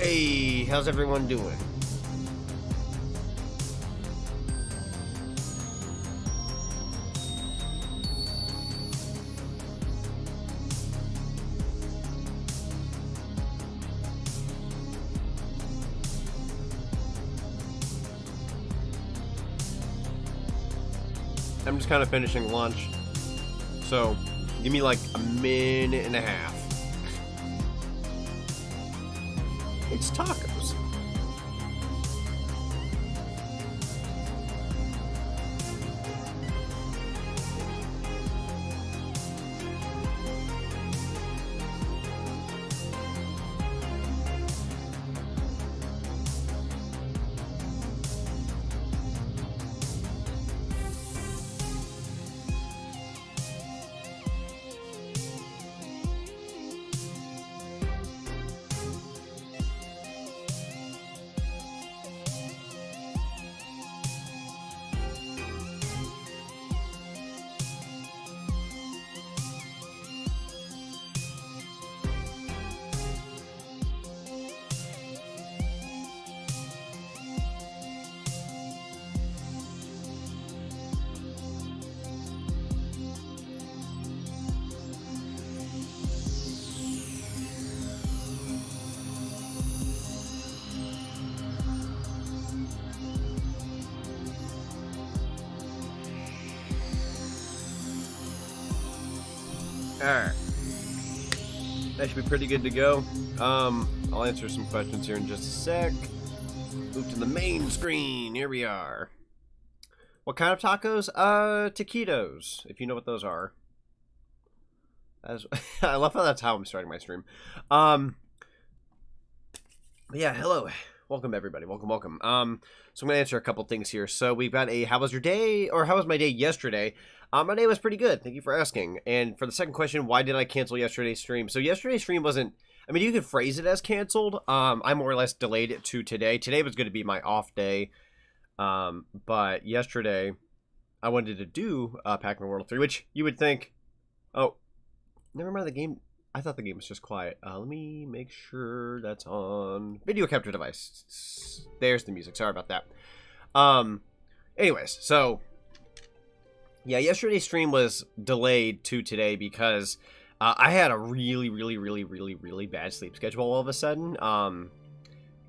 Hey, how's everyone doing? I'm just kind of finishing lunch, so give me like a minute and a half. It's tacos. Alright. That should be pretty good to go. I'll answer some questions here in just a sec. Move to the main screen. Here we are. What kind of tacos? Taquitos, if you know what those are. I love how that's how I'm starting my stream. Yeah, hello. Welcome, everybody. Welcome. So I'm going to answer a couple things here. So we've got a, how was your day? Or how was my day yesterday? My day was pretty good. Thank you for asking. And for the second question, why did I cancel yesterday's stream? So yesterday's stream wasn't, I mean, you could phrase it as canceled. I more or less delayed it to today. Today was going to be my off day. But yesterday, I wanted to do Pac-Man World 3, which you would think, oh, never mind the game. I thought the game was just quiet. Let me make sure that's on video capture device. There's the music. Sorry about that. Anyways, so yeah, yesterday's stream was delayed to today because I had a really bad sleep schedule all of a sudden. And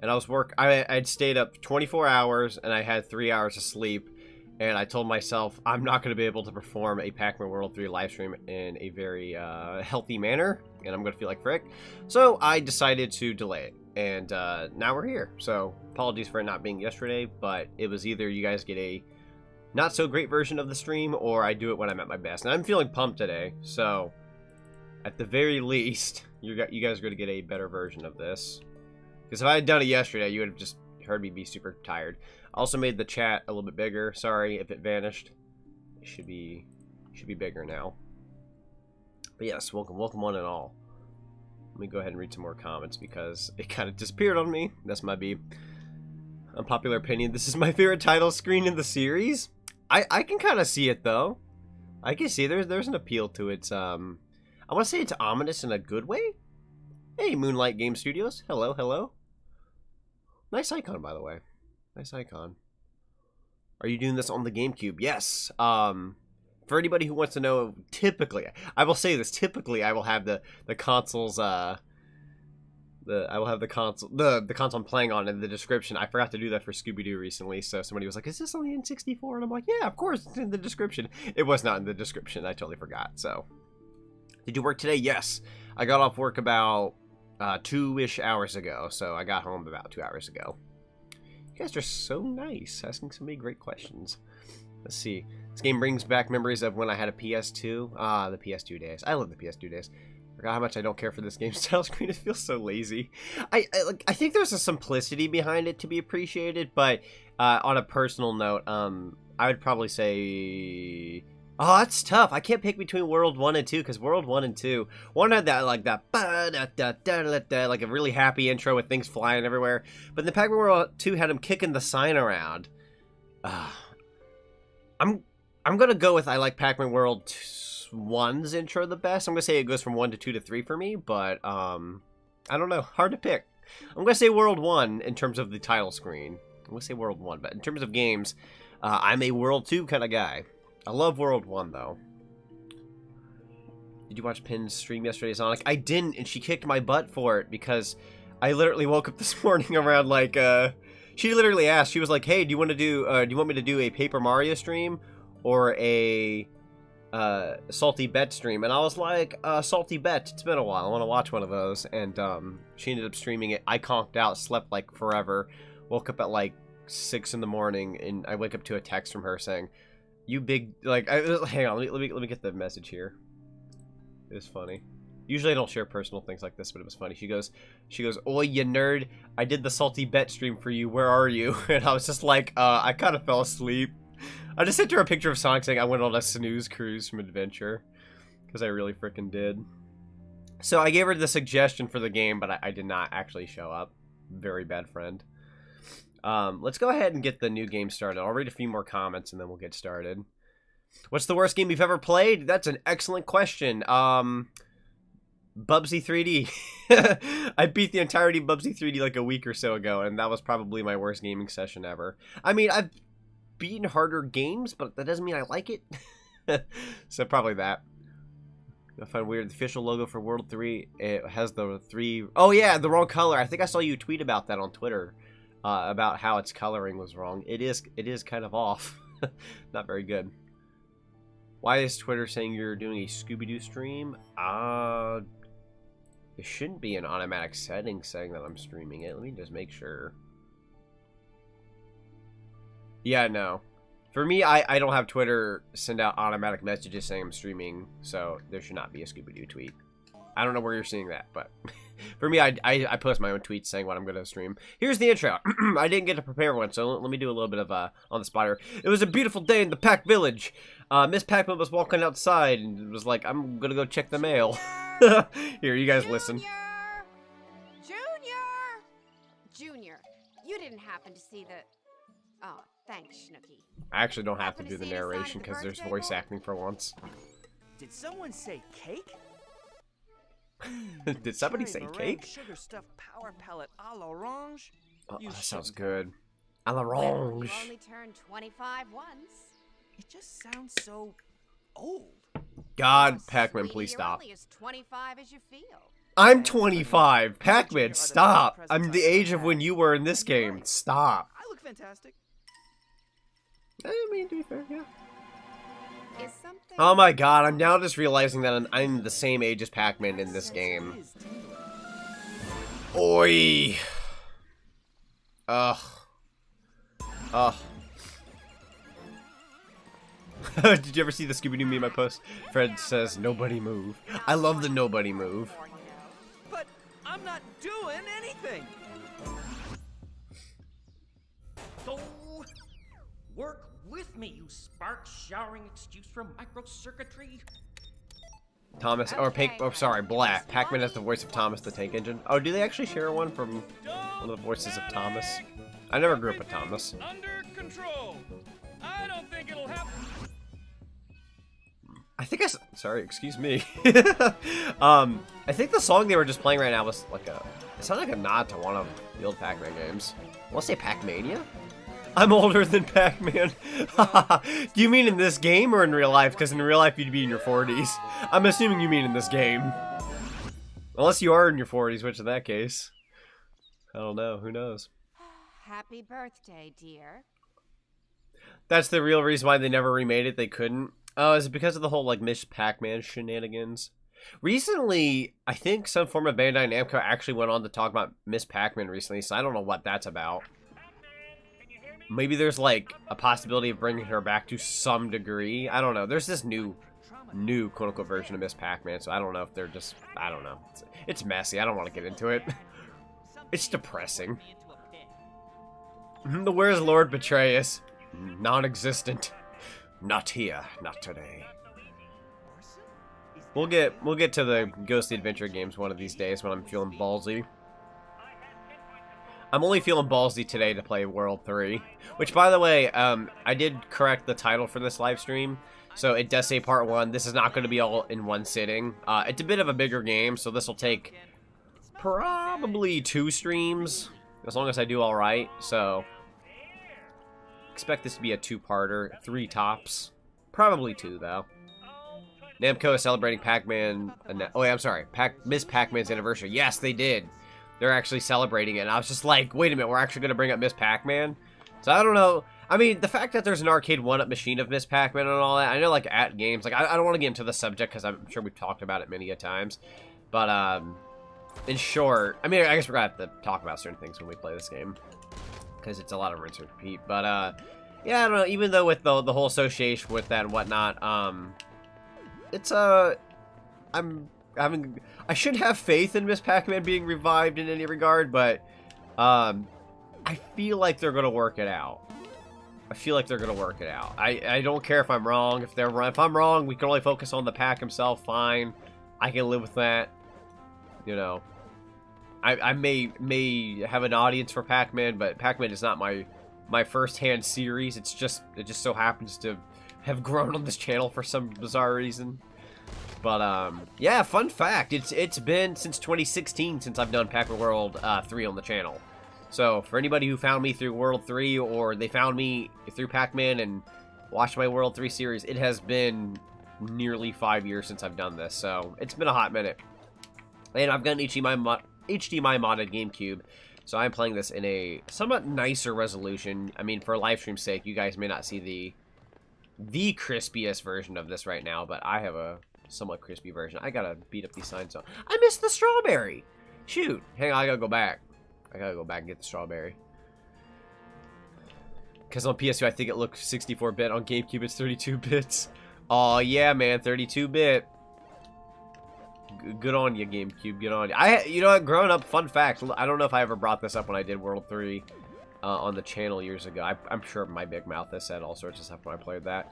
I was I'd stayed up 24 hours and I had 3 hours of sleep. And I told myself I'm not going to be able to perform a Pac-Man World 3 live stream in a very healthy manner. And I'm going to feel like frick. So I decided to delay it. And now we're here. So apologies for it not being yesterday. But it was either you guys get a not so great version of the stream, or I do it when I'm at my best. And I'm feeling pumped today. So at the very least, you guys are going to get a better version of this. Because if I had done it yesterday, you would have just heard me be super tired. I also made the chat a little bit bigger. Sorry if it vanished. It should be bigger now. But yes, welcome one and all. Let me go ahead and read some more comments because it kind of disappeared on me. That's my unpopular opinion. This is my favorite title screen in the series. I can kind of see it though. I can see there's an appeal to it. I want to say it's ominous in a good way. Hey, Moonlight Game Studios. Hello. Nice icon, by the way. Nice icon. Are you doing this on the Gamecube? Yes. For anybody who wants to know, typically, I will say this. Typically, I will have the consoles. I will have the console I'm playing on in the description. I forgot to do that for Scooby-Doo recently, so somebody was like, "Is this only in 64?" And I'm like, "Yeah, of course, it's in the description." It was not in the description. I totally forgot. So, did you work today? Yes. I got off work about 2-ish hours ago, so I got home about 2 hours ago. You guys are so nice, asking so many great questions. Let's see. This game brings back memories of when I had a PS2. The PS2 days. I love the PS2 days. Forgot how much I don't care for this game style screen. It feels so lazy. I think there's a simplicity behind it to be appreciated, but on a personal note, I would probably say, oh, that's tough. I can't pick between World 1 and 2 because World 1 and 2, one had that like a really happy intro with things flying everywhere, but the Pac-Man World 2 had him kicking the sign around. I'm gonna go with I like Pac-Man World 1's intro the best. I'm gonna say it goes from 1 to 2 to 3 for me, but I don't know. Hard to pick. I'm gonna say World 1 in terms of the title screen. I'm gonna say World 1, but in terms of games, I'm a World 2 kind of guy. I love World 1, though. Did you watch Pin's stream yesterday, Zonic? I didn't, and she kicked my butt for it, because I literally woke up this morning around, like, she literally asked, she was like, hey, do you want me to do a Paper Mario stream, or a, Salty Bet stream? And I was like, Salty Bet, it's been a while, I want to watch one of those, and, she ended up streaming it. I conked out, slept, like, forever, woke up at, like, 6 in the morning, and I wake up to a text from her saying, you big, like, hang on, let me get the message here. It was funny. Usually I don't share personal things like this, but it was funny. She goes, oi, you nerd, I did the Salty Bet stream for you, where are you? And I was just like, I kind of fell asleep. I just sent her a picture of Sonic saying I went on a snooze cruise from Adventure, because I really freaking did. So I gave her the suggestion for the game, but I did not actually show up. Very bad friend. Let's go ahead and get the new game started. I'll read a few more comments and then we'll get started. What's the worst game you've ever played? That's an excellent question. Bubsy 3D. I beat the entirety of Bubsy 3D like a week or so ago, and that was probably my worst gaming session ever. I mean, I've beaten harder games, but that doesn't mean I like it. So probably that. I find weird. The official logo for World 3, it has the 3... Oh yeah, the wrong color. I think I saw you tweet about that on Twitter. About how its coloring was wrong. It is kind of off. Not very good. Why is Twitter saying you're doing a Scooby-Doo stream? It shouldn't be an automatic setting saying that I'm streaming it. Let me just make sure. Yeah, no. For me, I don't have Twitter send out automatic messages saying I'm streaming, so there should not be a Scooby-Doo tweet. I don't know where you're seeing that, but for me, I post my own tweets saying what I'm going to stream. Here's the intro. I didn't get to prepare one, so let me do a little bit of on the spot here. It was a beautiful day in the Pac Village. Miss Pac-Man was walking outside and was like, I'm going to go check the mail. Here, you guys listen. Junior, you didn't happen to see the... Oh, thanks, Snooky. I actually don't have to do the narration because there's voice acting for once. Did someone say cake? Did somebody say cake? Sugar stuffed power pellet a l'orange. Oh, that sounds good. A l'orange. You only turned 25 once. It just sounds so old. God, Pac-Man, please stop. You're only as 25 as you feel. I'm 25. Pac-Man, stop. I'm the age of when you were in this game. Stop. I look fantastic. I mean, to be fair, yeah. Oh my god, I'm now just realizing that I'm the same age as Pac-Man in this game. Oi! Ugh. Ugh. Did you ever see the Scooby-Doo meme I post? Fred says, nobody move. I love the nobody move. But I'm not doing anything! So, work with me, you spark-showering excuse from microcircuitry. Thomas, or sorry, Black. Pac-Man has the voice of Thomas the Tank Engine. Oh, do they actually share one from one of the voices of Thomas? I never grew up with Thomas. Under control. I don't think it'll happen. I think sorry, excuse me. I think the song they were just playing right now was like it sounded like a nod to one of the old Pac-Man games. I want to say Pac-Mania? I'm older than Pac-Man. Do you mean in this game or in real life? Because in real life you'd be in your 40s. I'm assuming you mean in this game. Unless you are in your 40s, which in that case, I don't know. Who knows? Happy birthday, dear. That's the real reason why they never remade it. They couldn't. Oh, is it because of the whole like Miss Pac-Man shenanigans? Recently, I think some form of Bandai Namco actually went on to talk about Miss Pac-Man recently, so I don't know what that's about. Maybe there's like a possibility of bringing her back to some degree. I don't know. There's this new quote-unquote version of Miss Pac-Man, so I don't know if they're just, I don't know. It's messy. I don't want to get into it. It's depressing. The Where's Lord Betrayus? Non-existent. Not here. Not today. We'll get to the Ghostly Adventure games one of these days when I'm feeling ballsy. I'm only feeling ballsy today to play World 3. Which, by the way, I did correct the title for this live stream. So it does say Part 1. This is not going to be all in one sitting. It's a bit of a bigger game, so this will take probably 2 streams, as long as I do alright, so expect this to be a 2-parter, 3 tops, probably 2 though. Namco is celebrating Pac-Man, oh yeah, I'm sorry, Miss Pac-Man's anniversary. Yes, they did. They're actually celebrating it, and I was just like, wait a minute, we're actually going to bring up Miss Pac-Man? So I don't know. I mean, the fact that there's an arcade 1-up machine of Miss Pac-Man and all that, I know, like, at games, like, I don't want to get into the subject, because I'm sure we've talked about it many a times, but, in short, I mean, I guess we're going to have to talk about certain things when we play this game, because it's a lot of rinse and repeat, but, yeah, I don't know, even though with the whole association with that and whatnot, it's, I should have faith in Miss Pac-Man being revived in any regard, but, I feel like they're going to work it out. I don't care if I'm wrong. If I'm wrong, we can only focus on the Pac himself. Fine, I can live with that. You know, I may have an audience for Pac-Man, but Pac-Man is not my first-hand series. It just so happens to have grown on this channel for some bizarre reason. But yeah, fun fact. It's been since 2016 since I've done Pac-Man World 3 on the channel. So, for anybody who found me through World 3, or they found me through Pac-Man and watched my World 3 series, it has been nearly 5 years since I've done this, so it's been a hot minute. And I've got an HDMI modded GameCube, so I'm playing this in a somewhat nicer resolution. I mean, for live stream's sake, you guys may not see the crispiest version of this right now, but I have a somewhat crispy version. I gotta beat up these signs. So I missed the strawberry! Shoot! Hang on, I gotta go back. And get the strawberry. Because on PS2, I think it looked 64-bit. On GameCube, it's 32 bits. Oh yeah, man, 32-bit. Good on you, GameCube. Good on you. You know what? Growing up, fun fact. I don't know if I ever brought this up when I did World 3 on the channel years ago. I'm sure my big mouth has said all sorts of stuff when I played that.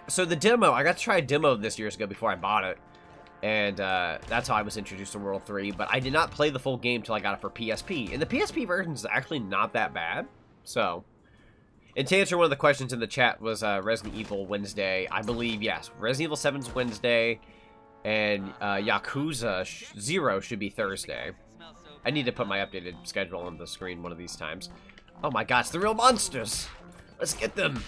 So the demo, I got to try a demo of this years ago before I bought it. And that's how I was introduced to World 3, but I did not play the full game till I got it for PSP. And the PSP version is actually not that bad. So, and to answer one of the questions in the chat was Resident Evil Wednesday. I believe, yes, Resident Evil 7's Wednesday, and Yakuza 0 should be Thursday. I need to put my updated schedule on the screen one of these times. Oh my gosh, the real monsters! Let's get them!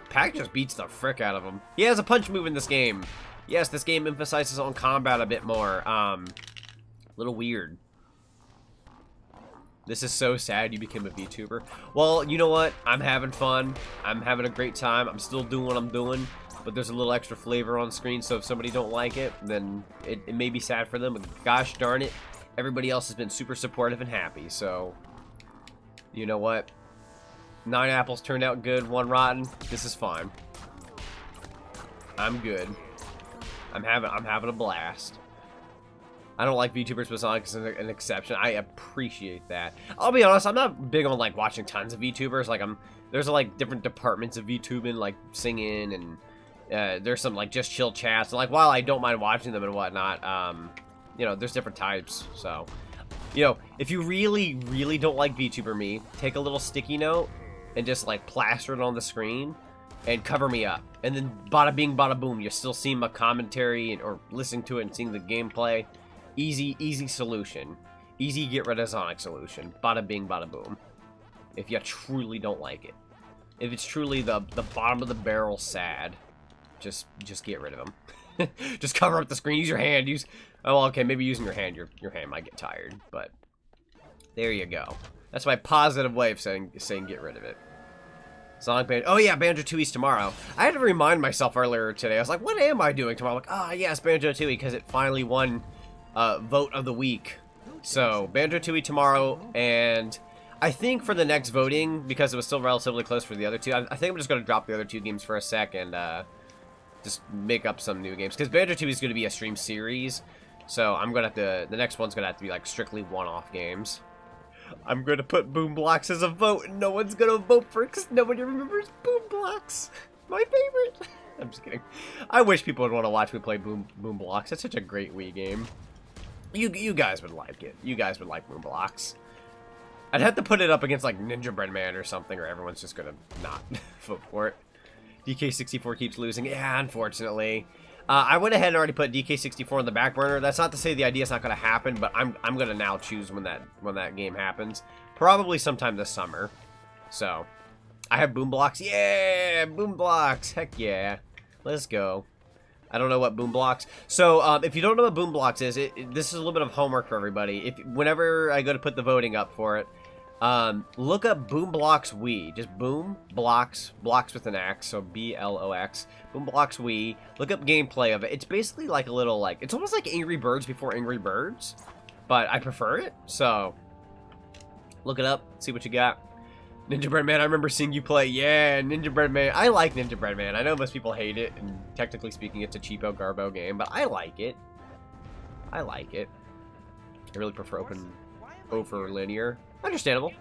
Pac just beats the frick out of them. He has a punch move in this game. Yes, this game emphasizes on combat a bit more. A little weird. This is so sad you became a VTuber. Well, you know what? I'm having fun. I'm having a great time. I'm still doing what I'm doing. But there's a little extra flavor on screen, so if somebody don't like it, then it may be sad for them. But gosh darn it, everybody else has been super supportive and happy. So, you know what? 9 apples turned out good, 1 rotten. This is fine. I'm good. I'm having a blast. I don't like VTubers, but Sonic is an exception. I appreciate that. I'll be honest, I'm not big on like watching tons of VTubers. Like there's like different departments of VTubing, like singing, and there's some like just chill chats. Like while I don't mind watching them and whatnot, you know, there's different types. So, you know, if you really, really don't like VTuber me, take a little sticky note and just like plaster it on the screen. And cover me up. And then bada bing, bada boom. You're still seeing my commentary or listening to it and seeing the gameplay. Easy solution. Easy get rid of Sonic solution. Bada bing, bada boom. If you truly don't like it. If it's truly the bottom of the barrel sad, just get rid of them. Just cover up the screen. Use your hand. Oh, okay, maybe using your hand. Your hand might get tired. But there you go. That's my positive way of saying get rid of it. Sonic Banjo. Oh yeah, Banjo-Tooie's tomorrow. I had to remind myself earlier today. I was like, what am I doing tomorrow? I'm like, ah, yes, Banjo-Tooie, because it finally won vote of the week. So, Banjo-Tooie tomorrow, and I think for the next voting, because it was still relatively close for the other two, I think I'm just going to drop the other 2 games for a sec and just make up some new games. Because Banjo-Tooie is going to be a stream series, so I'm going to have to, the next one's going to have to be like strictly one-off games. I'm going to put Boom Blocks as a vote, and no one's going to vote for it because nobody remembers Boom Blocks. My favorite. I'm just kidding. I wish people would want to watch me play Boom Blocks. It's such a great Wii game. You guys would like it. You guys would like Boom Blocks. I'd have to put it up against like Ninja Bread Man or something, or everyone's just going to not vote for it. DK64 keeps losing. Yeah, unfortunately. I went ahead and already put DK64 on the back burner. That's not to say the idea is not going to happen, but I'm going to now choose when that game happens. Probably sometime this summer. So, I have boom blocks. Yeah, boom blocks. Heck yeah. Let's go. I don't know what boom blocks. So, if you don't know what boom blocks is, this is a little bit of homework for everybody. Whenever I go to put the voting up for it, look up Boom Blocks Wii. Just Boom Blocks, blocks with an X, so B-L-O-X. Boom Blocks Wii. Look up gameplay of it. It's basically like a little, like, it's almost like Angry Birds before Angry Birds, but I prefer it, so look it up, see what you got. Ninja Bread Man, I remember seeing you play. Yeah, Ninja Bread Man. I like Ninja Bread Man. I know most people hate it, and technically speaking, it's a cheapo garbo game, but I like it. I like it. I really prefer open over linear. Understandable.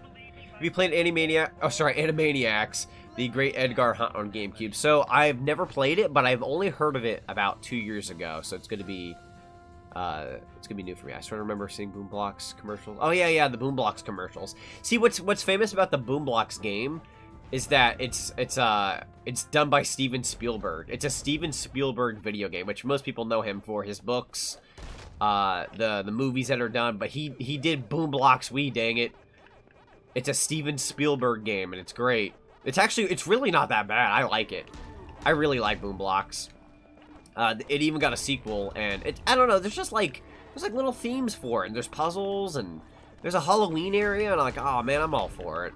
Have you played Animaniacs, the Great Edgar Hunt on GameCube? So I've never played it, but I've only heard of it about 2 years ago. So it's gonna be new for me. I sort of remember seeing Boom Blocks commercials. Oh yeah, the Boom Blocks commercials. See, what's famous about the Boom Blocks game is that it's done by Steven Spielberg. It's a Steven Spielberg video game, which most people know him for his books, the movies that are done. But he did Boom Blocks Wii. Dang it! It's a Steven Spielberg game, and it's great. It's really not that bad. I like it. I really like Boom Blocks. It even got a sequel, and I don't know, there's like little themes for it, and there's puzzles, and there's a Halloween area, and I'm like, oh man, I'm all for it.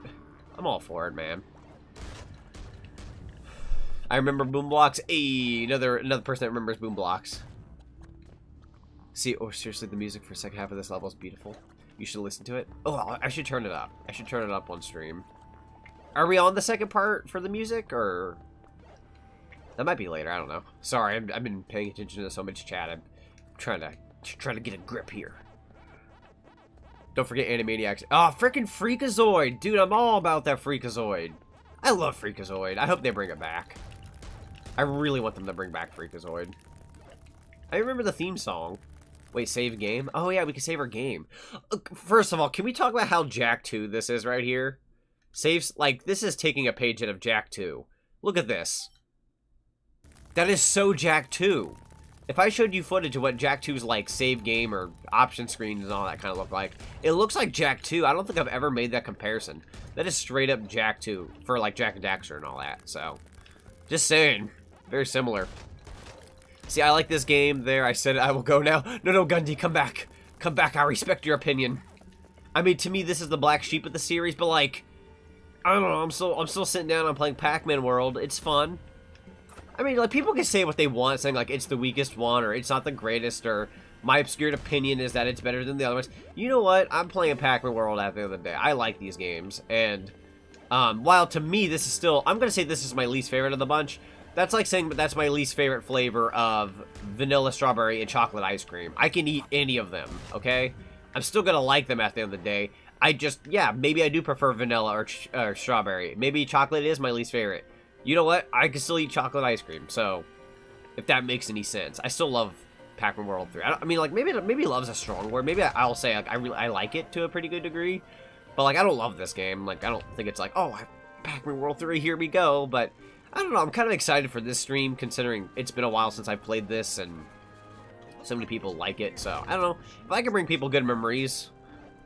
I'm all for it, man. I remember Boom Blocks. Hey, another person that remembers Boom Blocks. See, oh, seriously, the music for the second half of this level is beautiful. You should listen to it. Oh, I should turn it up. I should turn it up on stream. Are we on the second part for the music, or... That might be later, I don't know. Sorry, I've been paying attention to so much chat. I'm trying to get a grip here. Don't forget Animaniacs. Oh, freaking Freakazoid! Dude, I'm all about that Freakazoid. I love Freakazoid. I hope they bring it back. I really want them to bring back Freakazoid. I remember the theme song. Wait, save game? Oh yeah, we can save our game. First of all, can we talk about how Jack 2 this is right here? Saves, like, this is taking a page out of Jack 2. Look at this. That is so Jak 2. If I showed you footage of what Jak 2's like save game or option screens and all that kind of look like, it looks like Jak 2. I don't think I've ever made that comparison. That is straight up Jak 2 for like Jak and Daxter and all that. So, just saying, very similar. See, I like this game. There, I said I will go now. No, Gundy, come back. Come back. I respect your opinion. I mean, to me, this is the black sheep of the series, but like, I don't know. I'm still sitting down. I'm playing Pac-Man World. It's fun. I mean, like, people can say what they want, saying, like, it's the weakest one, or it's not the greatest, or my obscured opinion is that it's better than the other ones. You know what? I'm playing Pac-Man World at the end of the day. I like these games, and while to me, this is still... I'm going to say this is my least favorite of the bunch. That's like saying that's my least favorite flavor of vanilla, strawberry, and chocolate ice cream. I can eat any of them, okay? I'm still going to like them at the end of the day. I just, yeah, maybe I do prefer vanilla or strawberry. Maybe chocolate is my least favorite. You know what? I can still eat chocolate ice cream, so if that makes any sense. I still love Pac-Man World 3. I mean, like, maybe love's a strong word. Maybe I'll say, like, I like it to a pretty good degree. But, like, I don't love this game. Like, I don't think it's like, oh, Pac-Man World 3, here we go. But, I don't know. I'm kind of excited for this stream, considering it's been a while since I've played this, and so many people like it. So, I don't know. If I can bring people good memories,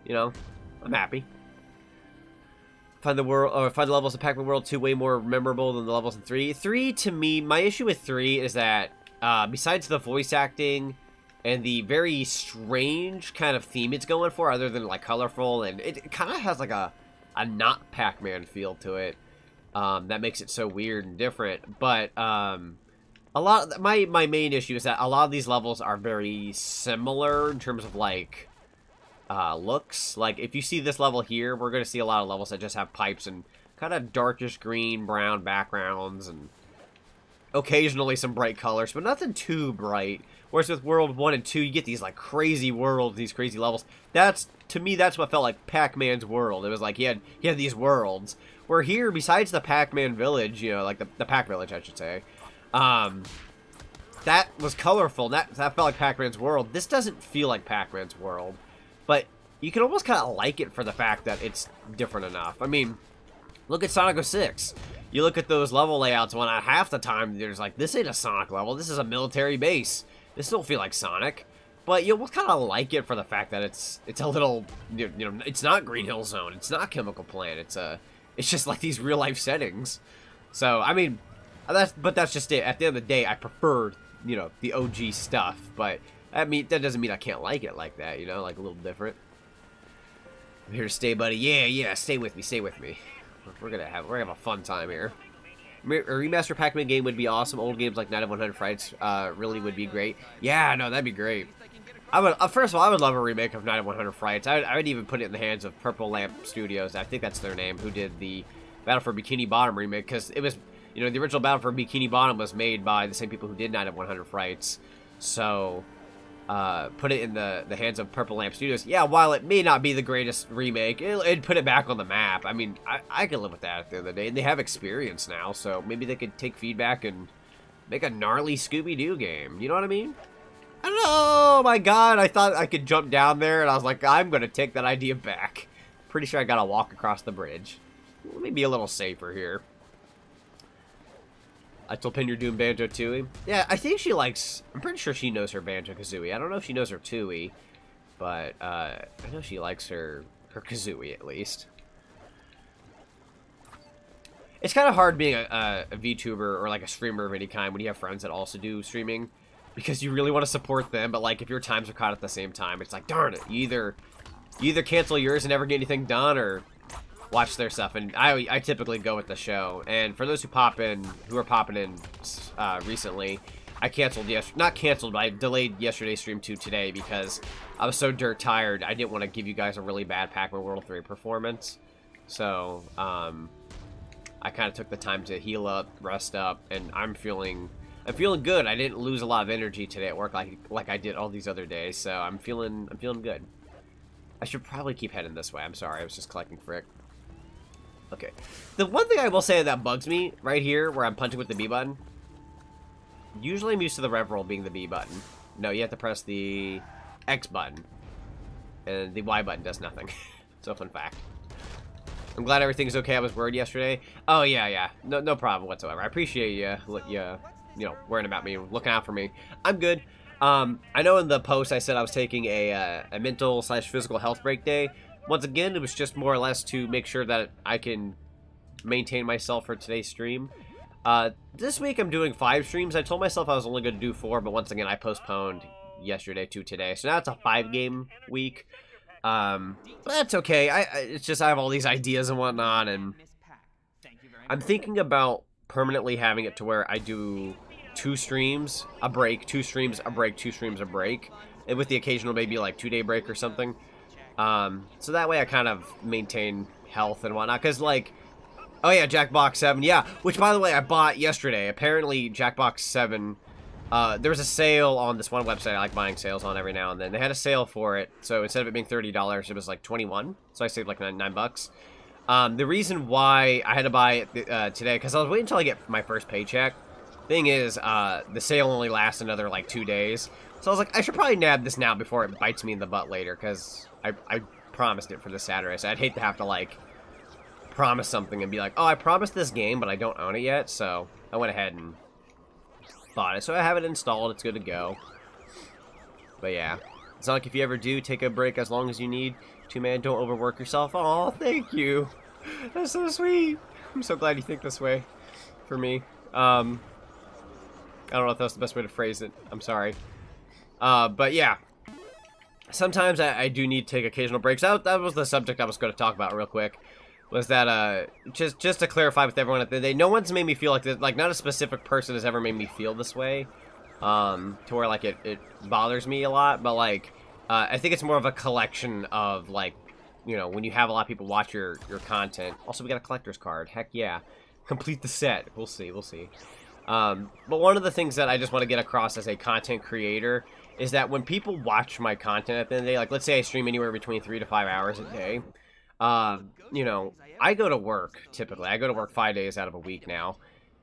you know, I'm happy. Find the levels of Pac-Man World 2 way more memorable than the levels in 3. 3, to me, my issue with 3 is that, besides the voice acting and the very strange kind of theme it's going for, other than, like, colorful, and it kind of has, like, a not Pac-Man feel to it, that makes it so weird and different. But, my main issue is that a lot of these levels are very similar in terms of, like, looks. Like, if you see this level here, we're going to see a lot of levels that just have pipes and kind of darkish green, brown backgrounds, and occasionally some bright colors, but nothing too bright. Whereas with World 1 and 2, you get these, like, crazy worlds, these crazy levels. To me, that's what felt like Pac-Man's world. It was like he had these worlds. Where here, besides the Pac-Man village, you know, like the Pac village, I should say, that was colorful. That felt like Pac-Man's world. This doesn't feel like Pac-Man's world. But you can almost kind of like it for the fact that it's different enough. I mean, look at Sonic 06. you look at those level layouts, well, not half the time, there's like, this ain't a Sonic level, this is a military base. This don't feel like Sonic. But you'll kind of like it for the fact that it's a little, you know, it's not Green Hill Zone, it's not Chemical Plant, it's just like these real life settings. So, I mean, that's just it. At the end of the day, I prefer, you know, the OG stuff, but I mean, that doesn't mean I can't like it like that, you know, like a little different. I'm here to stay, buddy. Yeah, stay with me. We're gonna have a fun time here. A remaster Pac-Man game would be awesome. Old games like Night of 100 Frights really would be great. Yeah, no, that'd be great. I would, first of all, I would love a remake of Night of 100 Frights. I would even put it in the hands of Purple Lamp Studios. I think that's their name, who did the Battle for Bikini Bottom remake, because it was, you know, the original Battle for Bikini Bottom was made by the same people who did Night of 100 Frights. So, put it in the hands of Purple Lamp Studios. Yeah, while it may not be the greatest remake, it'd put it back on the map. I mean, I can live with that at the end of the day. And they have experience now, so maybe they could take feedback and make a gnarly Scooby-Doo game. You know what I mean? I don't know. Oh my god, I thought I could jump down there, and I was like, I'm going to take that idea back. Pretty sure I got to walk across the bridge. Let me be a little safer here. I told Pin you're doing Banjo-Tooie. Yeah, I think she likes... I'm pretty sure she knows her Banjo-Kazooie. I don't know if she knows her Tooie, but I know she likes her Kazooie, at least. It's kind of hard being a VTuber or like a streamer of any kind when you have friends that also do streaming, because you really want to support them, but like if your times are caught at the same time, it's like, darn it, you either cancel yours and never get anything done, or watch their stuff. And I typically go with the show. And for those who are popping in recently, I canceled not canceled, but I delayed yesterday's stream to today because I was so dirt tired. I didn't want to give you guys a really bad Pac-Man World 3 performance. So I kind of took the time to heal up, rest up, and I'm feeling good. I didn't lose a lot of energy today at work like I did all these other days, so I'm feeling good. I should probably keep heading this way. I'm sorry, I was just collecting frick. Okay. The one thing I will say that bugs me right here, where I'm punching with the B button, usually I'm used to the rev roll being the B button. No, you have to press the X button, and the Y button does nothing. So fun fact. I'm glad everything's okay. I was worried yesterday. Oh yeah. No problem whatsoever. I appreciate you know, worrying about me, looking out for me. I'm good. I know in the post I said I was taking a mental/physical health break day. Once again, it was just more or less to make sure that I can maintain myself for today's stream. This week I'm doing 5 streams. I told myself I was only going to do 4, but once again I postponed yesterday to today. So now it's a 5-game week. But that's okay. It's just I have all these ideas and whatnot, and I'm thinking about permanently having it to where I do 2 streams, a break, 2 streams, a break, 2 streams, a break, and with the occasional maybe like 2-day break or something. So that way I kind of maintain health and whatnot, because like, oh yeah, Jackbox 7, yeah, which by the way I bought yesterday. Apparently Jackbox 7, there was a sale on this one website I like buying sales on every now and then. They had a sale for it, so instead of it being $30, it was like $21, so I saved like $9. The reason why I had to buy it today, because I was waiting until I get my first paycheck. Thing is, the sale only lasts another like 2 days, so I was like, I should probably nab this now before it bites me in the butt later, because I promised it for this Saturday, so I'd hate to have to like promise something and be like, oh, I promised this game, but I don't own it yet, so I went ahead and bought it. So I have it installed, it's good to go. But yeah, it's not like if you ever do take a break as long as you need to, man, don't overwork yourself. Oh, thank you. That's so sweet. I'm so glad you think this way for me. I don't know if that's the best way to phrase it. I'm sorry. But yeah, sometimes I do need to take occasional breaks. That was the subject I was going to talk about real quick. Was that just to clarify with everyone at the day, no one's made me feel like this. Like, not a specific person has ever made me feel this way, to where like it bothers me a lot. But like, I think it's more of a collection of like, you know, when you have a lot of people watch your content. Also, we got a collector's card. Heck yeah, complete the set. We'll see. But one of the things that I just want to get across as a content creator is that when people watch my content at the end of the day, like let's say I stream anywhere between 3 to 5 hours a day, you know, I go to work typically. I go to work 5 days out of a week now.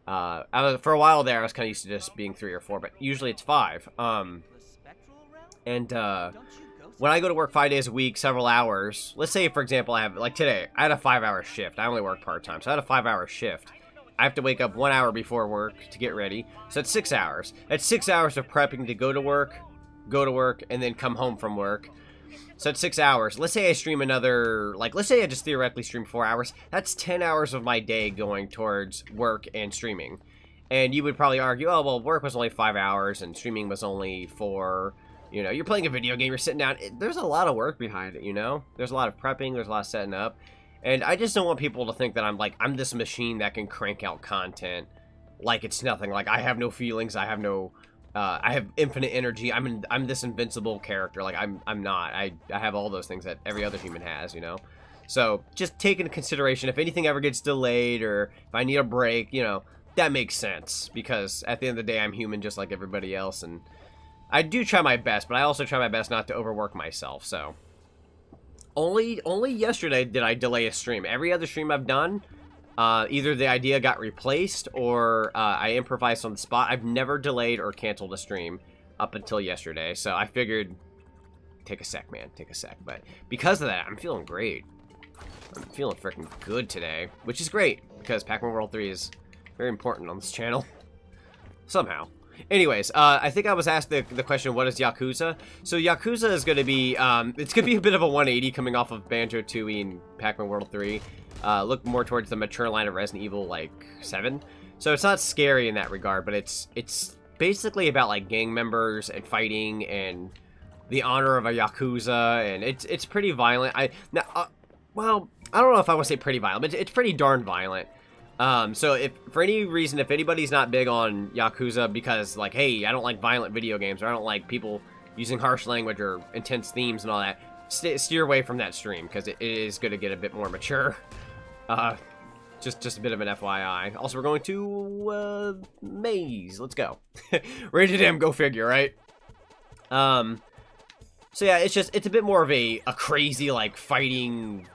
For a while there, I was kind of used to just being 3 or 4, but usually it's 5. When I go to work 5 days a week, several hours, let's say, for example, I have, like today, I had a 5-hour shift. I only work part-time, so I had a 5-hour shift. I have to wake up 1 hour before work to get ready. So that's 6 hours. That's 6 hours of prepping to go to work, and then come home from work. So it's 6 hours. Let's say I stream another, like, let's say I just theoretically stream 4 hours. That's 10 hours of my day going towards work and streaming. And you would probably argue, oh, well, work was only 5 hours and streaming was only 4. You know, you're playing a video game, you're sitting down. There's a lot of work behind it, you know? There's a lot of prepping, there's a lot of setting up. And I just don't want people to think that I'm this machine that can crank out content like it's nothing. Like, I have no feelings, I have no... I have infinite energy. I'm this invincible character. Like, I'm not. I have all those things that every other human has, you know? So, just take into consideration, if anything ever gets delayed, or if I need a break, you know, that makes sense. Because, at the end of the day, I'm human just like everybody else, and I do try my best, but I also try my best not to overwork myself, so... Only yesterday did I delay a stream. Every other stream I've done... either the idea got replaced or I improvised on the spot. I've never delayed or canceled a stream up until yesterday. So I figured, take a sec, man. Take a sec. But because of that, I'm feeling great. I'm feeling freaking good today. Which is great, because Pac-Man World 3 is very important on this channel. Somehow. Anyways, I think I was asked the question, what is Yakuza? So Yakuza is going to be, it's going to be a bit of a 180 coming off of Banjo-Tooie and Pac-Man World 3. Look more towards the mature line of Resident Evil, like, 7. So it's not scary in that regard, but it's basically about, like, gang members and fighting and the honor of a Yakuza, and it's pretty violent. Well, I don't know if I want to say pretty violent, but it's pretty darn violent. So if, for any reason, if anybody's not big on Yakuza because, like, hey, I don't like violent video games, or I don't like people using harsh language or intense themes and all that, steer away from that stream, because it is going to get a bit more mature. Just a bit of an FYI. Also, we're going to, Maze. Let's go. Rated M, go figure, right? So yeah, it's a bit more of a crazy, like, fighting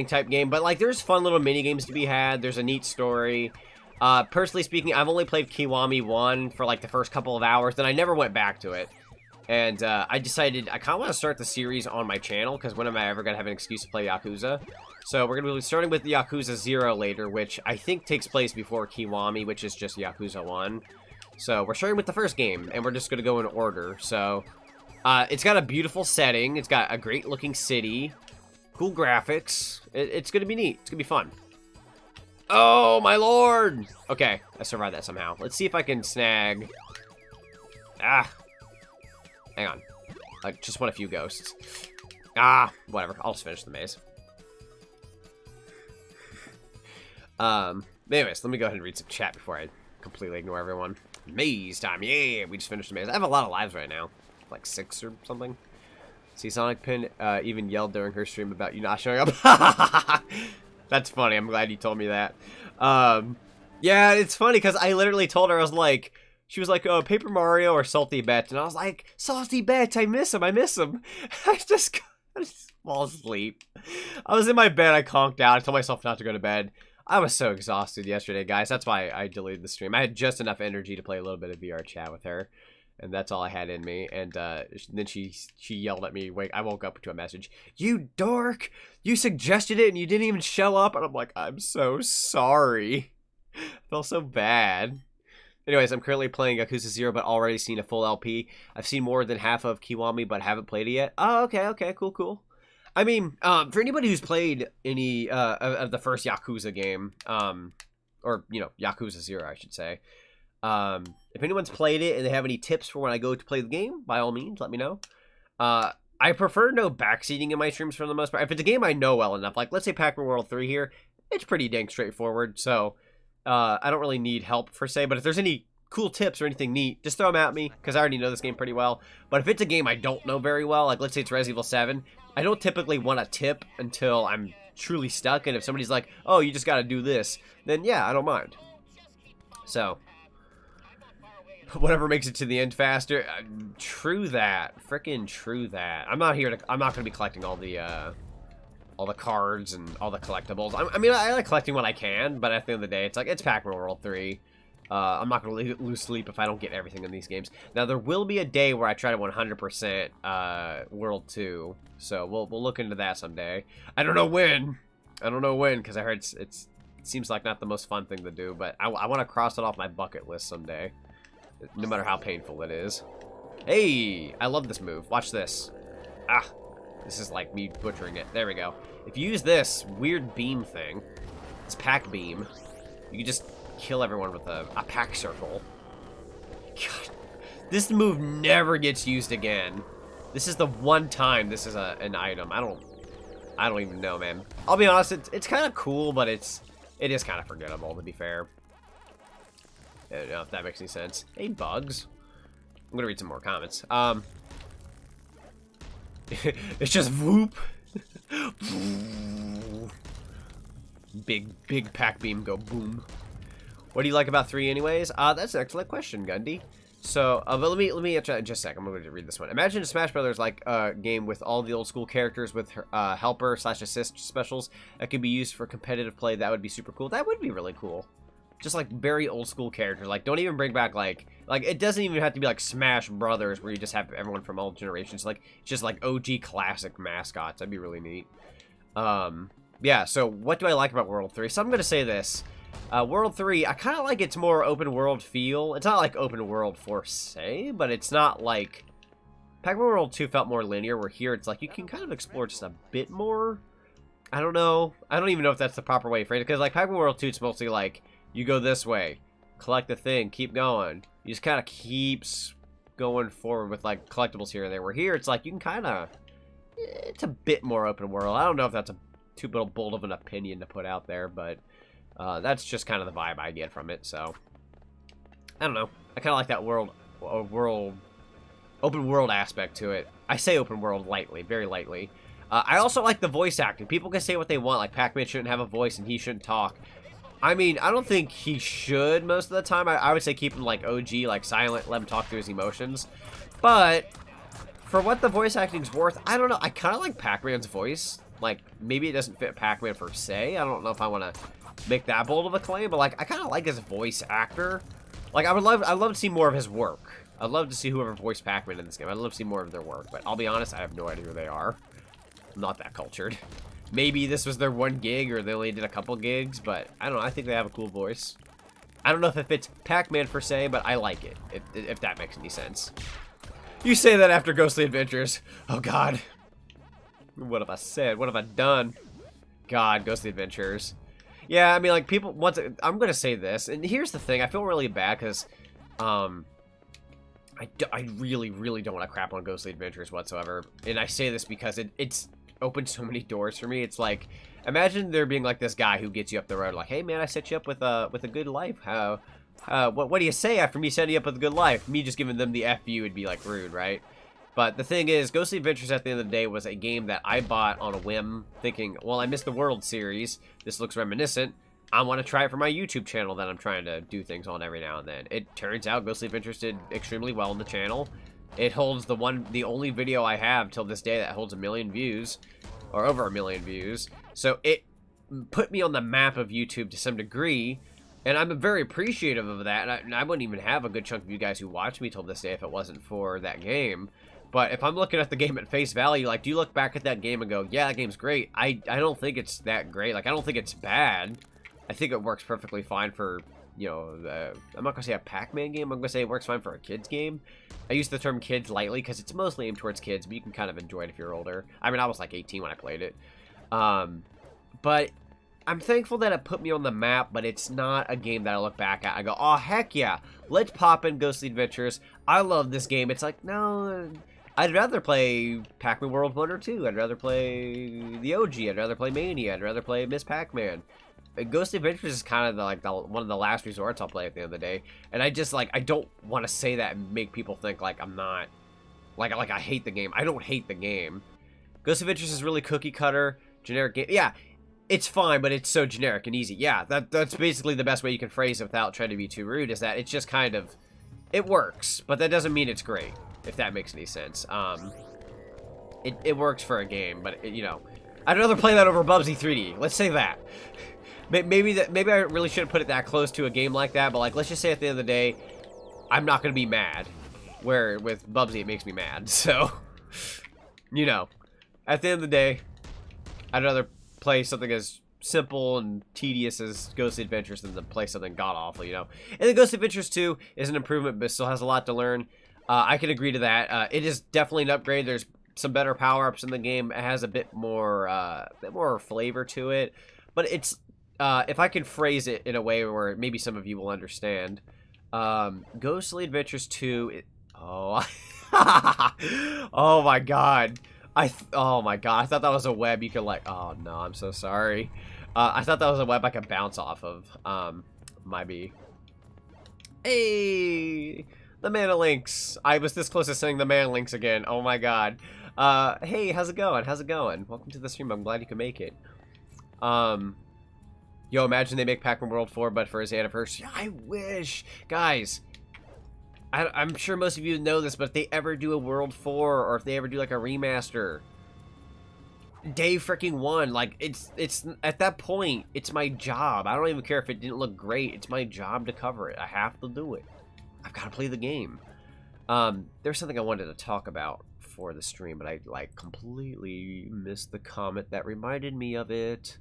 type game, but, like, there's fun little mini games to be had. There's a neat story. Personally speaking, I've only played Kiwami 1 for, like, the first couple of hours, then I never went back to it. And, I decided I kind of want to start the series on my channel, because when am I ever going to have an excuse to play Yakuza? So we're going to be starting with Yakuza 0 later, which I think takes place before Kiwami, which is just Yakuza 1. So we're starting with the first game, and we're just going to go in order. So, it's got a beautiful setting. It's got a great-looking city. Cool graphics. It's going to be neat. It's going to be fun. Oh, my lord! Okay, I survived that somehow. Let's see if I can snag... Ah. Hang on. I just want a few ghosts. Ah, whatever. I'll just finish the maze. Anyways, let me go ahead and read some chat before I completely ignore everyone. Maze time, yeah! We just finished the maze. I have a lot of lives right now. Like 6 or something. See, Sonic Pin even yelled during her stream about you not showing up. That's funny. I'm glad you told me that. Yeah, it's funny because I literally told her, I was like... She was like, oh, Paper Mario or Salty Bet. And I was like, Salty Bet, I miss him. I just fall asleep. I was in my bed, I conked out. I told myself not to go to bed. I was so exhausted yesterday, guys. That's why I deleted the stream. I had just enough energy to play a little bit of VR chat with her. And that's all I had in me. And then she yelled at me. I woke up to a message. You dork! You suggested it and you didn't even show up. And I'm like, I'm so sorry. I felt so bad. Anyways, I'm currently playing Yakuza 0, but already seen a full LP. I've seen more than half of Kiwami, but haven't played it yet. Oh, okay, cool. I mean, for anybody who's played any of the first Yakuza game, or, you know, Yakuza 0, I should say, if anyone's played it and they have any tips for when I go to play the game, by all means, let me know. I prefer no backseating in my streams for the most part. If it's a game I know well enough, like, let's say Pac-Man World 3 here, it's pretty dang straightforward, so... I don't really need help, per se, but if there's any cool tips or anything neat, just throw them at me, because I already know this game pretty well. But if it's a game I don't know very well, like let's say it's Resident Evil 7, I don't typically want a tip until I'm truly stuck, and if somebody's like, oh, you just gotta do this, then yeah, I don't mind. So, whatever makes it to the end faster, true that, frickin' true that. I'm not gonna be collecting all the cards and all the collectibles. I mean, I like collecting what I can, but at the end of the day, it's like, it's Pac-Man World 3. I'm not going to lose sleep if I don't get everything in these games. Now, there will be a day where I try to 100% World 2, so we'll look into that someday. I don't know when, because I heard it's seems like not the most fun thing to do, but I want to cross it off my bucket list someday, no matter how painful it is. Hey, I love this move. Watch this. Ah, this is like me butchering it. There we go. If you use this weird beam thing, this pack beam, you can just kill everyone with a pack circle. God, this move never gets used again. This is the one time this is an item. I don't even know, man. I'll be honest, it's kind of cool, but it is kind of forgettable, to be fair. I don't know if that makes any sense. Hey, bugs. I'm gonna read some more comments. It's just whoop. Big pack beam go boom. What do you like about 3 anyways? That's an excellent question, Gundy. So, but let me try just a sec. I'm going to read this one. Imagine a Smash Brothers like game with all the old school characters with helper/assist specials that could be used for competitive play. That would be super cool. That would be really cool. Just like very old school characters. Like, don't even bring back like it doesn't even have to be like Smash Brothers where you just have everyone from all generations. Like just like OG classic mascots. That'd be really neat. Yeah. So what do I like about World 3? So I'm going to say this. World 3, I kind of like its more open world feel. It's not like open world for se, but it's not like... Pac-Man World 2 felt more linear, where here it's like you can kind of explore just a bit more. I don't know. I don't even know if that's the proper way to phrase it, because like Pac-Man World 2, it's mostly like, you go this way, collect the thing, keep going. You just kind of keeps going forward with like collectibles here and there, where here it's like you can kind of... It's a bit more open world. I don't know if that's a too bold of an opinion to put out there, but... that's just kind of the vibe I get from it, so... I don't know. I kind of like that open world aspect to it. I say open world lightly, very lightly. I also like the voice acting. People can say what they want, like Pac-Man shouldn't have a voice and he shouldn't talk. I mean, I don't think he should most of the time. I would say keep him like OG, like silent, let him talk through his emotions. But, for what the voice acting's worth, I don't know. I kind of like Pac-Man's voice. Like, maybe it doesn't fit Pac-Man per se. I don't know if I want to make that bold of a claim, but like I kind of like his voice actor. Like I'd love to see more of his work. I'd love to see whoever voiced Pac-Man in this game. I'd love to see more of their work, but I'll be honest, I have no idea who they are. I'm not that cultured. Maybe this was their one gig, or they only did a couple gigs, but I don't know. I think they have a cool voice. I don't know if it fits Pac-Man per se, but I like it, if that makes any sense. You say that after Ghostly Adventures. Oh God. What have I said? What have I done? God, Ghostly Adventures. Yeah, I mean, like, people, I'm going to say this, and here's the thing, I feel really bad, because, I really, really don't want to crap on Ghostly Adventures whatsoever, and I say this because it's opened so many doors for me. It's like, imagine there being, like, this guy who gets you up the road, like, hey, man, I set you up with a good life, what do you say after me setting you up with a good life? Me just giving them the F you would be, like, rude, right? But the thing is, Ghostly Adventures at the end of the day was a game that I bought on a whim, thinking, well, I missed the World series. This looks reminiscent. I want to try it for my YouTube channel that I'm trying to do things on every now and then. It turns out Ghostly Adventures did extremely well on the channel. It holds the only video I have till this day that holds 1 million views, or over 1 million views. So it put me on the map of YouTube to some degree, and I'm very appreciative of that. And I wouldn't even have a good chunk of you guys who watch me till this day if it wasn't for that game. But if I'm looking at the game at face value, like, do you look back at that game and go, yeah, that game's great? I don't think it's that great. Like, I don't think it's bad. I think it works perfectly fine for, you know, I'm not going to say a Pac-Man game. I'm going to say it works fine for a kid's game. I use the term kids lightly because it's mostly aimed towards kids, but you can kind of enjoy it if you're older. I mean, I was like 18 when I played it. But I'm thankful that it put me on the map, but it's not a game that I look back at. I go, oh, heck yeah, let's pop in Ghostly Adventures. I love this game. It's like, no... I'd rather play Pac-Man World 1 or 2. I'd rather play the OG. I'd rather play Mania. I'd rather play Miss Pac-Man. Ghostly Adventures is kind of one of the last resorts I'll play at the end of the day. And I just, like, I don't want to say that and make people think, like, I'm not... Like, I hate the game. I don't hate the game. Ghostly Adventures is really cookie cutter, generic game. Yeah, it's fine, but it's so generic and easy. Yeah, that's basically the best way you can phrase it without trying to be too rude, is that it's just kind of... It works, but that doesn't mean it's great, if that makes any sense. It works for a game, but, you know, I'd rather play that over Bubsy 3D. Let's say that. Maybe I really shouldn't put it that close to a game like that, but, like, let's just say at the end of the day, I'm not going to be mad. Where with Bubsy, it makes me mad. So, you know, at the end of the day, I'd rather play something as simple and tedious as Ghostly Adventures than to play something god-awful, you know? And the Ghostly Adventures 2 is an improvement, but still has a lot to learn. I can agree to that. It is definitely an upgrade. There's some better power-ups in the game. It has a bit more flavor to it. But it's, if I can phrase it in a way where maybe some of you will understand, Ghostly Adventures 2, oh, oh my god. Oh my god, I thought that was a web you could like, oh no, I'm so sorry. I thought that was a web I could bounce off of. Might be. Hey, the Mana Links. I was this close to saying the Mana Links again. Oh my god. Hey, how's it going? How's it going? Welcome to the stream. I'm glad you could make it. Yo, imagine they make Pac-Man World 4, but for his anniversary. I wish. Guys, I'm sure most of you know this, but if they ever do a World 4, or if they ever do like a remaster, day freaking one, like it's at that point, it's my job. I don't even care if it didn't look great. It's my job to cover it. I have to do it. I've got to play the game. There's something I wanted to talk about for the stream, but I like completely missed the comment that reminded me of it.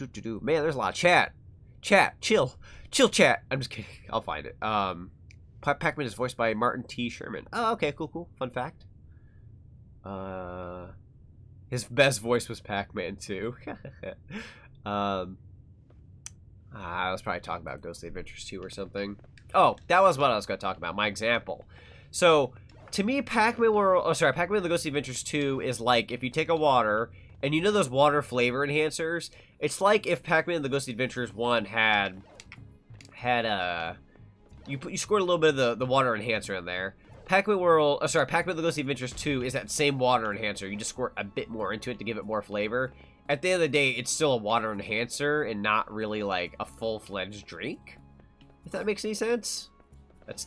Man, there's a lot of chat. Chill chat. I'm just kidding. I'll find it. Pac-Man is voiced by Martin T. Sherman. Oh, okay, cool. Fun fact. His best voice was Pac-Man too. I was probably talking about Ghostly Adventures 2 or something. Oh, that was what I was going to talk about. My example. So, to me, Pac-Man the Ghostly Adventures 2 is like if you take a water, and you know those water flavor enhancers? It's like if Pac-Man the Ghostly Adventures 1 had you scored a little bit of the water enhancer in there. Pac-Man the Ghostly Adventures 2 is that same water enhancer. You just squirt a bit more into it to give it more flavor. At the end of the day, it's still a water enhancer and not really like a full-fledged drink. If that makes any sense. That's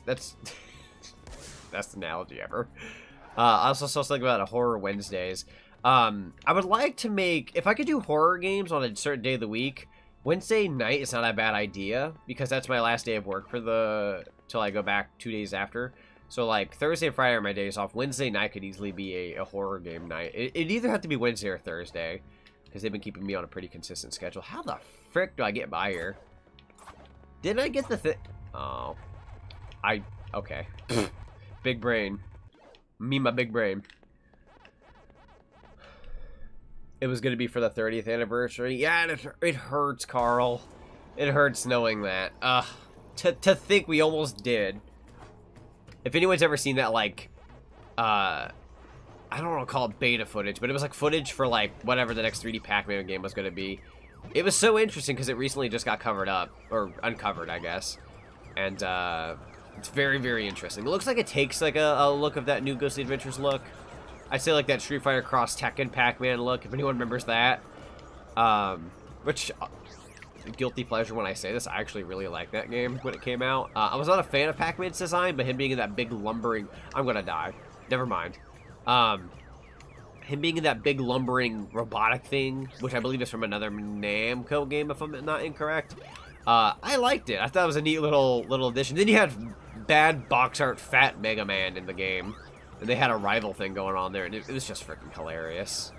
best analogy ever. I also saw something about a Horror Wednesdays. I would like to make, if I could do horror games on a certain day of the week, Wednesday night is not a bad idea, because that's my last day of work till I go back 2 days after. So, like, Thursday and Friday are my days off. Wednesday night could easily be a horror game night. It'd either have to be Wednesday or Thursday, because they've been keeping me on a pretty consistent schedule. How the frick do I get by here? Did I get the thing? Oh. Okay. Big brain. Me, my big brain. It was going to be for the 30th anniversary. Yeah, it hurts, Carl. It hurts knowing that. To think we almost did. If anyone's ever seen that, like, I don't want to call it beta footage, but it was like footage for, like, whatever the next 3D Pac-Man game was going to be. It was so interesting because it recently just got covered up, or uncovered, I guess. And, it's very, very interesting. It looks like it takes, like, a look of that new Ghostly Adventures look. I'd say like that Street Fighter Cross Tekken Pac-Man look, if anyone remembers that. Which, guilty pleasure when I say this, I actually really liked that game when it came out. I was not a fan of Pac-Man's design, but him being in that big lumbering... I'm gonna die. Never mind. Him being in that big lumbering robotic thing, which I believe is from another Namco game, if I'm not incorrect. I liked it. I thought it was a neat little addition. Then you had bad box art fat Mega Man in the game. And they had a rival thing going on there, and it was just freaking hilarious.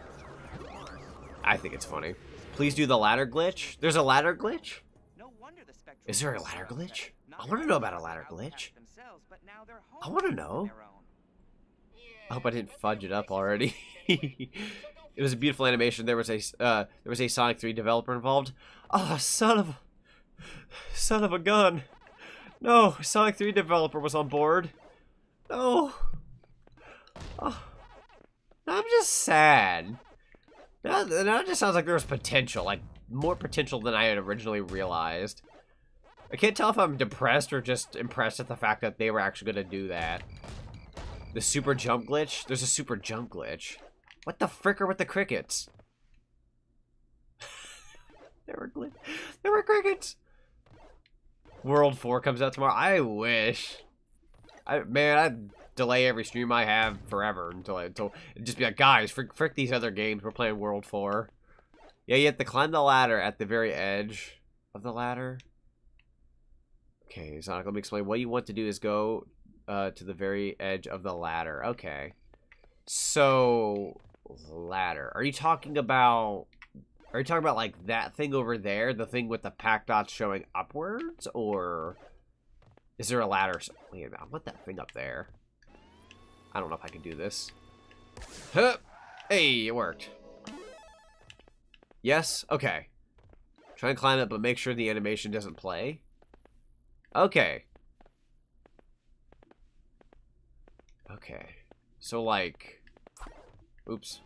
I think it's funny. Please do the ladder glitch. There's a ladder glitch? Is there a ladder glitch? I want to know about a ladder glitch. I want to know. I hope I didn't fudge it up already. It was a beautiful animation. There was a Sonic 3 developer involved. Oh, son of a gun. No, Sonic 3 developer was on board. No. Oh, I'm just sad. Now it just sounds like there was potential, like more potential than I had originally realized. I can't tell if I'm depressed or just impressed at the fact that they were actually going to do that. The super jump glitch? There's a super jump glitch. What the frick are with the crickets? There were crickets. World 4 comes out tomorrow. I wish. Man, I'd delay every stream I have forever until just be like, guys, frick these other games. We're playing World 4. Yeah, you have to climb the ladder at the very edge of the ladder. Okay, Sonic, let me explain. What you want to do is go to the very edge of the ladder. Okay. So, ladder. Are you talking about Are you talking about, like, that thing over there? The thing with the pack dots showing upwards? Or is there a ladder? Wait a minute, I want that thing up there. I don't know if I can do this. Huh. Hey, it worked. Yes? Okay. Try and climb it, but make sure the animation doesn't play. Okay. Okay. So, like... Oops.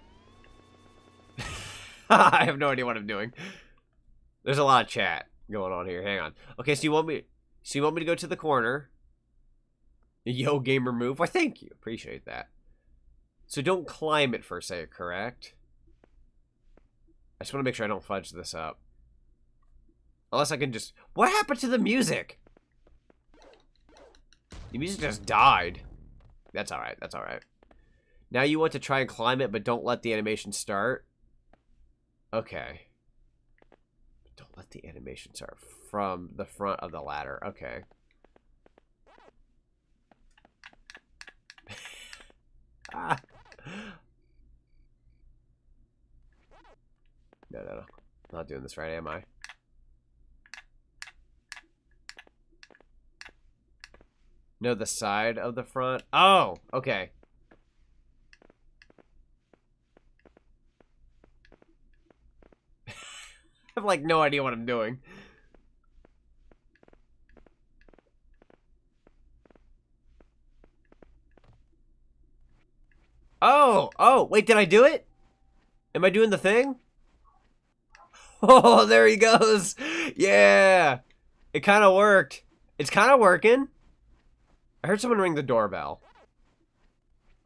I have no idea what I'm doing. There's a lot of chat going on here. Hang on. Okay, so you want me to go to the corner? Yo, gamer move. Why, thank you. Appreciate that. So don't climb it per se, correct? I just want to make sure I don't fudge this up. Unless I can just... What happened to the music? The music just died. That's alright. That's alright. Now you want to try and climb it, but don't let the animation start. Okay. Don't let the animation start from the front of the ladder. Okay. Ah. No. I'm not doing this right, am I? No, the side of the front. Oh, okay. I have, like, no idea what I'm doing. Oh, wait, did I do it? Am I doing the thing? Oh, there he goes. Yeah. It kind of worked. It's kind of working. I heard someone ring the doorbell.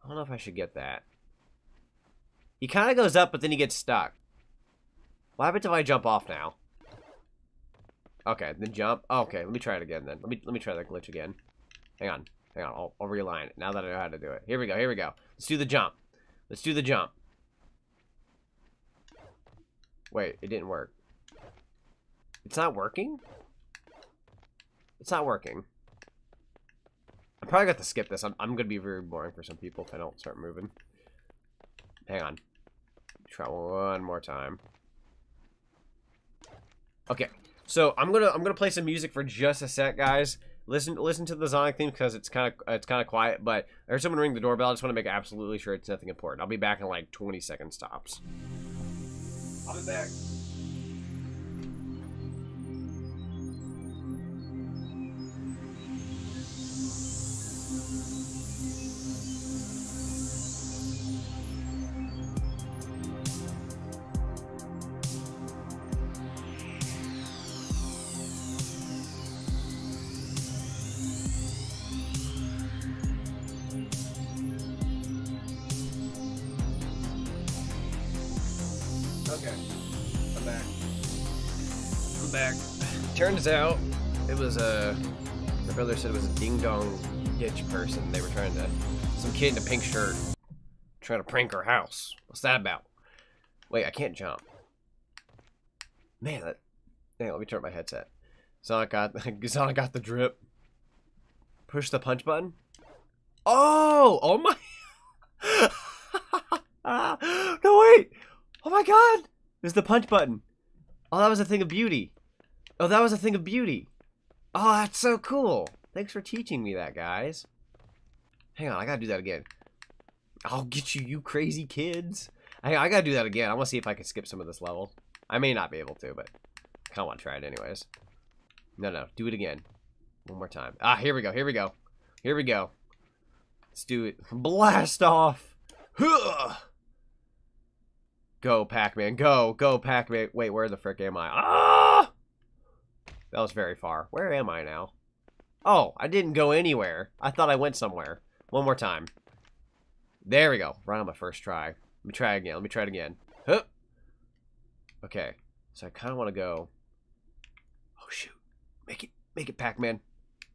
I don't know if I should get that. He kind of goes up, but then he gets stuck. What happens if I jump off now? Okay, then jump. Oh, okay, let me try it again then. Let me try that glitch again. Hang on. I'll realign it now that I know how to do it. Here we go. Let's do the jump. Wait, it didn't work. It's not working? I'm probably going to skip this. I'm going to be very boring for some people if I don't start moving. Hang on. Try one more time. Okay. So I'm gonna play some music for just a sec, guys. Listen to the Zonic theme because it's kind of quiet. But I heard someone ring the doorbell. I just want to make absolutely sure it's nothing important. I'll be back in like 20 seconds tops. I'll be back. Okay, I'm back. Turns out, it was my brother said it was a ding-dong ditch person. They were some kid in a pink shirt, trying to prank our house. What's that about? Wait, I can't jump. Man, let me turn up my headset. Sonic got the drip. Push the punch button. Oh my. No, wait. Oh my god! There's the punch button. Oh, that was a thing of beauty. Oh, that's so cool. Thanks for teaching me that, guys. Hang on, I gotta do that again. I'll get you, you crazy kids. I gotta do that again. I want to see if I can skip some of this level. I may not be able to, but I kind of want to try it anyways. No. Do it again. One more time. Ah, here we go. Let's do it. Blast off. Huh. Go, Pac-Man. Go, Pac-Man. Wait, where the frick am I? Ah! That was very far. Where am I now? Oh, I didn't go anywhere. I thought I went somewhere. One more time. There we go. Right on my first try. Let me try it again. Huh. Okay. So I kind of want to go. Oh, shoot. Make it, Pac-Man.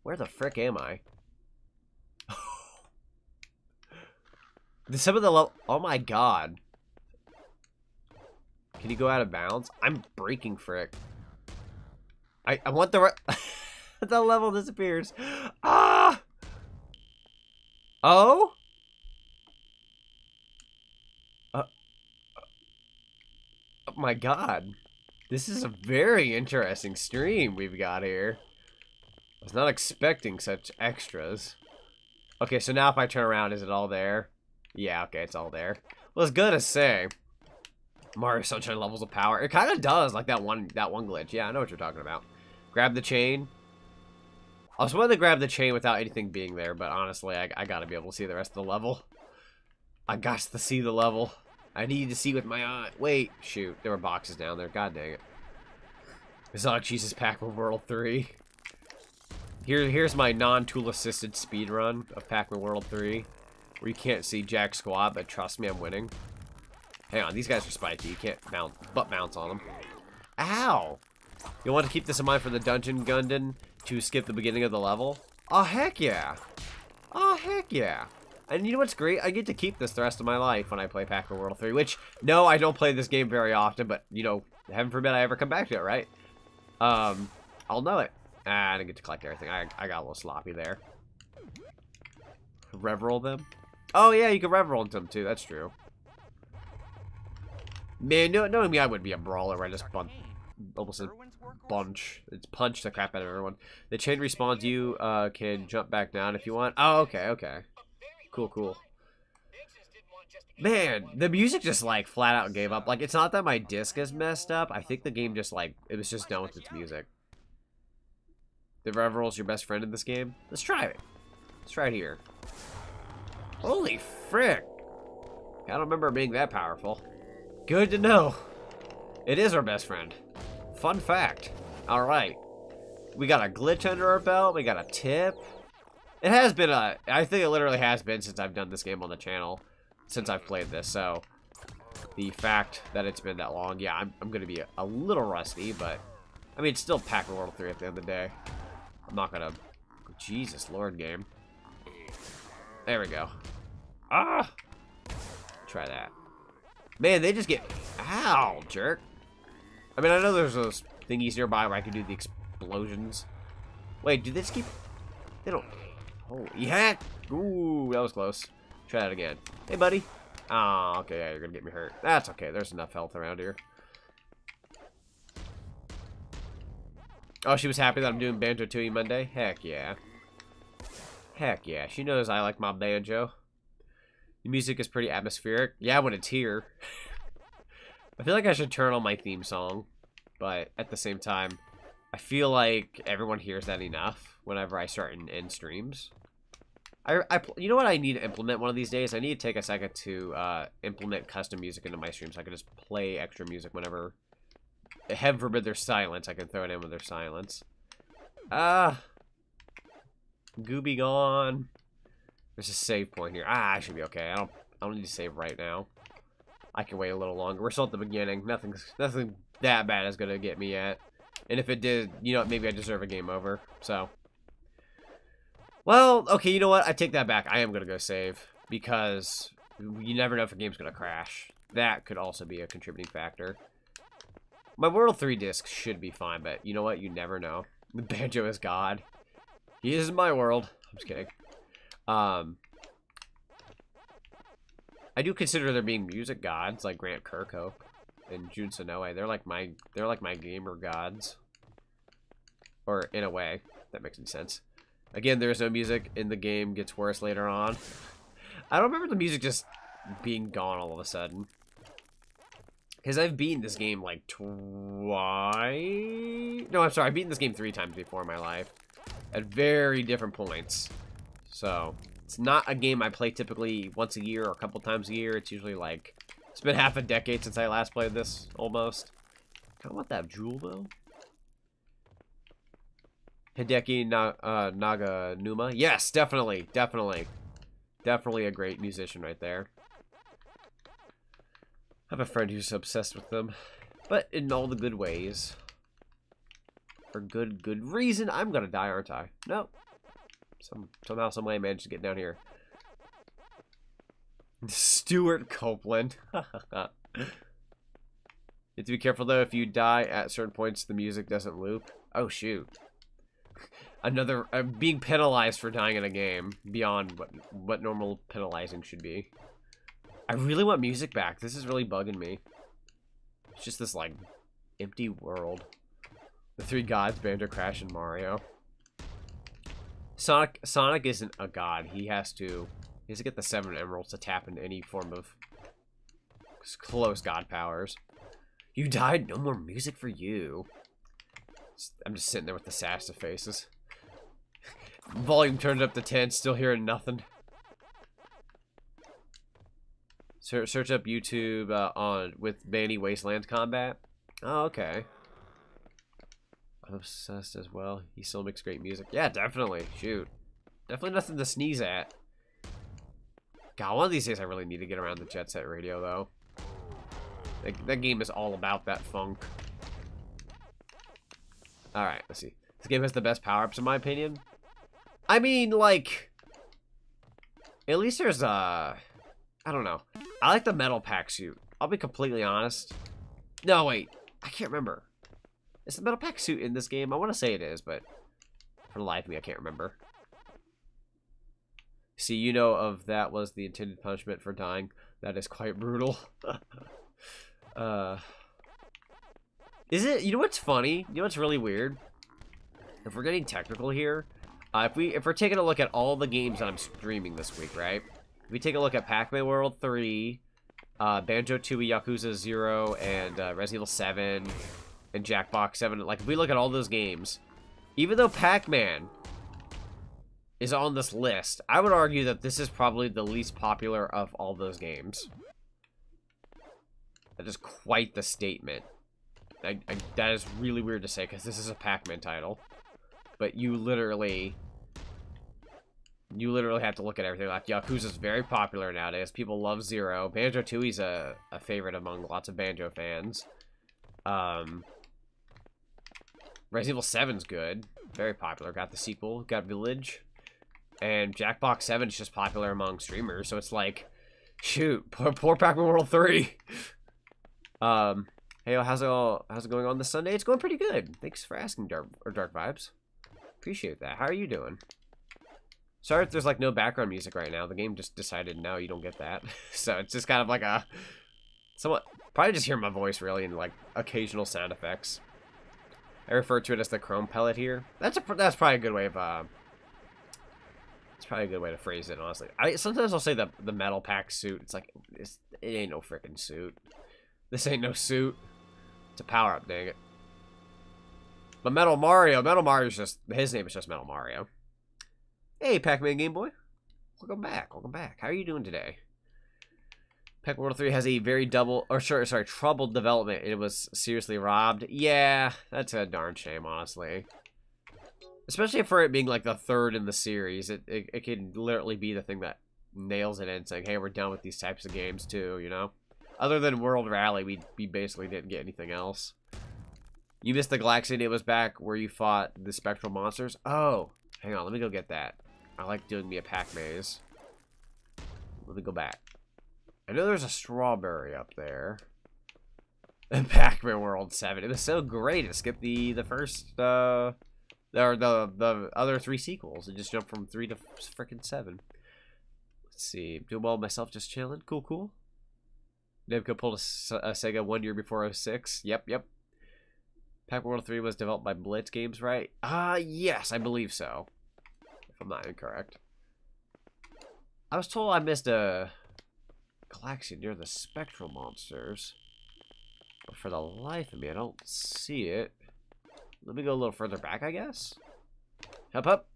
Where the frick am I? Some of the level. Oh, my God. Can you go out of bounds? I'm breaking frick. I want the the level disappears. Ah! Oh? my god. This is a very interesting stream we've got here. I was not expecting such extras. Okay, so now if I turn around, is it all there? Yeah, okay, it's all there. Well, it's good to say. Mario Sunshine levels of power. It kind of does, like that one glitch. Yeah, I know what you're talking about. Grab the chain. I was wanting to grab the chain without anything being there, but honestly, I gotta be able to see the rest of the level. I got to see the level. I need to see with my eye. Wait, shoot. There were boxes down there. God dang it. Zonic Jesus Pac-Man World 3. Here's my non-tool assisted speedrun of Pac-Man World 3. Where you can't see jack squat, but trust me, I'm winning. Hang on, these guys are spiky. You can't butt bounce on them. Ow! You'll want to keep this in mind for the Dungeon Gundam to skip the beginning of the level. Oh, heck yeah! Oh, heck yeah! And you know what's great? I get to keep this the rest of my life when I play Pac-Man World 3, which, no, I don't play this game very often, but, you know, heaven forbid I ever come back to it, right? I'll know it. Ah, I didn't get to collect everything. I got a little sloppy there. Rev-roll them? Oh, yeah, you can rev-roll them, too. That's true. Man, knowing me, I would be a brawler where I just almost a bunch. It's punch the crap out of everyone. The chain respawns. You can jump back down if you want. Oh, okay, okay. Cool, cool. Man, the music just, like, flat out gave up. Like, it's not that my disc is messed up. I think the game just, like, it was just done with its music. The rev-roll's your best friend in this game? Let's try it. Let's try it here. Holy frick. I don't remember it being that powerful. Good to know. It is our best friend. Fun fact. Alright. We got a glitch under our belt. We got a tip. It has been a... I think it literally has been since I've done this game on the channel. Since I've played this. So, the fact that it's been that long. Yeah, I'm going to be a little rusty. But, I mean, it's still Pac-Man World 3 at the end of the day. I'm not going to... Jesus Lord game. There we go. Ah! Try that. Man, they just get... Ow, jerk. I mean, I know there's those thingies nearby where I can do the explosions. Wait, do they just keep... They don't... Holy heck! Ooh, that was close. Try that again. Hey, buddy. Oh, okay, yeah, you're gonna get me hurt. That's okay, there's enough health around here. Oh, she was happy that I'm doing Banjo-Tooie Monday? Heck yeah. Heck yeah, she knows I like my banjo. The music is pretty atmospheric. Yeah, when it's here. I feel like I should turn on my theme song, but at the same time, I feel like everyone hears that enough whenever I start and end streams. You know what I need to implement one of these days? I need to take a second to implement custom music into my streams so I can just play extra music whenever... Heaven forbid there's silence, I can throw it in when there's silence. Gooby gone. There's a save point here. I should be okay. I don't need to save right now. I can wait a little longer. We're still at the beginning. Nothing that bad is gonna get me yet. And if it did, you know, maybe I deserve a game over. So, well, okay. You know what? I take that back. I am gonna go save because you never know if a game's gonna crash. That could also be a contributing factor. My World 3 disc should be fine, but you know what? You never know. The Banjo is God. He is my world. I'm just kidding. I do consider there being music gods like Grant Kirkhope and Jun Sonoe. They're like my gamer gods. Or in a way, if that makes any sense. Again, there's no music in the game. Gets worse later on. I don't remember the music just being gone all of a sudden. Because I've beaten this game like twice. No, I'm sorry. I've beaten this game 3 times before in my life. At very different points. So, it's not a game I play typically once a year or a couple times a year. It's usually like... It's been half a decade since I last played this, almost. I want that jewel, though. Hideki Naganuma. Yes, definitely. Definitely. Definitely a great musician right there. I have a friend who's obsessed with them. But in all the good ways. For good reason. I'm gonna die, aren't I? No. Somehow, some way I managed to get down here. Stuart Copeland. You have to be careful, though. If you die at certain points, the music doesn't loop. Oh, shoot. Another... being penalized for dying in a game. Beyond what normal penalizing should be. I really want music back. This is really bugging me. It's just this, like, empty world. The three gods, Banjo, Crash, and Mario. Sonic isn't a god. He has to get the 7 emeralds to tap into any form of close god powers. You died? No more music for you. I'm just sitting there with the sass of faces. Volume turned up to 10, still hearing nothing. Search up YouTube on with Banny Wasteland Combat. Oh, okay. I'm obsessed as well. He still makes great music. Yeah, definitely. Shoot. Definitely nothing to sneeze at. God, one of these days I really need to get around the Jet Set Radio, though. That game is all about that funk. Alright, let's see. This game has the best power-ups, in my opinion. I mean, like... At least there's, I don't know. I like the metal pack suit. I'll be completely honest. No, wait. I can't remember. Is the metal pack suit in this game? I want to say it is, but... For the life of me, I can't remember. See, you know of that was the intended punishment for dying. That is quite brutal. Is it? You know what's funny? You know what's really weird? If we're getting technical here, if we're taking a look at all the games that I'm streaming this week, right? If we take a look at Pac-Man World 3, Banjo-Tooie, Yakuza 0, and Resident Evil 7, and Jackbox 7, like if we look at all those games, even though Pac-Man is on this list, I would argue that this is probably the least popular of all those games. That is quite the statement. That is really weird to say, because this is a Pac-Man title. But you literally have to look at everything. Like, Yakuza's very popular nowadays. People love Zero. Banjo-Tooie's a favorite among lots of Banjo fans. Resident Evil 7's good. Very popular. Got the sequel. Got Village. And Jackbox 7 is just popular among streamers. So it's like, shoot, poor Pac-Man World 3. Hey, how's it going on this Sunday? It's going pretty good. Thanks for asking, Dark Vibes. Appreciate that. How are you doing? Sorry if there's like no background music right now. The game just decided no, you don't get that. So it's just kind of like a somewhat probably just hear my voice really and like occasional sound effects. I refer to it as the chrome pellet here. That's probably a good way of it's probably a good way to phrase it, honestly. Sometimes I'll say the metal pack suit. It's like it ain't no freaking suit. This ain't no suit. It's a power up, dang it. But Metal Mario's just his name is just Metal Mario. Hey, Pac-Man Game Boy. Welcome back. Welcome back. How are you doing today? Pac-Man World 3 has a very troubled development. It was seriously robbed. Yeah, that's a darn shame, honestly. Especially for it being like the third in the series. It could literally be the thing that nails it in, saying, hey, we're done with these types of games too, you know? Other than World Rally, we basically didn't get anything else. You missed the Galaxy. It was back where you fought the spectral monsters. Oh, hang on. Let me go get that. I like doing me a pack maze. Let me go back. I know there's a strawberry up there. And Pac-Man World 7. It was so great. It skipped the first, or the other 3 sequels. It just jumped from 3 to frickin' 7. Let's see. Doing well myself, just chilling. Cool. Namco pulled a Sega 1 year before 06. Yep. Pac-Man World 3 was developed by Blitz Games, right? Yes, I believe so. If I'm not incorrect. I was told I missed a galaxy near the spectral monsters. But for the life of me, I don't see it. Let me go a little further back, I guess. Up.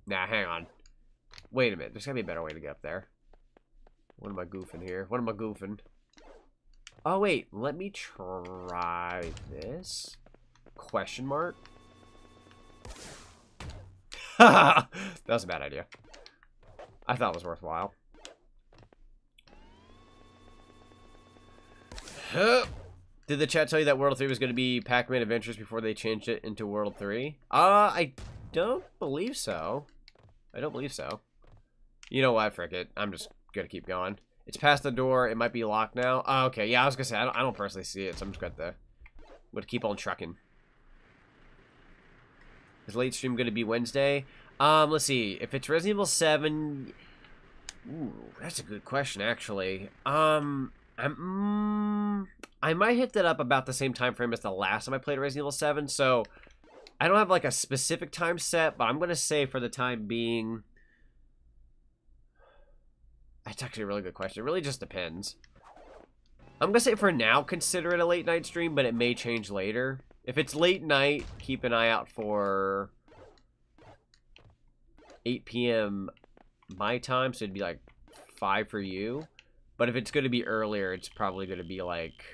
Nah, hang on. Wait a minute. There's gotta be a better way to get up there. What am I goofing here? Oh, wait. Let me try this. Question mark? That was a bad idea. I thought it was worthwhile. Did the chat tell you that World 3 was going to be Pac-Man Adventures before they changed it into World 3? I don't believe so. You know what? Frick it. I'm just gonna keep going. It's past the door. It might be locked now. Oh, okay. Yeah, I was gonna say, I don't personally see it, so I'm just gonna keep on trucking. Is late stream gonna be Wednesday? Let's see. If it's Resident Evil 7... Ooh, that's a good question, actually. I'm I might hit that up about the same time frame as the last time I played Resident Evil 7, so I don't have like a specific time set, but I'm going to say for the time being... That's actually a really good question. It really just depends. I'm going to say for now, consider it a late night stream, but it may change later. If it's late night, keep an eye out for 8 p.m. my time, so it'd be like 5 for you. But if it's going to be earlier, it's probably going to be like...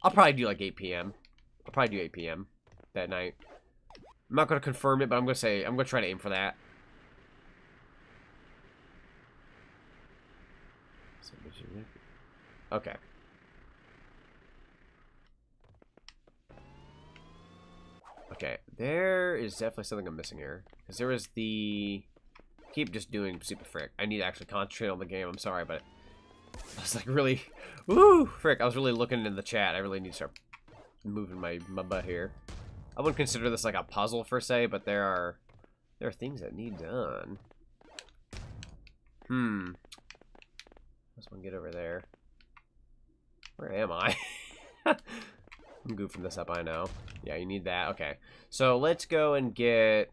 I'll probably do like 8 p.m. I'll probably do 8 p.m. that night. I'm not going to confirm it, but I'm going to say... I'm going to try to aim for that. Okay. Okay, there is definitely something I'm missing here. Because there was the... I keep just doing super frick. I need to actually concentrate on the game. I'm sorry, but... I was like really... Woo! Frick, I was really looking in the chat. I really need to start moving my butt here. I wouldn't consider this like a puzzle, per se, but there are things that need done. Let's one get over there. Where am I? I'm goofing this up, I know. Yeah, you need that. Okay. So let's go and get...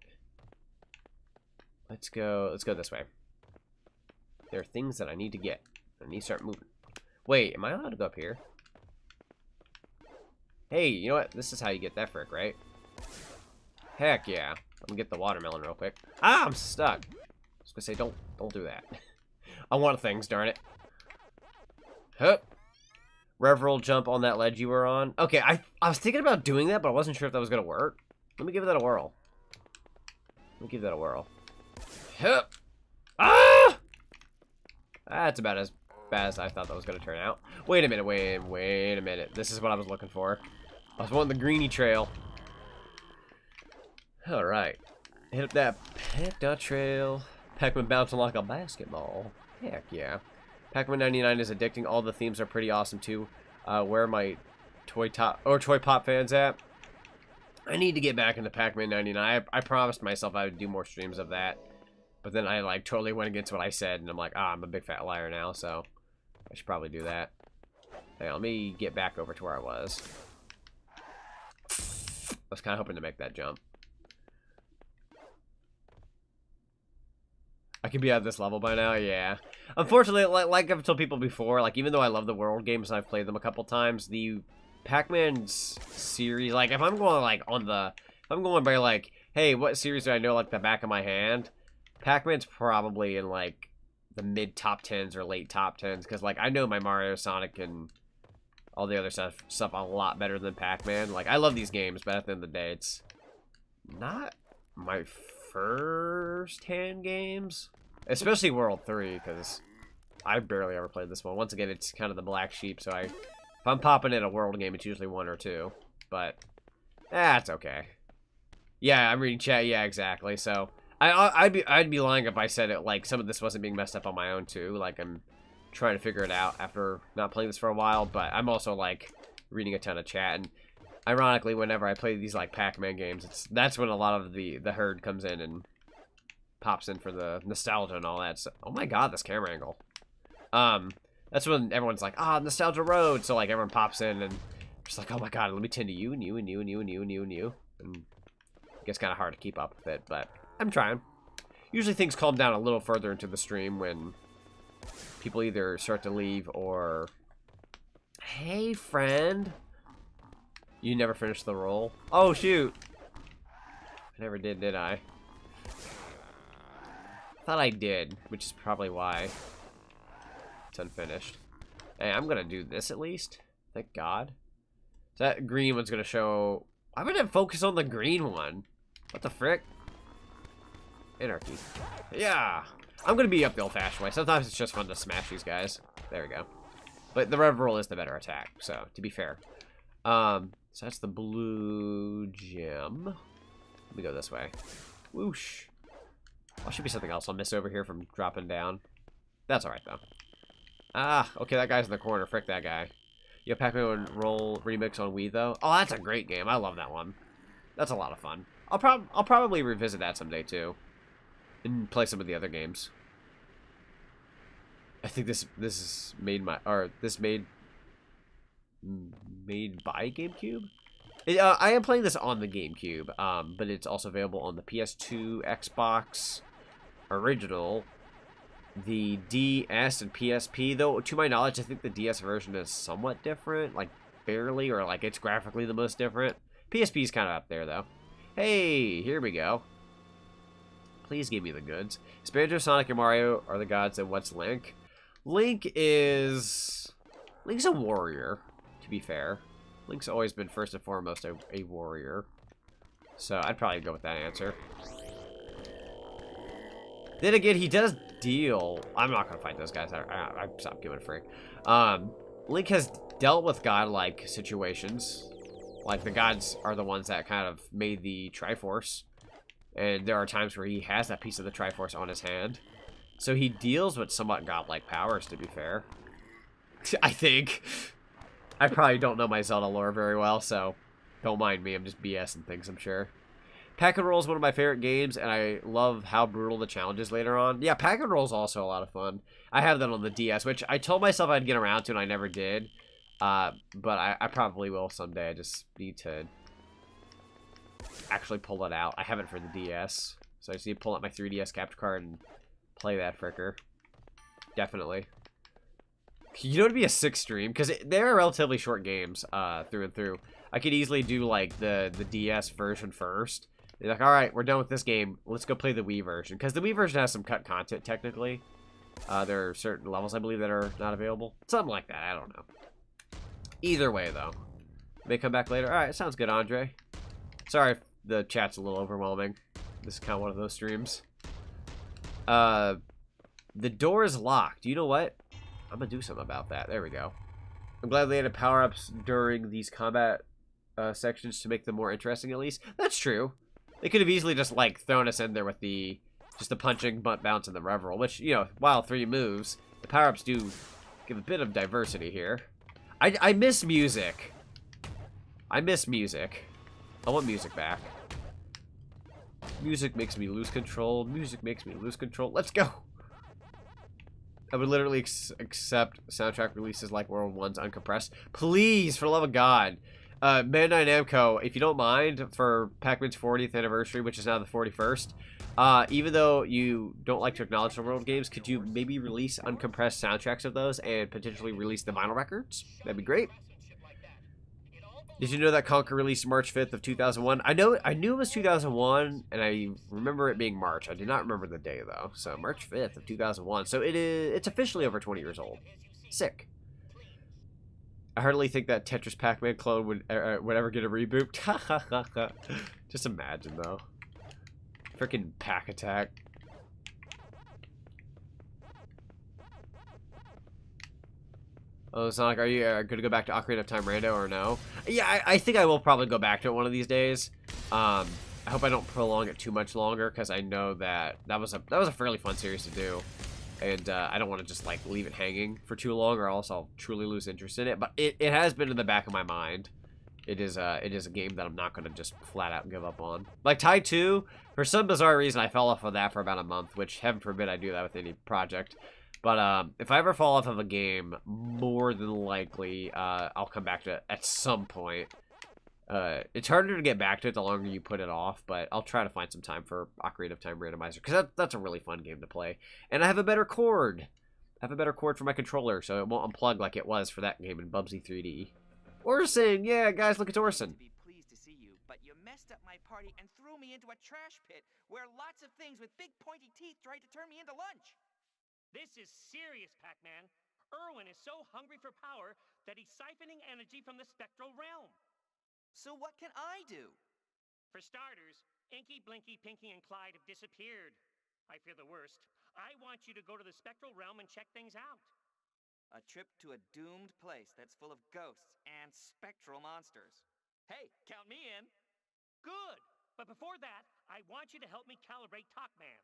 Let's go this way. There are things that I need to get. I need to start moving. Wait, am I allowed to go up here? Hey, you know what? This is how you get that frick, right? Heck yeah. I'm gonna get the watermelon real quick. Ah, I'm stuck. I was gonna say, don't do that. I want things, darn it. Hup. Reveral jump on that ledge you were on. Okay, I was thinking about doing that, but I wasn't sure if that was gonna work. Let me give that a whirl. Let me give that a whirl. Hup. Ah! That's about as bad as I thought that was gonna turn out. Wait a minute, wait a minute. This is what I was looking for. I was wanting the greeny trail. Alright. Hit up that Pac-Man trail. Pac-Man bouncing like a basketball. Heck yeah. Pac-Man 99 is addicting. All the themes are pretty awesome too. Where are my Toy Pop fans at? I need to get back into Pac-Man 99. I promised myself I would do more streams of that. But then I like totally went against what I said, and I'm like, I'm a big fat liar now, so I should probably do that. Hang on, let me get back over to where I was. I was kind of hoping to make that jump. I could be at this level by now, yeah. Unfortunately, like I've told people before, like even though I love the World games and I've played them a couple times, the Pac-Man's series, like if I'm going like if I'm going by like, hey, what series do I know like the back of my hand? Pac-Man's probably in like the mid top 10s or late top 10s, because like I know my Mario, Sonic, and all the other stuff a lot better than Pac-Man. Like I love these games, but at the end of the day, it's not my first-hand games, especially World 3, because I barely ever played this one. Once again, it's kind of the black sheep, so if I'm popping in a World game, it's usually 1 or 2, but that's okay. Yeah, I'm reading chat. Yeah, exactly. So I'd be lying if I said it like some of this wasn't being messed up on my own too. Like I'm trying to figure it out after not playing this for a while, but I'm also like reading a ton of chat, and ironically, whenever I play these like Pac-Man games, that's when a lot of the herd comes in and pops in for the nostalgia and all that. So, oh my god, this camera angle. That's when everyone's like, nostalgia road. So like everyone pops in and just like, oh my god, let me tend to you and you and you and you and you and you and you. And it gets kind of hard to keep up with it, but I'm trying. Usually things calm down a little further into the stream when people either start to leave or, hey friend. You never finished the roll? Oh, shoot. I never did I? Thought I did, which is probably why it's unfinished. Hey, I'm gonna do this at least. Thank God. So that green one's gonna show... I'm gonna focus on the green one. What the frick? Anarchy. Yeah! I'm gonna be up the old-fashioned way. Sometimes it's just fun to smash these guys. There we go. But the rev roll is the better attack, so, to be fair. So that's the blue gem. Let me go this way. Whoosh. Well, should be something else I'll miss over here from dropping down. That's alright, though. Okay, that guy's in the corner. Frick that guy. You have Pac-Man Roll Remix on Wii, though? Oh, that's a great game. I love that one. That's a lot of fun. I'll probably revisit that someday, too. And play some of the other games. I think this made made by GameCube. I am playing this on the GameCube, but it's also available on the PS2, Xbox original, the DS, and PSP. Though, to my knowledge, I think the DS version is somewhat different, like barely, or like it's graphically the most different. PSP is kind of up there, though. Hey, here we go. Please give me the goods. Banjo, Sonic, and Mario are the gods, and what's Link? Link's a warrior, to be fair. Link's always been first and foremost a warrior. So I'd probably go with that answer. Then again, he does deal... I'm not going to fight those guys. I stopped giving a freak. Link has dealt with godlike situations. Like, the gods are the ones that kind of made the Triforce. And there are times where he has that piece of the Triforce on his hand. So he deals with somewhat godlike powers, to be fair. I think. I probably don't know my Zelda lore very well, so don't mind me. I'm just BSing things, I'm sure. Pack-and-Roll is one of my favorite games, and I love how brutal the challenge is later on. Yeah, Pack-and-Roll is also a lot of fun. I have that on the DS, which I told myself I'd get around to, and I never did. But I probably will someday. I just need to actually pull it out. I have it for the DS, so I just need to pull out my 3DS capture card and play that fricker. Definitely. You know, it'd be a 6 stream, because they're relatively short games, through and through. I could easily do, like, the DS version first. They're like, alright, we're done with this game. Let's go play the Wii version. Because the Wii version has some cut content, technically. There are certain levels, I believe, that are not available. Something like that, I don't know. Either way, though. May come back later. Alright, sounds good, Andre. Sorry if the chat's a little overwhelming. This is kind of one of those streams. The door is locked. You know what? I'm gonna do something about that. There we go. I'm glad they added power-ups during these combat sections to make them more interesting, at least. That's true. They could have easily just, like, thrown us in there with just the punching, butt bounce, and the rev roll, which, you know, while 3 moves, the power-ups do give a bit of diversity here. I miss music. I miss music. I want music back. Music makes me lose control. Music makes me lose control. Let's go! I would literally accept soundtrack releases like World 1's uncompressed. Please, for the love of God. Bandai Namco, if you don't mind, for Pac-Man's 40th anniversary, which is now the 41st, even though you don't like to acknowledge the World games, could you maybe release uncompressed soundtracks of those and potentially release the vinyl records? That'd be great. Did you know that Conker released March 5th of 2001? I knew it was 2001, and I remember it being March. I do not remember the day, though. So, March 5th of 2001. So, it's officially over 20 years old. Sick. I hardly think that Tetris Pac-Man clone would ever get a reboot. Just imagine, though. Freaking Pack Attack. Oh, Sonic, are you going to go back to Ocarina of Time Rando or no? Yeah, I think I will probably go back to it one of these days. I hope I don't prolong it too much longer, because I know that was a fairly fun series to do. And I don't want to just, like, leave it hanging for too long, or else I'll truly lose interest in it. But it has been in the back of my mind. It is a game that I'm not going to just flat out give up on. Like Tide 2, for some bizarre reason, I fell off of that for about a month, which, heaven forbid I do that with any project. But if I ever fall off of a game, more than likely, I'll come back to it at some point. It's harder to get back to it the longer you put it off, but I'll try to find some time for Ocarina of Time Randomizer, because that's a really fun game to play. And I have a better cord. I have a better cord for my controller, so it won't unplug like it was for that game in Bubsy 3D. Orson! Yeah, guys, look, it's Orson. Be pleased to see you, but you messed up my party and threw me into a trash pit where lots of things with big pointy teeth tried to turn me into lunch. This is serious, Pac-Man. Irwin is so hungry for power that he's siphoning energy from the spectral realm. So what can I do? For starters, Inky, Blinky, Pinky, and Clyde have disappeared. I fear the worst. I want you to go to the spectral realm and check things out. A trip to a doomed place that's full of ghosts and spectral monsters. Hey, count me in. Good. But before that, I want you to help me calibrate Talkman.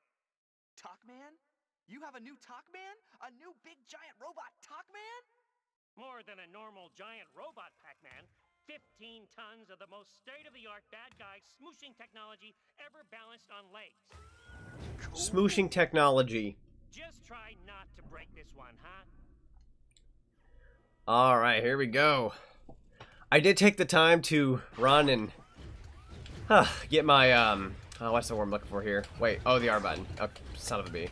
Talkman? You have a new Talkman? A new big giant robot Talkman? More than a normal giant robot, Pac-Man. 15 tons of the most state-of-the-art bad guy smooshing technology ever balanced on legs. Cool. Smooshing technology. Just try not to break this one, huh? Alright, here we go. I did take the time to run and get my oh, what's the word I'm looking for here? Wait, oh, the R button. Oh, son of a bee.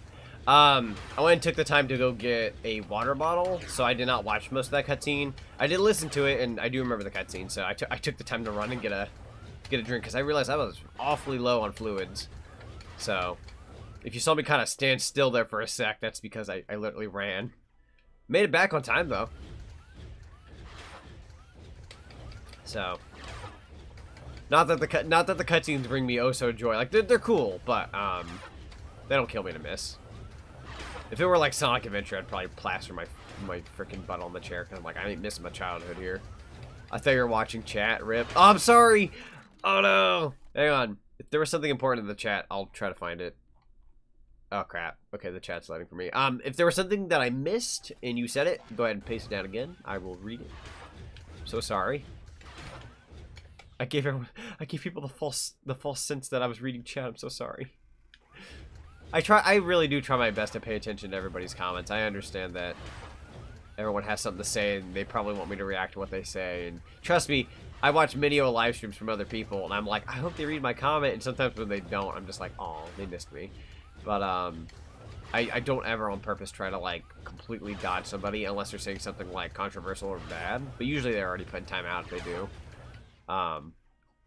I went and took the time to go get a water bottle, so I did not watch most of that cutscene. I did listen to it, and I do remember the cutscene, so I took the time to run and get a drink, because I realized I was awfully low on fluids. So, if you saw me kind of stand still there for a sec, that's because I literally ran. Made it back on time, though. So, not that the cutscenes bring me oh so joy. Like, they're cool, but they don't kill me to miss. If it were like Sonic Adventure, I'd probably plaster my freaking butt on the chair, because I'm like, I ain't missing my childhood here. I thought you were watching chat, rip. Oh, I'm sorry! Oh no! Hang on. If there was something important in the chat, I'll try to find it. Oh crap. Okay, the chat's loading for me. If there was something that I missed, and you said it, go ahead and paste it down again. I will read it. So sorry. I gave people the false sense that I was reading chat. I'm so sorry. I really do try my best to pay attention to everybody's comments. I understand that everyone has something to say, and they probably want me to react to what they say. And trust me, I watch video live streams from other people, and I'm like, I hope they read my comment. And sometimes when they don't, I'm just like, oh, they missed me. But I don't ever on purpose try to like completely dodge somebody unless they're saying something like controversial or bad. But usually they're already putting time out if they do.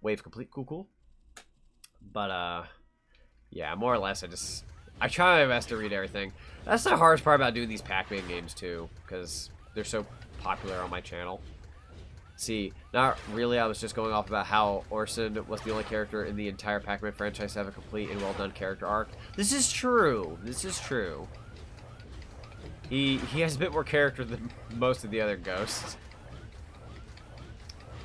Wave complete, cool. But yeah, more or less, I try my best to read everything. That's the hardest part about doing these Pac-Man games too, because they're so popular on my channel. See, not really, I was just going off about how Orson was the only character in the entire Pac-Man franchise to have a complete and well-done character arc. This is true. This is true. He has a bit more character than most of the other ghosts.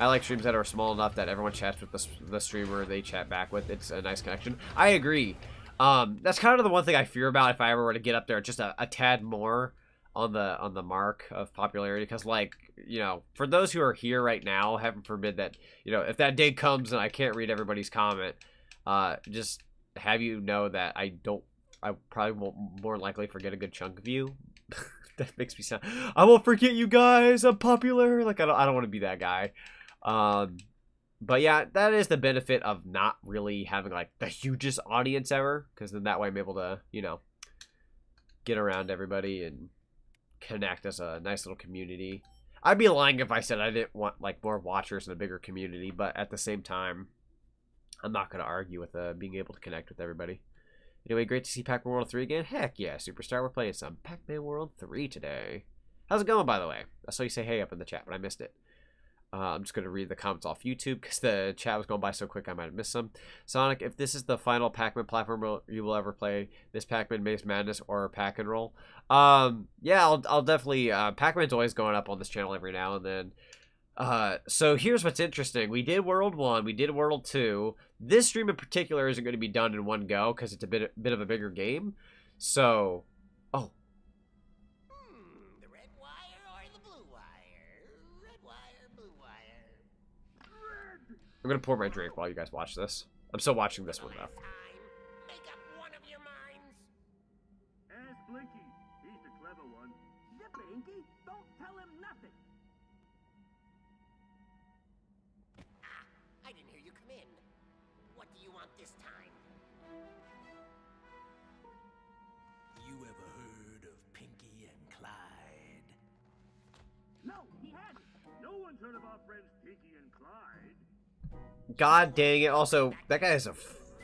I like streams that are small enough that everyone chats with the streamer they chat back with. It's a nice connection. I agree. That's kind of the one thing I fear about if I ever were to get up there just a tad more on the mark of popularity, because like, you know, for those who are here right now, heaven forbid that, you know, if that day comes and I can't read everybody's comment, just have you know that I probably won't more likely forget a good chunk of you. That makes me sound, I won't forget you guys, I'm popular. Like, I don't want to be that guy. But yeah, that is the benefit of not really having like the hugest audience ever, because then that way I'm able to, you know, get around everybody and connect as a nice little community. I'd be lying if I said I didn't want like more watchers and a bigger community, but at the same time, I'm not going to argue with being able to connect with everybody. Anyway, great to see Pac-Man World 3 again. Heck yeah, Superstar, we're playing some Pac-Man World 3 today. How's it going, by the way? I saw you say hey up in the chat, but I missed it. I'm just going to read the comments off YouTube because the chat was going by so quick I might have missed some. Sonic, if this is the final Pac-Man platform you will ever play, this Pac-Man Maze Madness or Pac-and-Roll? Yeah, I'll definitely... Pac-Man's always going up on this channel every now and then. So here's what's interesting. We did World 1, we did World 2. This stream in particular isn't going to be done in one go because it's a bit of a bigger game. So... Oh. The red wire or the blue wire? Red wire, blue wire. I'm going to pour my drink while you guys watch this. I'm still watching this one, though. Make up one of your minds. Ask Blinky. He's the clever one. Blinky, don't tell him nothing. I didn't hear you come in. What do you want this time? You ever heard of Pinky and Clyde? No, he hadn't. No one's heard of our friends Pinky and Clyde. God dang it. Also, that guy is a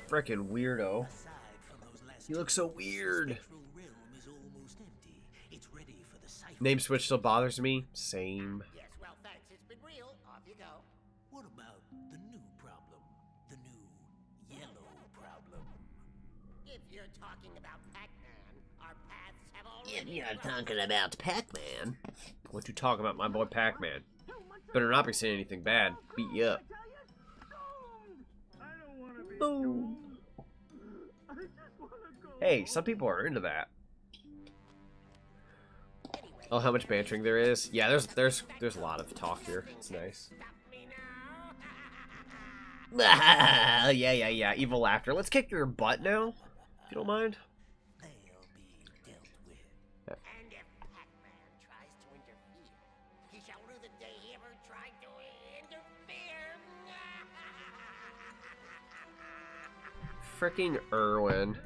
freaking weirdo. Aside from those last He looks so the weird. spectral realm is almost empty. It's ready for the cipher. Name switch still bothers me. Same. Yes, well, thanks. It's been real. Off you go. What about the new problem? The new yellow problem? If you're talking about Pac-Man, our paths have Yeah, already... you're talking about Pac-Man. What you talking about, my boy Pac-Man? Better not be saying anything bad. Beat you up. Boom. Hey, some people are into that. Oh, how much bantering there is? Yeah, there's a lot of talk here. It's nice. Yeah. Evil laughter. Let's kick your butt now, if you don't mind. They'll be dealt with. And if Pac-Man tries to interfere, he shall rue the day he ever tried to freaking Irwin.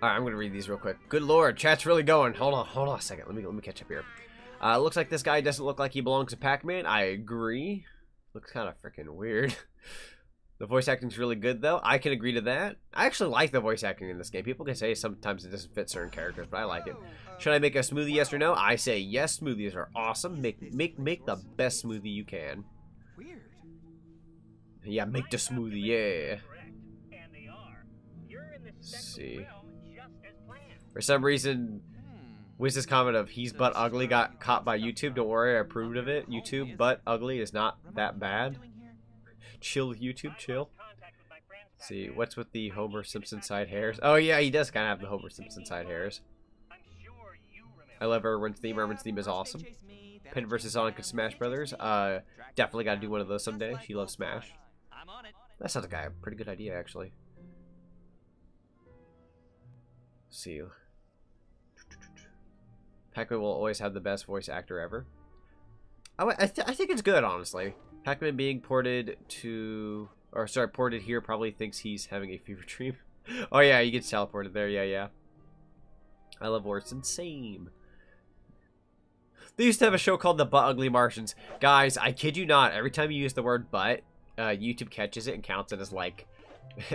Alright, I'm gonna read these real quick. Good lord, chat's really going. Hold on a second. Let me catch up here. Looks like this guy doesn't look like he belongs to Pac-Man. I agree. Looks kind of freaking weird. The voice acting's really good, though. I can agree to that. I actually like the voice acting in this game. People can say sometimes it doesn't fit certain characters, but I like it. Should I make a smoothie, yes or no? I say yes, smoothies are awesome. Make the best smoothie you can. Weird. Yeah, make the smoothie, yeah. And they are. You're in the Let's see. realm just as planned. For some reason, Wiz's comment of he's butt ugly got caught by YouTube. Don't worry, I approved of it. YouTube butt ugly is not that bad. Chill, YouTube, chill. Let's see, what's with the Homer Simpson side hairs? Oh yeah, he does kind of have the Homer Simpson side hairs. I love Irwin's theme. Irwin's theme is awesome. Pin versus Sonic and Smash Brothers. Definitely got to do one of those someday. She loves Smash. That sounds like a pretty good idea, actually. Let's see. Pac-Man will always have the best voice actor ever. I think it's good, honestly. Pac-Man being ported to... Or, sorry, ported here probably thinks he's having a fever dream. Oh, yeah, he gets teleported there. Yeah. I love Orson. Same. They used to have a show called The Butt Ugly Martians. Guys, I kid you not. Every time you use the word butt, YouTube catches it and counts it as, like,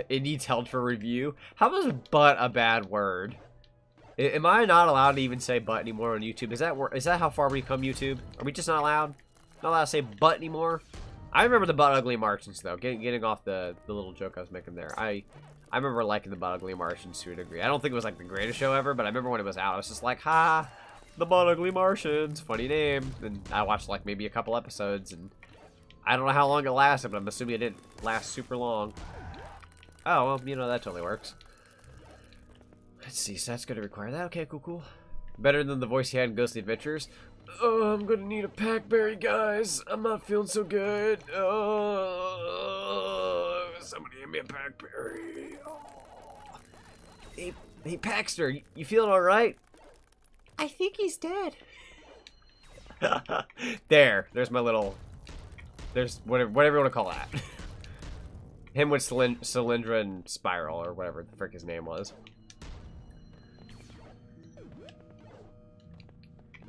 it needs held for review. How is butt a bad word? Am I not allowed to even say butt anymore on YouTube? Is that how far we come, YouTube? Are we just not allowed? Not allowed to say butt anymore? I remember the Butt Ugly Martians, though. Getting off the little joke I was making there. I remember liking the Butt Ugly Martians to a degree. I don't think it was, like, the greatest show ever, but I remember when it was out, I was just like, ha! The Butt Ugly Martians. Funny name. And I watched, like, maybe a couple episodes, and I don't know how long it lasted, but I'm assuming it didn't last super long. Oh, well, you know, that totally works. Let's see, so that's going to require that. Okay, cool. Better than the voice he had in Ghostly Adventures. Oh, I'm going to need a packberry, guys. I'm not feeling so good. Oh, somebody give me a packberry. Oh. Hey, Paxter, you feeling all right? I think he's dead. There's my little... There's whatever you want to call that. Him with Cylindra and Spiral, or whatever the frick his name was.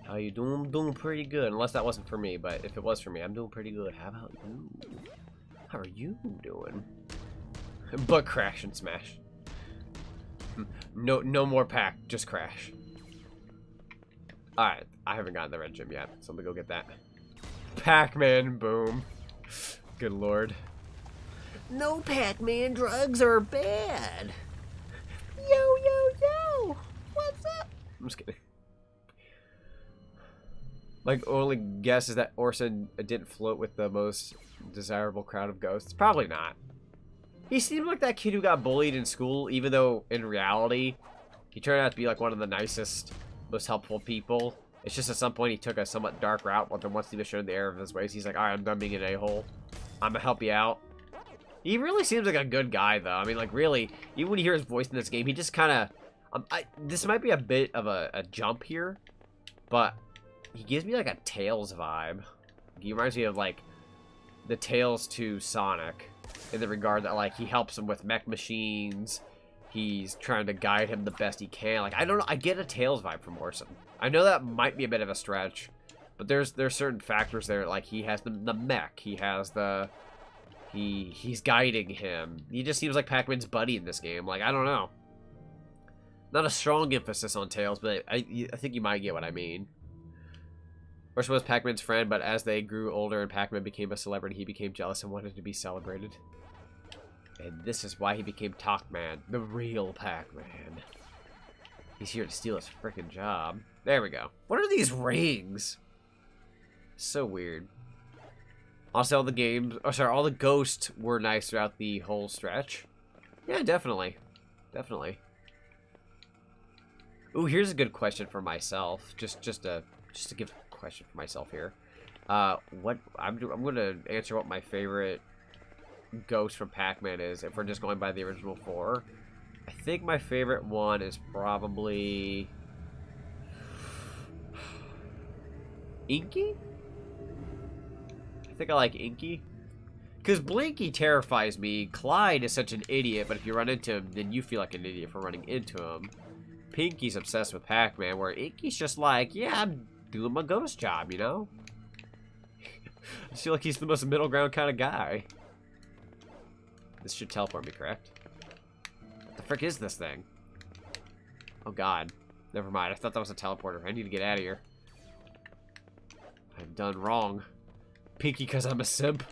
How you doing? I'm doing pretty good. Unless that wasn't for me, but if it was for me, I'm doing pretty good. How about you? How are you doing? But crash and smash. No more pack, just crash. Alright, I haven't gotten the red gem yet, so I'm gonna go get that. Pac-Man, boom. Good lord. No, Pac-Man, drugs are bad. Yo, what's up? I'm just kidding. Like, only guess is that Orson didn't float with the most desirable crowd of ghosts. Probably not. He seemed like that kid who got bullied in school, even though in reality, he turned out to be like one of the nicest, most helpful people. It's just at some point he took a somewhat dark route, but then once he was shown the error of his ways, he's like, alright, I'm done being an a-hole. I'm gonna help you out. He really seems like a good guy, though. I mean, like, really, even when you hear his voice in this game, he just kind of... this might be a bit of a jump here, but... he gives me like a Tails vibe. He reminds me of like the Tails to Sonic in the regard that like he helps him with mech machines. He's trying to guide him the best he can. Like, I don't know, I get a Tails vibe from Orson. I know that might be a bit of a stretch, but there's certain factors there. Like he has the mech, he has the he's guiding him. He just seems like Pac-Man's buddy in this game. Like, I don't know. Not a strong emphasis on Tails, but I think you might get what I mean. Orson was Pac-Man's friend, but as they grew older and Pac-Man became a celebrity, he became jealous and wanted to be celebrated. And this is why he became Talkman, the real Pac-Man. He's here to steal his freaking job. There we go. What are these rings? So weird. Also, all the ghosts were nice throughout the whole stretch. Yeah, definitely. Definitely. Ooh, here's a good question for myself. Just to give a question for myself here. What I'm gonna answer what my favorite ghost from Pac-Man is. If we're just going by the original 4, I think my favorite one is probably Inky. I think I like Inky. Because Blinky terrifies me. Clyde is such an idiot, but if you run into him, then you feel like an idiot for running into him. Pinky's obsessed with Pac-Man, where Inky's just like, yeah, I'm doing my ghost job, you know? I feel like he's the most middle ground kind of guy. This should teleport me, correct? What the frick is this thing? Oh god. Never mind, I thought that was a teleporter. I need to get out of here. I've done wrong. Pinky because I'm a simp.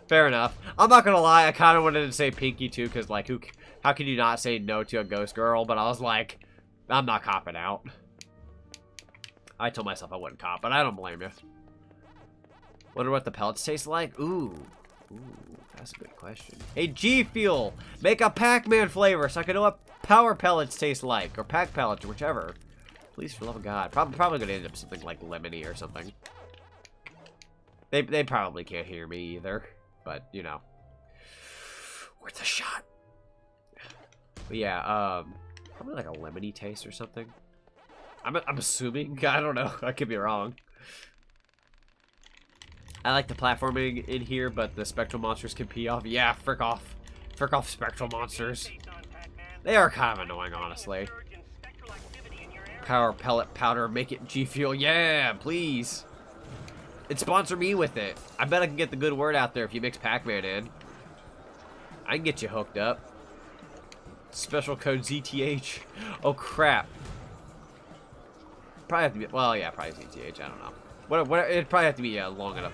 Fair enough. I'm not gonna lie, I kind of wanted to say Pinky too, because like, how can you not say no to a ghost girl? But I was like, I'm not copping out. I told myself I wouldn't cop, but I don't blame you. Wonder what the pellets taste like? Ooh, that's a good question. Hey, G Fuel, make a Pac-Man flavor so I can know what power pellets taste like, or Pac pellets, or whichever. Please, for the love of God. Probably gonna end up something like lemony or something. They probably can't hear me either, but you know, worth a shot. But yeah, probably like a lemony taste or something. I'm assuming. I don't know. I could be wrong. I like the platforming in here, but the spectral monsters can pee off. Yeah, frick off. Frick off, spectral monsters. They are kind of annoying, honestly. Power pellet powder, make it G Fuel. Yeah, please. And sponsor me with it. I bet I can get the good word out there if you mix Pac-Man in. I can get you hooked up. Special code ZTH. Oh, crap. Probably have to be, well, yeah, probably ZTH. I don't know. What it'd probably have to be a long enough.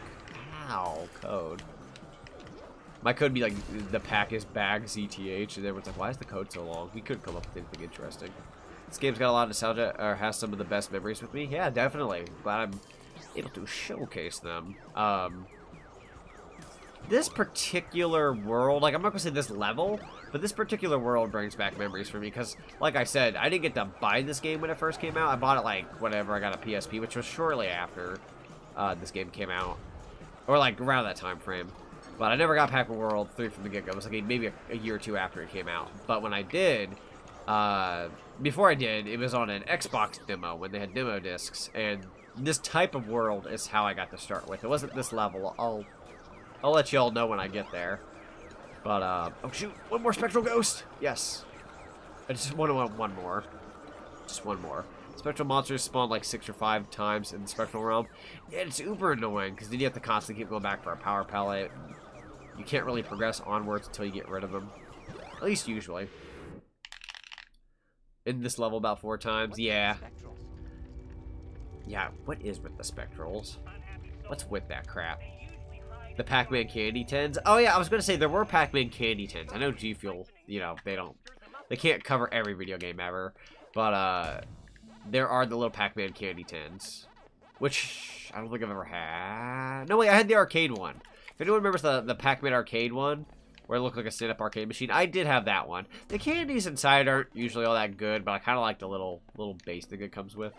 Ow, code. My code would be like the pack is bag ZTH, and everyone's like, why is the code so long? We couldn't come up with anything interesting. This game's got a lot of nostalgia, or has some of the best memories with me. Yeah, definitely. Glad I'm able to showcase them. This particular world, like, I'm not gonna say this level, but this particular world brings back memories for me, because, like I said, I didn't get to buy this game when it first came out. I bought it, like, whenever I got a PSP, which was shortly after this game came out, or, like, around that time frame. But I never got Pac-Man World 3 from the get-go. It was, like, maybe a year or two after it came out. But when I did, before I did, it was on an Xbox demo, when they had demo discs, and this type of world is how I got to start with. It wasn't this level. I'll let y'all know when I get there. But, oh shoot, one more Spectral Ghost! Yes. I just want one more. Just one more. Spectral monsters spawn like 6 or 5 times in the Spectral realm. Yeah, it's uber annoying, because then you have to constantly keep going back for a power pellet. You can't really progress onwards until you get rid of them. At least usually. In this level about 4 times, yeah. Yeah, what is with the Spectrals? What's with that crap? The Pac-Man candy tins? Oh yeah, I was gonna say there were Pac-Man candy tins. I know G Fuel, you know, they can't cover every video game ever. But, there are the little Pac-Man candy tins. Which, I don't think I've ever had. No, wait, I had the arcade one. If anyone remembers the Pac-Man arcade one, where it looked like a stand-up arcade machine, I did have that one. The candies inside aren't usually all that good, but I kind of like the little base thing it comes with.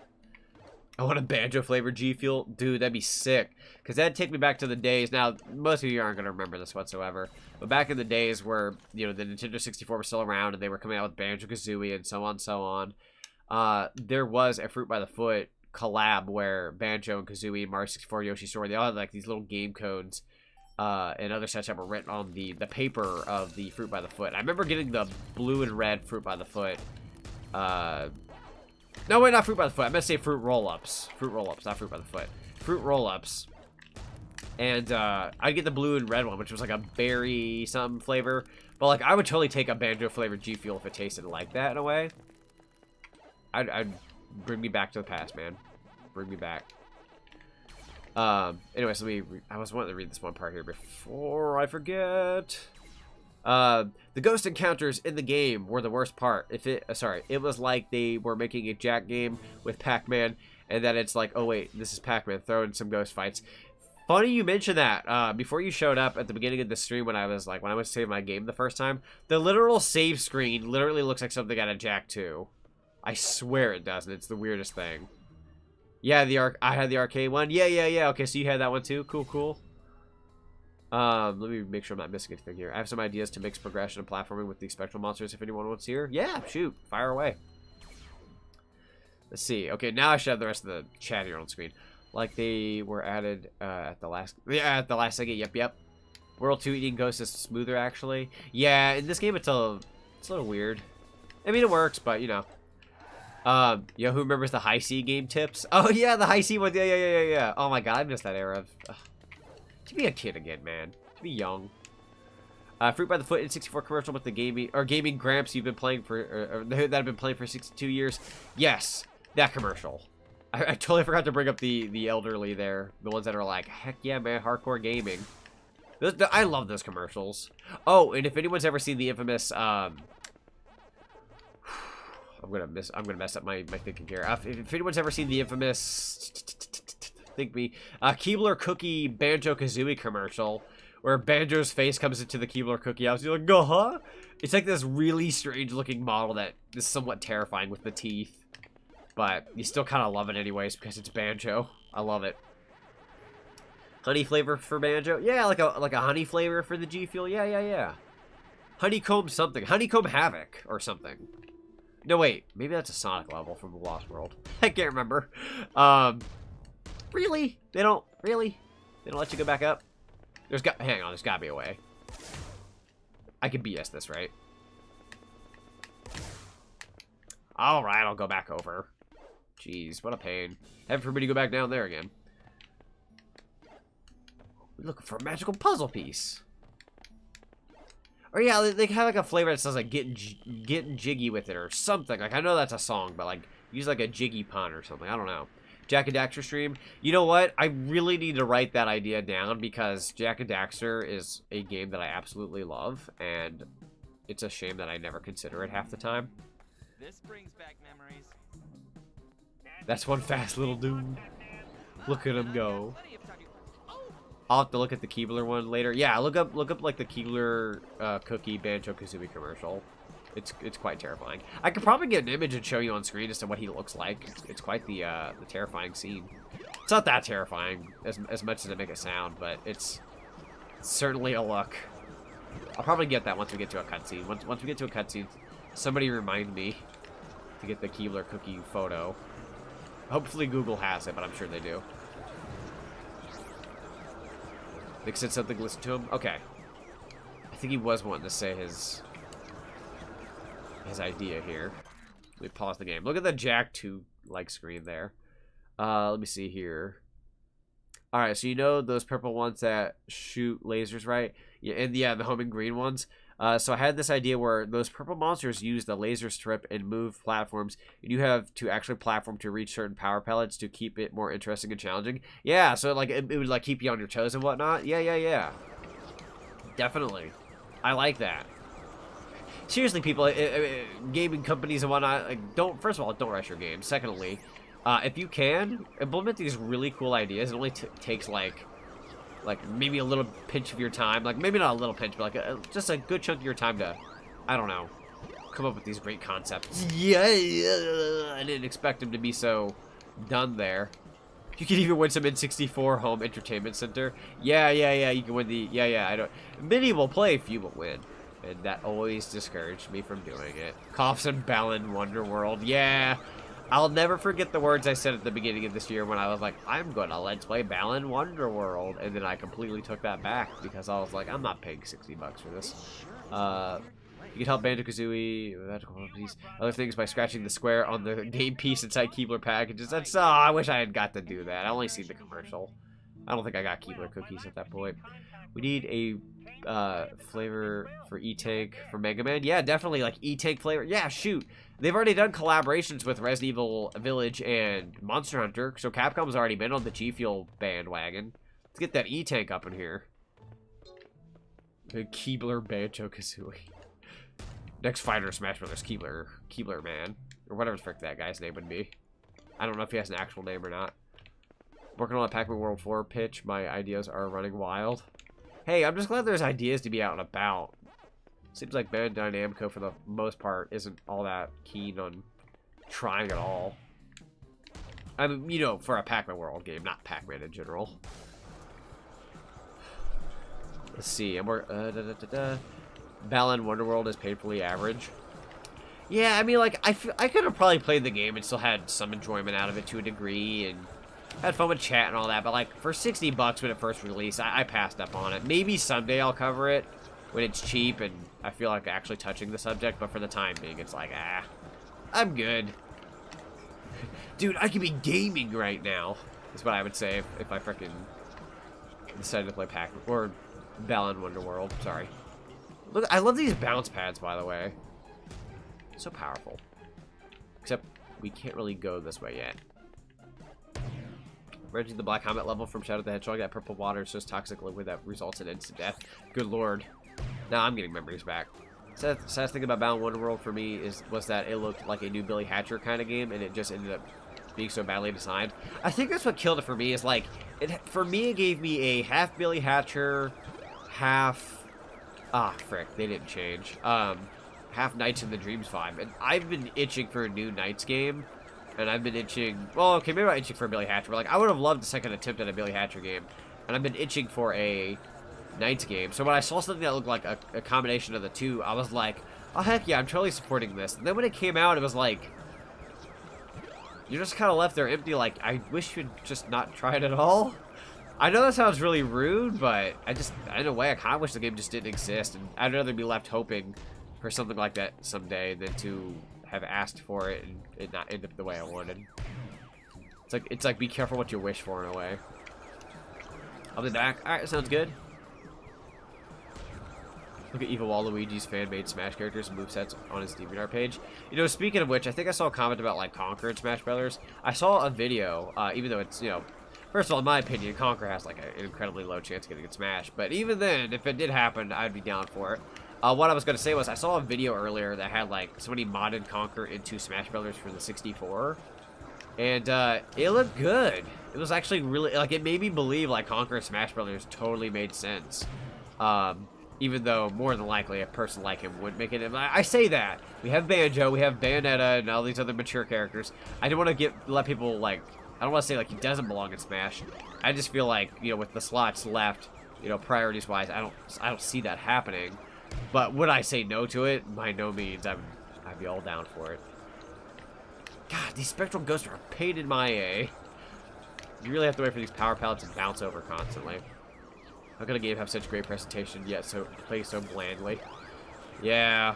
I want a banjo-flavored G Fuel. Dude, that'd be sick. Because that'd take me back to the days. Now, most of you aren't going to remember this whatsoever. But back in the days where, you know, the Nintendo 64 was still around and they were coming out with Banjo-Kazooie and so on and so on. There was a Fruit by the Foot collab where Banjo and Kazooie, Mario 64, Yoshi Story, they all had like these little game codes and other such that were written on the paper of the Fruit by the Foot. I remember getting the blue and red Fruit by the Foot. No, wait, not Fruit by the Foot. I meant to say Fruit Roll-Ups. Fruit Roll-Ups, not Fruit by the Foot. Fruit Roll-Ups. And I'd get the blue and red one, which was like a berry something flavor. But like, I would totally take a banjo-flavored G Fuel if it tasted like that in a way. I'd bring me back to the past, man. Bring me back. Anyways, I was wanting to read this one part here before I forget. The ghost encounters in the game were the worst part. It was like they were making a Jack game with Pac-Man, and then it's like, oh wait, this is Pac-Man, throw in some ghost fights. Funny you mentioned that. Before you showed up at the beginning of the stream when I was saving my game the first time, the literal save screen literally looks like something out of Jack 2. I swear it doesn't. It's the weirdest thing. Yeah, I had the arcade one. Yeah. Okay, so you had that one too. Cool. Let me make sure I'm not missing anything here. I have some ideas to mix progression and platforming with the spectral monsters if anyone wants to hear. Yeah, shoot. Fire away. Let's see. Okay, now I should have the rest of the chat here on screen. Like they were added at the last... Yeah, at the last second. Yep. World 2 eating ghosts is smoother, actually. Yeah, in this game, it's a little weird. I mean, it works, but, you know. Yo, who remembers the High C game tips? Oh, yeah, the High C one. Yeah. Oh, my God, I missed that era of... to be a kid again, man. To be young. Fruit by the Foot N64 commercial with the gaming Gramps you've been playing for, or that have been playing for 62 years. Yes, that commercial. I totally forgot to bring up the elderly there. The ones that are like, heck yeah, man, hardcore gaming. I love those commercials. Oh, and if anyone's ever seen the infamous, I'm gonna mess up my thinking here. If anyone's ever seen the infamous, Keebler Cookie Banjo-Kazooie commercial, where Banjo's face comes into the Keebler Cookie house, you're like, huh? It's like this really strange looking model that is somewhat terrifying with the teeth. But you still kind of love it anyways because it's Banjo. I love it. Honey flavor for Banjo? Yeah, like a honey flavor for the G Fuel. Yeah. Honeycomb something. Honeycomb Havoc or something. No, wait. Maybe that's a Sonic level from the Lost World. I can't remember. Really? They don't let you go back up? Hang on, there's gotta be a way. I can BS this, right? Alright, I'll go back over. Jeez, what a pain. Heaven for me to go back down there again. We're looking for a magical puzzle piece. Or yeah, they have like a flavor that says like getting jiggy with it or something. Like I know that's a song, but like use like a jiggy pun or something. I don't know. Jack and Daxter stream. You know what? I really need to write that idea down because Jack and Daxter is a game that I absolutely love, and it's a shame that I never consider it half the time. This brings back memories. That's one fast little dude. Look at him go. I'll have to look at the Keebler one later. Yeah, look up like the Keebler Cookie Banjo-Kazooie commercial. It's quite terrifying. I could probably get an image and show you on screen as to what he looks like. It's quite the terrifying scene. It's not that terrifying as much as it make it sound, but it's certainly a look. I'll probably get that once we get to a cutscene. Once we get to a cutscene, somebody remind me to get the Keebler Cookie photo. Hopefully Google has it, but I'm sure they do. Nick said something, listen to him. Okay. I think he was wanting to say his idea here. Let me pause the game. Look at the Jack 2 like screen there. Let me see here. Alright, so you know those purple ones that shoot lasers, right? Yeah, and yeah, the homing green ones. So I had this idea where those purple monsters use the laser strip and move platforms, and you have to actually platform to reach certain power pellets to keep it more interesting and challenging. Yeah, so like it would like keep you on your toes and whatnot. Yeah. Definitely. I like that. Seriously, people, gaming companies and whatnot, like, first of all, don't rush your games. Secondly, if you can, implement these really cool ideas. It only takes like maybe a little pinch of your time, like maybe not a little pinch, but like just a good chunk of your time to, I don't know, come up with these great concepts. Yeah, I didn't expect them to be so done there. You can even win some N64 Home Entertainment Center. Yeah, you can win the, I don't, many will play, few will win. And that always discouraged me from doing it. Coughs and Balan Wonderworld. Yeah. I'll never forget the words I said at the beginning of this year when I was like, I'm going to let's play Balan Wonderworld. And then I completely took that back because I was like, I'm not paying $60 for this. You can help Banjo-Kazooie, other things by scratching the square on the game piece inside Keebler packages. That's, oh, I wish I had got to do that. I only seen the commercial. I don't think I got Keebler cookies at that point. We need a flavor for E-Tank for Mega Man. Yeah, definitely, like E-Tank flavor. Yeah, shoot. They've already done collaborations with Resident Evil Village and Monster Hunter, so Capcom's already been on the G Fuel bandwagon. Let's get that E-Tank up in here. The Keebler Banjo-Kazooie. Next fighter, Smash Brothers, Keebler Man. Or whatever the frick that guy's name would be. I don't know if he has an actual name or not. Working on a Pac-Man World 4 pitch. My ideas are running wild. Hey, I'm just glad there's ideas to be out and about. Seems like Bandai Namco, for the most part, isn't all that keen on trying at all. I mean, you know, for a Pac-Man World game, not Pac-Man in general. Let's see. And we're Balan Wonderworld is painfully average. Yeah, I mean, like I could have probably played the game and still had some enjoyment out of it to a degree, and Had fun with chat and all that, but like for 60 bucks when it first released, I passed up on it. Maybe someday I'll cover it when it's cheap and I feel like actually touching the subject, but for the time being, it's like, I'm good. Dude, I could be gaming right now, is what I would say if I freaking decided to play Pac-Man, or Balan Wonderworld, sorry. Look, I love these bounce pads, by the way. So powerful. Except, we can't really go this way yet. Reggie the Black Comet level from Shadow the Hedgehog, that purple water is just toxic liquid that results in instant death. Good lord. Now I'm getting memories back. Saddest thing about Balan Wonderworld for me was that it looked like a new Billy Hatcher kind of game, and it just ended up being so badly designed. I think that's what killed it for me, is like, for me it gave me a half Billy Hatcher, half, frick, they didn't change, half Nights in the Dreams vibe, and I've been itching for a new Nights game, and I've been itching, well, okay, maybe I'm itching for a Billy Hatcher, but like, I would have loved a second attempt at a Billy Hatcher game, and I've been itching for a Nights game, so when I saw something that looked like a combination of the two, I was like, oh heck yeah, I'm totally supporting this, and then when it came out, it was like, you're just kind of left there empty, like, I wish you'd just not tried at all. I know that sounds really rude, but in a way, I kind of wish the game just didn't exist, and I'd rather be left hoping for something like that someday than to have asked for it and it not end up the way I wanted. It's like be careful what you wish for in a way. I'll be back. Alright, sounds good. Look at Evil Waluigi's fan-made Smash characters and movesets on his DeviantArt page. You know, speaking of which, I think I saw a comment about, like, Conquer in Smash Brothers. I saw a video, even though it's, you know, first of all, in my opinion, Conquer has, like, an incredibly low chance of getting it smashed. But even then, if it did happen, I'd be down for it. What I was going to say was, I saw a video earlier that had, like, somebody modded Conquer into Smash Brothers for the 64. And, it looked good. It was actually really, like, it made me believe, like, Conquer and Smash Brothers totally made sense. Even though, more than likely, a person like him would make it. I say that. We have Banjo, we have Bayonetta, and all these other mature characters. I don't want to let people, like, I don't want to say, like, he doesn't belong in Smash. I just feel like, you know, with the slots left, you know, priorities-wise, I don't see that happening. But would I say no to it? By no means. I'd be all down for it. God, these Spectral Ghosts are a pain in my A. You really have to wait for these power pellets to bounce over constantly. How could a game have such great presentation yet play so blandly? Yeah.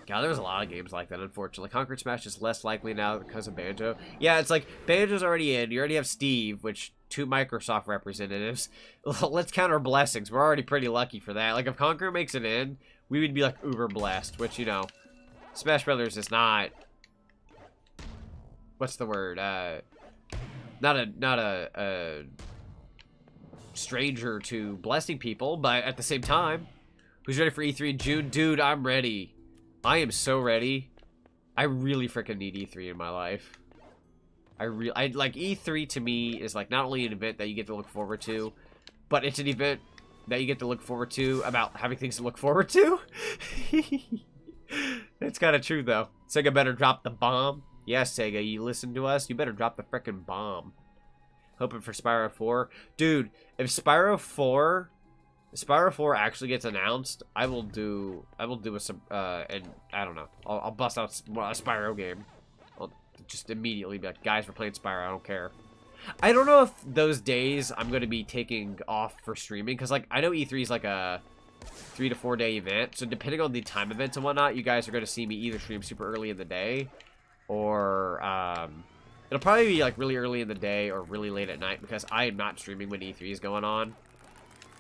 God, there's a lot of games like that, unfortunately. Conquer Smash is less likely now because of Banjo. Yeah, it's like, Banjo's already in. You already have Steve, which, 2 Microsoft representatives. Let's count our blessings. We're already pretty lucky for that. Like, if Conquer makes it in, we would be, like, uber blessed, which, you know, Smash Brothers is not... What's the word? Not a stranger to blessing people, but at the same time, who's ready for E3 in June? Dude, I'm ready. I am so ready. I really freaking need E3 in my life. I like E3 to me is like not only an event that you get to look forward to, but it's an event that you get to look forward to about having things to look forward to. It's kind of true though. Sega better drop the bomb. Yes, Sega, you listen to us. You better drop the freaking bomb. Hoping for Spyro 4. Dude, if Spyro 4 actually gets announced, I will do and I don't know. I'll bust out a Spyro game. I'll just immediately be like, guys, we're playing Spyro, I don't care. I don't know if those days I'm going to be taking off for streaming, because like I know E3 is like a 3 to 4 day event, so depending on the time events and whatnot, you guys are going to see me either stream super early in the day, or it'll probably be like really early in the day or really late at night, because I am not streaming when E3 is going on.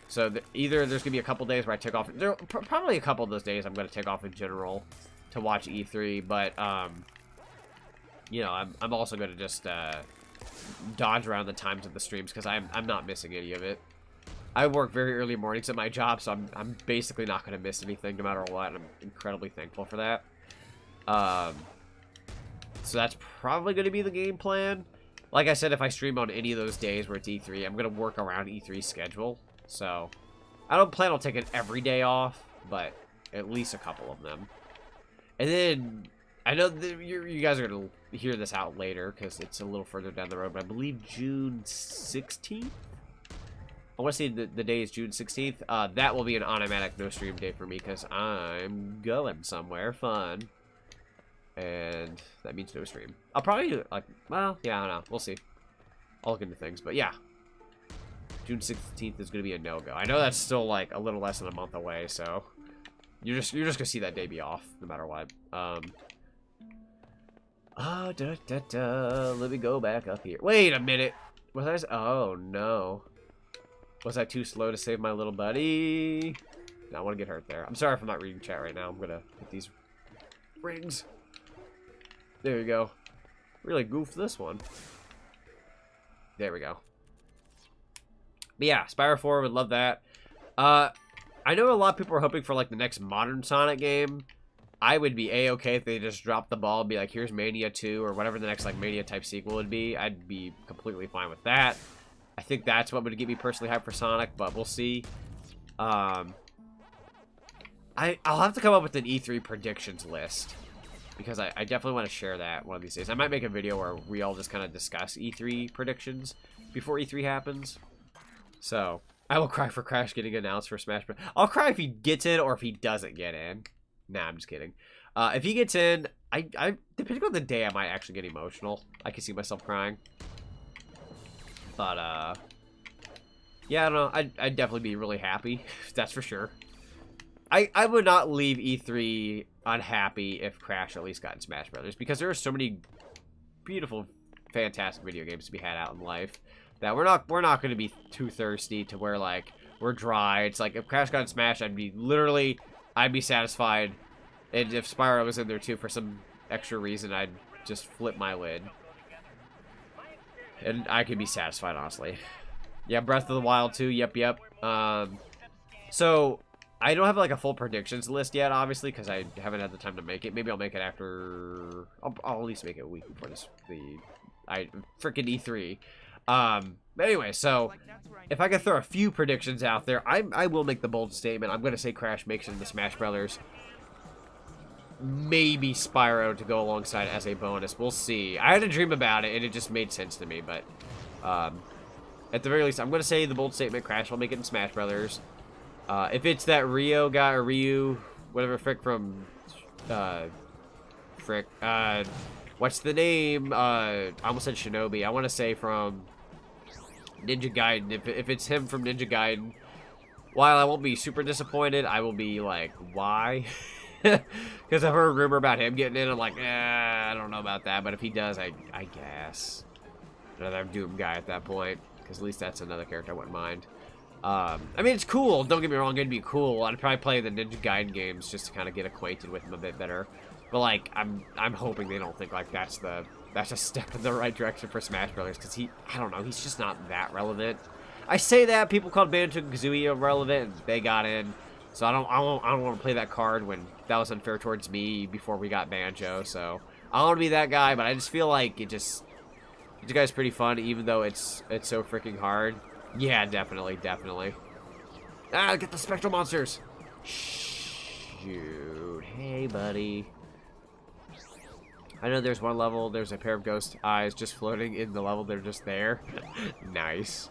So either there's gonna be a couple days where I take off. Probably a couple of those days I'm gonna take off in general to watch E3, but you know, I'm also gonna just dodge around the times of the streams, because I'm not missing any of it. I work very early mornings at my job, so I'm basically not gonna miss anything no matter what, and I'm incredibly thankful for that. So that's probably gonna be the game plan. Like I said, if I stream on any of those days where it's E3, I'm gonna work around E3's schedule. So, I don't plan on taking every day off, but at least a couple of them. And then, I know that you guys are going to hear this out later, because it's a little further down the road, but I believe June 16th? I want to say the day is June 16th. That will be an automatic no-stream day for me, because I'm going somewhere fun. And that means no stream. I'll probably, like, well, yeah, I don't know. We'll see. I'll look into things. But yeah, June 16th is going to be a no-go. I know that's still like a little less than a month away, so you're just gonna see that day be off no matter what. Let me go back up here. Wait a minute. Was I? Oh no. Was I too slow to save my little buddy? No, I want to get hurt there. I'm sorry if I'm not reading chat right now. I'm gonna hit these rings. There we go. Really goofed this one. There we go. But yeah, Spyro 4 would love that. I know a lot of people are hoping for like the next modern Sonic game. I would be a-okay if they just dropped the ball and be like, here's Mania 2 or whatever the next like Mania type sequel would be. I'd be completely fine with that. I think that's what would get me personally hyped for Sonic, but we'll see. I'll have to come up with an E3 predictions list because I definitely want to share that one of these days. I might make a video where we all just kind of discuss E3 predictions before E3 happens. So I will cry for Crash getting announced for Smash Bros. I'll cry if he gets in or if he doesn't get in. Nah, I'm just kidding. If he gets in, I depending on the day, I might actually get emotional. I can see myself crying. But, yeah, I don't know. I'd definitely be really happy. That's for sure. I would not leave E3 unhappy if Crash at least got in Smash Brothers, because there are so many beautiful, fantastic video games to be had out in life that we're not going to be too thirsty to where, like, we're dry. It's like, if Crash got in Smash, I'd be satisfied. And if Spyro was in there, too, for some extra reason, I'd just flip my lid. And I could be satisfied, honestly. Yeah, Breath of the Wild 2, yep. So, I don't have, like, a full predictions list yet, obviously, because I haven't had the time to make it. Maybe I'll make it after... I'll at least make it a week before freaking E3. But anyway, so, if I could throw a few predictions out there, I will make the bold statement. I'm going to say Crash makes it into Smash Brothers. Maybe Spyro to go alongside as a bonus. We'll see. I had a dream about it, and it just made sense to me. But at the very least, I'm going to say the bold statement, Crash will make it in Smash Brothers. If it's that Rio guy, or Ryu, whatever frick from... what's the name? I almost said Shinobi. I want to say from Ninja Gaiden. If it's him from Ninja Gaiden, while I won't be super disappointed, I will be like, why? Because I've heard a rumor about him getting in. I'm like, I don't know about that. But if he does, I guess. Another Doom guy at that point. Because at least that's another character I wouldn't mind. I mean, it's cool. Don't get me wrong. It'd be cool. I'd probably play the Ninja Gaiden games just to kind of get acquainted with him a bit better. But, like, I'm hoping they don't think, like, that's a step in the right direction for Smash Brothers. Because I don't know. He's just not that relevant. I say that. People called Banjo-Kazooie irrelevant. And they got in. So I don't want to play that card when that was unfair towards me before we got Banjo. So I don't want to be that guy, but I just feel like the guy's pretty fun, even though it's so freaking hard. Yeah, definitely. Ah, get the spectral monsters. Shoot, hey buddy. I know there's one level. There's a pair of ghost eyes just floating in the level. They're just there. Nice.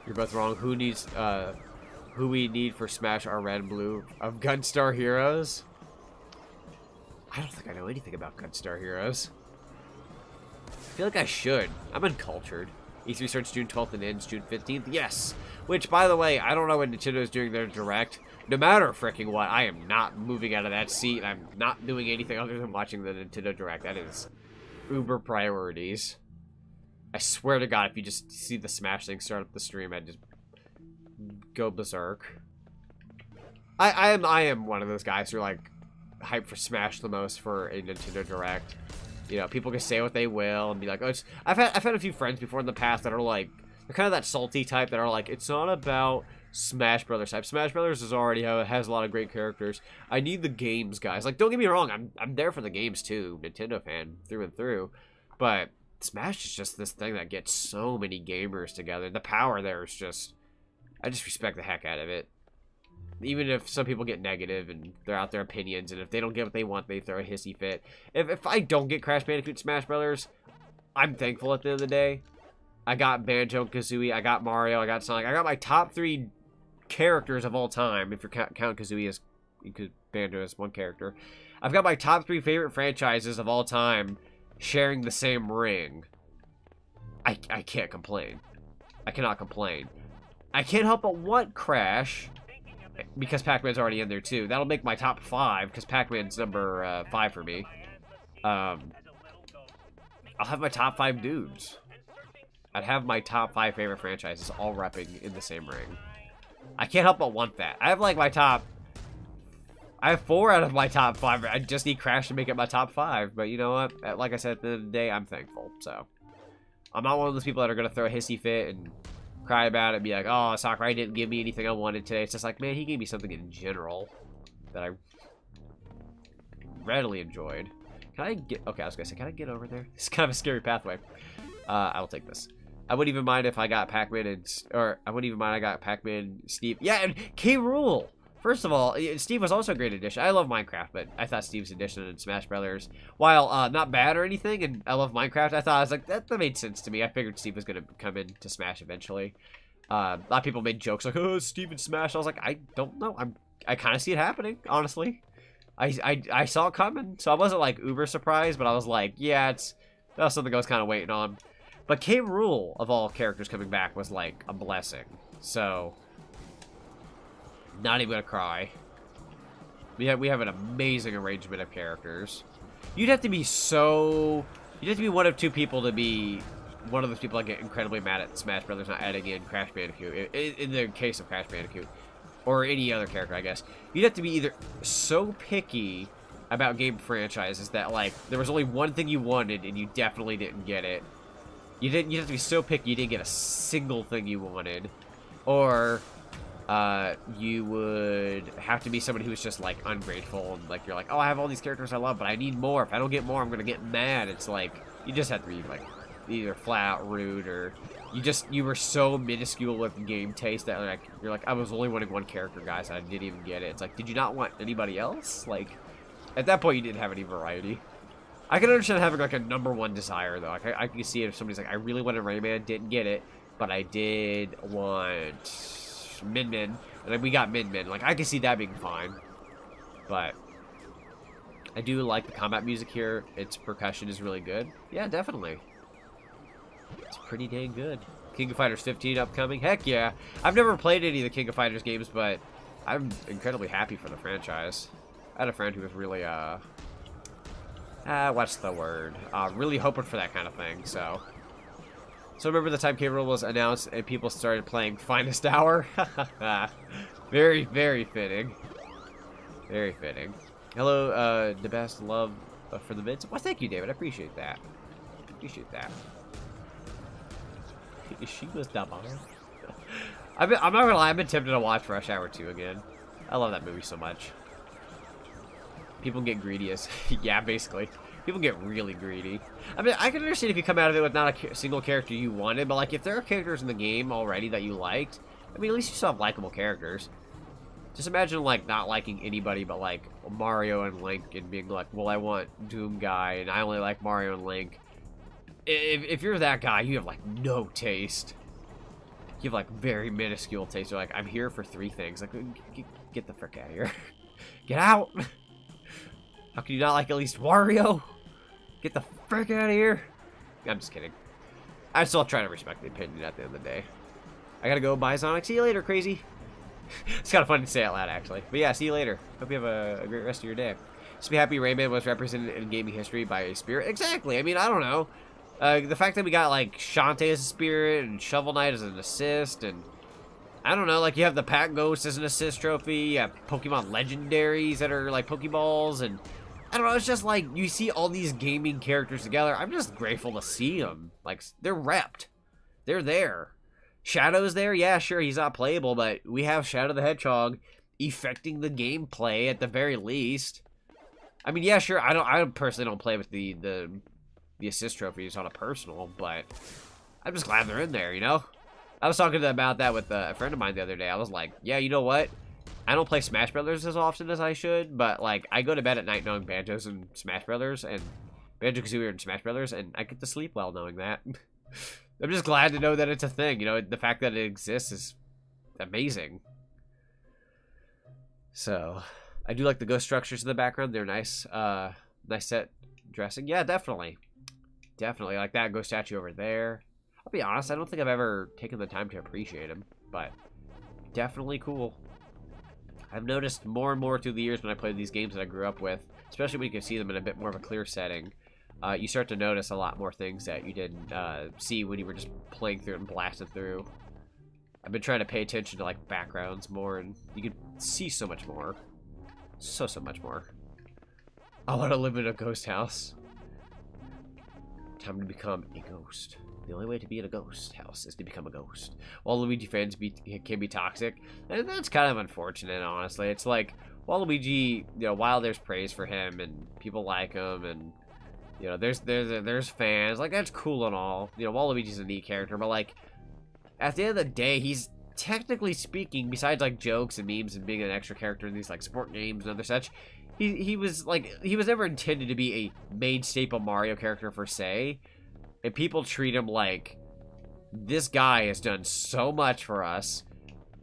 You're both wrong. Who we need for Smash are red and blue of Gunstar Heroes? I don't think I know anything about Gunstar Heroes. I feel like I should. I'm uncultured. E3 starts June 12th and ends June 15th. Yes. Which, by the way, I don't know when Nintendo's doing their Direct. No matter freaking what, I am not moving out of that seat. I'm not doing anything other than watching the Nintendo Direct. That is uber priorities. I swear to God, if you just see the Smash thing start up the stream, I'd just go berserk. I am one of those guys who are like hyped for Smash the most for a Nintendo Direct. You know, people can say what they will and be like, oh, I've had a few friends before in the past that are like, they're kind of that salty type that are like, it's not about Smash Brothers type. Smash Brothers has a lot of great characters. I need the games, guys. Like, don't get me wrong, I'm there for the games too, Nintendo fan through and through, but Smash is just this thing that gets so many gamers together. The power there is just, I just respect the heck out of it. Even if some people get negative and they're out their opinions, and if they don't get what they want, they throw a hissy fit. If I don't get Crash Bandicoot Smash Brothers, I'm thankful at the end of the day. I got Banjo and Kazooie, I got Mario, I got Sonic. I got my top 3 characters of all time, if you count Kazooie as Banjo as one character. I've got my top 3 favorite franchises of all time sharing the same ring. I can't complain. I cannot complain. I can't help but want Crash, because Pac-Man's already in there too. That'll make my top 5, because Pac-Man's number 5 for me. I'll have my top 5 dudes. I'd have my top 5 favorite franchises all repping in the same ring. I can't help but want that. I have like my top... I have 4 out of my top 5. I just need Crash to make it my top 5. But you know what? Like I said, at the end of the day, I'm thankful. So, I'm not one of those people that are going to throw a hissy fit and cry about it and be like, oh, Sakurai didn't give me anything I wanted today. It's just like, man, he gave me something in general that I readily enjoyed. Can I get... Okay, I was going to say, can I get over there? It's kind of a scary pathway. I will take this. I wouldn't even mind if I got Pac-Man and... Or, I wouldn't even mind I got Pac-Man, Steve. Yeah, and K-Rool! First of all, Steve was also a great addition. I love Minecraft, but I thought Steve's addition in Smash Brothers, while not bad or anything, and I love Minecraft, I was like, that made sense to me. I figured Steve was going to come into Smash eventually. A lot of people made jokes like, oh, Steve in Smash. I was like, I don't know. I kind of see it happening, honestly. I saw it coming, so I wasn't like uber surprised, but I was like, yeah, that was something I was kind of waiting on. But K-Rool, of all characters coming back, was like a blessing. So, not even gonna cry. We have an amazing arrangement of characters. You'd have to be one of 2 people to be one of those people that get incredibly mad at Smash Brothers not adding in Crash Bandicoot. In the case of Crash Bandicoot. Or any other character, I guess. You'd have to be either so picky about game franchises that, like, there was only one thing you wanted and you definitely didn't get it. You'd have to be so picky you didn't get a single thing you wanted. Or, you would have to be somebody who was just, like, ungrateful. And, like, you're like, oh, I have all these characters I love, but I need more. If I don't get more, I'm gonna get mad. It's like, you just have to be, like, either flat out rude or... You were so minuscule with game taste that, like, you're like, I was only wanting one character, guys, and I didn't even get it. It's like, did you not want anybody else? Like, at that point, you didn't have any variety. I can understand having, like, a #1 desire, though. Like, I can see if somebody's like, I really wanted Rayman, didn't get it, but I did want Min Min, and then we got Min Min. Like, I can see that being fine. But I do like the combat music here. Its percussion is really good. Yeah, definitely. It's pretty dang good. King of Fighters 15 upcoming. Heck yeah. I've never played any of the King of Fighters games, but I'm incredibly happy for the franchise. I had a friend who was really, what's the word? Really hoping for that kind of thing, so. So remember the time K-Rool was announced and people started playing Finest Hour? Very, very fitting. Very fitting. Hello, the best love for the vids. Well, thank you, David. I appreciate that. Appreciate that. She was the bomb. I'm not gonna lie, I've been tempted to watch Rush Hour 2 again. I love that movie so much. People get greedy as... yeah, basically. People get really greedy. I mean, I can understand if you come out of it with not a single character you wanted, but, like, if there are characters in the game already that you liked, I mean, at least you still have likable characters. Just imagine, like, not liking anybody but, like, Mario and Link and being like, well, I want Doom Guy, and I only like Mario and Link. If you're that guy, you have, like, no taste. You have, like, very minuscule taste. You're like, I'm here for 3 things. Like, get the frick out of here. Get out! How can you not like at least Wario? Get the frick out of here! I'm just kidding. I still try to respect the opinion at the end of the day. I gotta go. Bye, Zonic. See you later, crazy. It's kind of fun to say out loud, actually. But yeah, see you later. Hope you have a great rest of your day. Just be happy Rayman was represented in gaming history by a spirit. Exactly. I mean, I don't know. The fact that we got, like, Shantae as a spirit and Shovel Knight as an assist, and I don't know, like, you have the Pack Ghost as an assist trophy, you have Pokemon Legendaries that are, like, Pokeballs, and I don't know, it's just, like, you see all these gaming characters together. I'm just grateful to see them. Like, they're repped. They're there. Shadow's there? Yeah, sure, he's not playable, but we have Shadow the Hedgehog affecting the gameplay at the very least. I mean, yeah, sure, I personally don't play with the assist trophies on a personal, but I'm just glad they're in there, you know? I was talking about that with a friend of mine the other day. I was like, yeah, you know what? I don't play Smash Brothers as often as I should, but, like, I go to bed at night knowing Banjo's in Smash Brothers, and Banjo-Kazooie are in Smash Brothers, and I get to sleep well knowing that. I'm just glad to know that it's a thing, you know? The fact that it exists is amazing. So, I do like the ghost structures in the background. They're nice. Nice set dressing. Yeah, definitely. Definitely. Like that ghost statue over there. I'll be honest, I don't think I've ever taken the time to appreciate him, but definitely cool. I've noticed more and more through the years when I played these games that I grew up with, especially when you can see them in a bit more of a clear setting. You start to notice a lot more things that you didn't see when you were just playing through it and blasting through. I've been trying to pay attention to like backgrounds more, and you can see so much more. So much more. I want to live in a ghost house. Time to become a ghost. The only way to be in a ghost house is to become a ghost. Waluigi fans can be toxic, and that's kind of unfortunate, honestly. It's like, Waluigi, you know, while there's praise for him, and people like him, and, you know, there's fans, like, that's cool and all. You know, Waluigi's a neat character, but, like, at the end of the day, he's, technically speaking, besides, like, jokes and memes and being an extra character in these, like, sport games and other such, he was, like, he was never intended to be a main staple Mario character, per se. And people treat him like, this guy has done so much for us.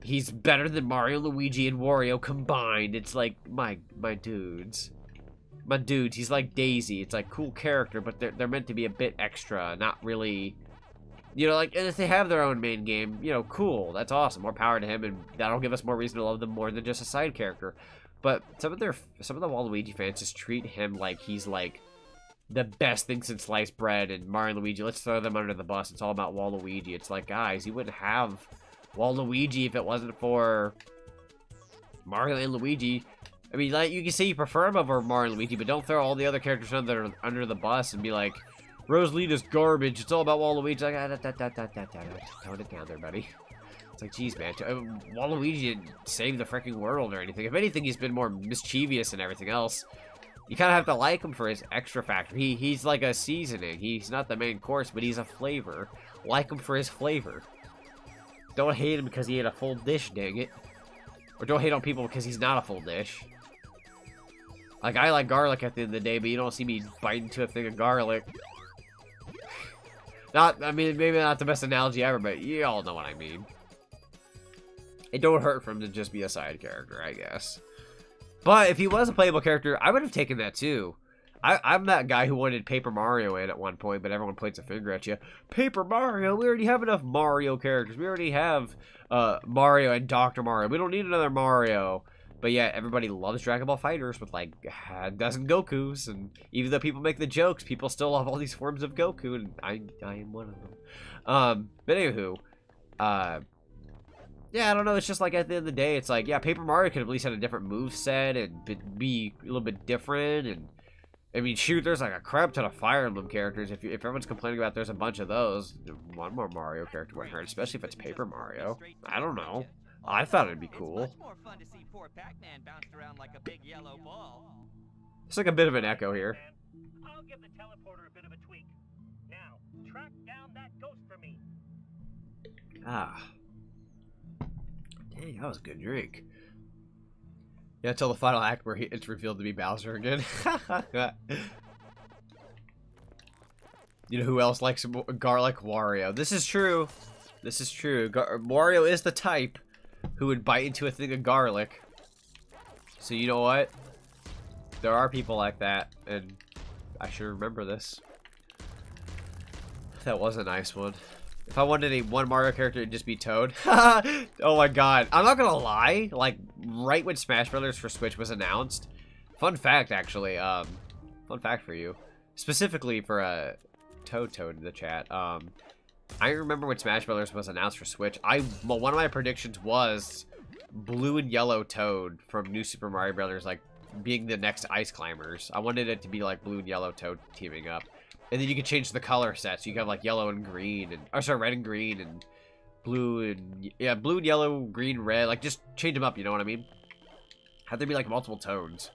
He's better than Mario, Luigi, and Wario combined. It's like, my dudes. My dudes, he's like Daisy. It's like, cool character, but they're meant to be a bit extra, not really... You know, like, and if they have their own main game, you know, cool. That's awesome. More power to him, and that'll give us more reason to love them more than just a side character. But some of the Waluigi fans just treat him like he's, like, the best thing since sliced bread, and Mario and Luigi, let's throw them under the bus. It's all about Waluigi. It's like, guys, you wouldn't have Waluigi if it wasn't for Mario and Luigi. I mean, like, you can say you prefer him over Mario and Luigi, but don't throw all the other characters under the bus and be like, Rosalina's garbage. It's all about Waluigi. Like, tone it down there, buddy. It's like, geez, man. Waluigi didn't save the freaking world or anything. If anything, he's been more mischievous than everything else. You kind of have to like him for his extra factor. He's like a seasoning. He's not the main course, but he's a flavor. Like him for his flavor. Don't hate him because he ate a full dish, dang it. Or don't hate on people because he's not a full dish. Like, I like garlic at the end of the day, but you don't see me biting into a thing of garlic. I mean, maybe not the best analogy ever, but you all know what I mean. It don't hurt for him to just be a side character, I guess. But if he was a playable character, I would have taken that too. I'm that guy who wanted Paper Mario in at one point, but everyone points a finger at you. Paper Mario? We already have enough Mario characters. We already have Mario and Dr. Mario. We don't need another Mario. But yeah, everybody loves Dragon Ball FighterZ with like a dozen Gokus. And even though people make the jokes, people still love all these forms of Goku. And I am one of them. But anywho, yeah, I don't know. It's just like at the end of the day, it's like, yeah, Paper Mario could at least have a different move set and be a little bit different. And I mean, shoot, there's like a crap ton of Fire Emblem characters. If everyone's complaining about there's a bunch of those, one more Mario character wouldn't hurt, especially if it's Paper Mario. I don't know. I thought it'd be cool. It's much more fun to see poor Pac-Man bounced around like a big yellow ball. It's like a bit of an echo here. I'll give the teleporter a bit of a tweak. Now, track down that ghost for me. Ah. Dang, that was a good drink. Yeah, until the final act where it's revealed to be Bowser again. You know who else likes garlic? Wario. This is true. This is true. Wario is the type who would bite into a thing of garlic. So you know what? There are people like that, and I should remember this. That was a nice one. If I wanted one Mario character, it'd just be Toad. Oh my god. I'm not gonna lie. Like, right when Smash Brothers for Switch was announced. Fun fact, actually. Fun fact for you. Specifically for Toad in the chat. I remember when Smash Brothers was announced for Switch. Well, one of my predictions was blue and yellow Toad from New Super Mario Brothers, like, being the next Ice Climbers. I wanted it to be like blue and yellow Toad teaming up. And then you could change the color set, so you could have like yellow and green, and or sorry, red and green, and blue and yeah, blue and yellow, green, red. Like just change them up. You know what I mean? Have there be like multiple tones.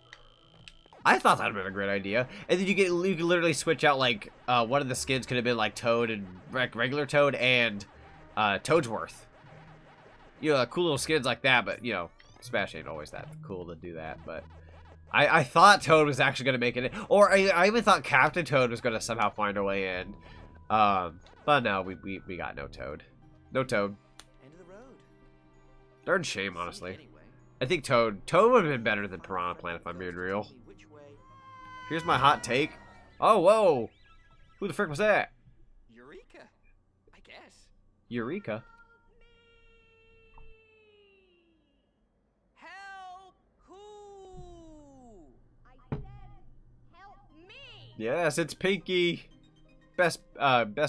I thought that would have been a great idea. And then you could literally switch out like one of the skins could have been like Toad and regular Toad and Toadsworth. You know, cool little skins like that. But you know, Smash ain't always that cool to do that. But I thought Toad was actually going to make it in. Or I even thought Captain Toad was going to somehow find a way in. But no, we got no Toad. No Toad. End of the road. Darn shame, honestly. I think Toad would have been better than Piranha Plant if I'm being real. Here's my hot take. Oh, whoa. Who the frick was that? Eureka. I guess. Eureka. Help! Who? I said, help me! Yes, it's Pinky. Best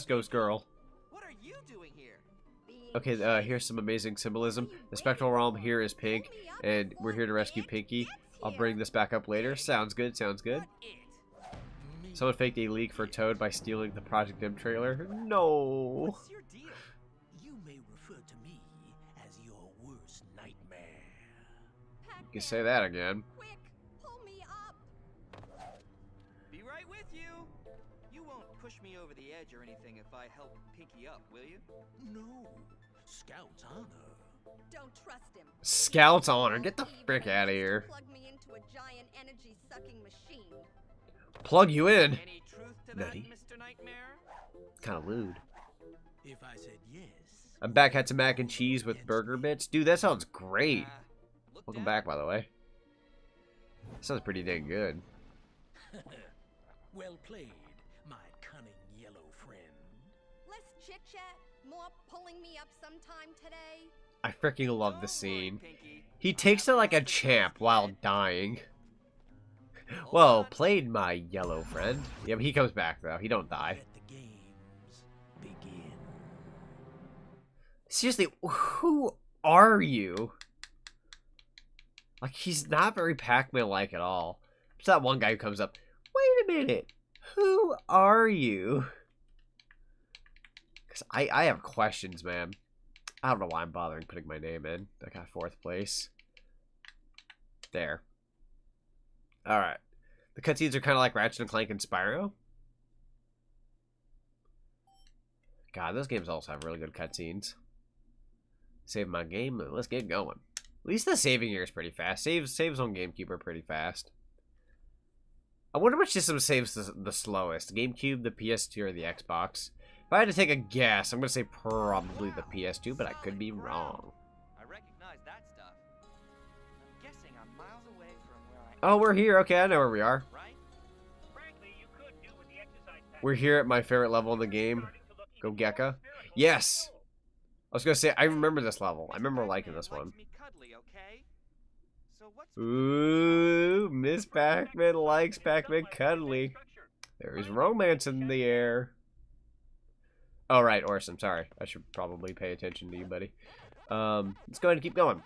ghost girl. What are you doing here? Being Okay, here's some amazing symbolism. The spectral realm here is pink, and we're here to rescue Pinky. I'll bring this back up later. Sounds good, sounds good. What it? Me. Someone faked a leak for Toad by stealing the Project M trailer. No. What's your deal? You may refer to me as your worst nightmare. You can say that again. Quick, pull me up! Be right with you. You won't push me over the edge or anything if I help Pinky up, will you? No. Scout's honor. Don't trust him. Scout's honor. Get the frick out of here. Plug me into a giant energy-sucking machine. Plug you in. Any truth to that, Nutty. Mr. Nightmare? Kind of lewd. If I said yes. I'm back. Had some mac and cheese with burger bits. Dude, that sounds great. Look Welcome down. back, by the way. Sounds pretty dang good. Well played, my cunning yellow friend. Less chit-chat, more pulling me up sometime today. I freaking love Don't the worry, scene. Pinky. He takes it like a champ while dying. Well, played my yellow friend. Yeah, but he comes back though. He don't die. Let the games begin. Seriously, who are you? Like, he's not very Pac-Man like at all. It's that one guy who comes up. Wait a minute. Who are you? Because I have questions, man. I don't know why I'm bothering putting my name in. I got 4th place. There. Alright. The cutscenes are kind of like Ratchet and Clank and Spyro. God, those games also have really good cutscenes. Save my game. Let's get going. At least the saving here is pretty fast. Saves on Gamecube are pretty fast. I wonder which system saves the slowest. Gamecube, the PS2, or the Xbox? If I had to take a guess, I'm going to say probably the PS2, but I could be wrong. I recognize that stuff. I'm guessing I'm miles away from where I Oh, we're here. Okay, I know where we are. right? Frankly, you could do with the exercise pack. We're here at my favorite level in the game. Go Gekka. Yes! I was going to say, I remember this level. I remember liking this one. Likes me cuddly, okay? So what's Ooh, Miss Pac-Man likes Pac-Man cuddly. There is romance in the air. Oh, right, Orson. Sorry. I should probably pay attention to you, buddy. Let's go ahead and keep going.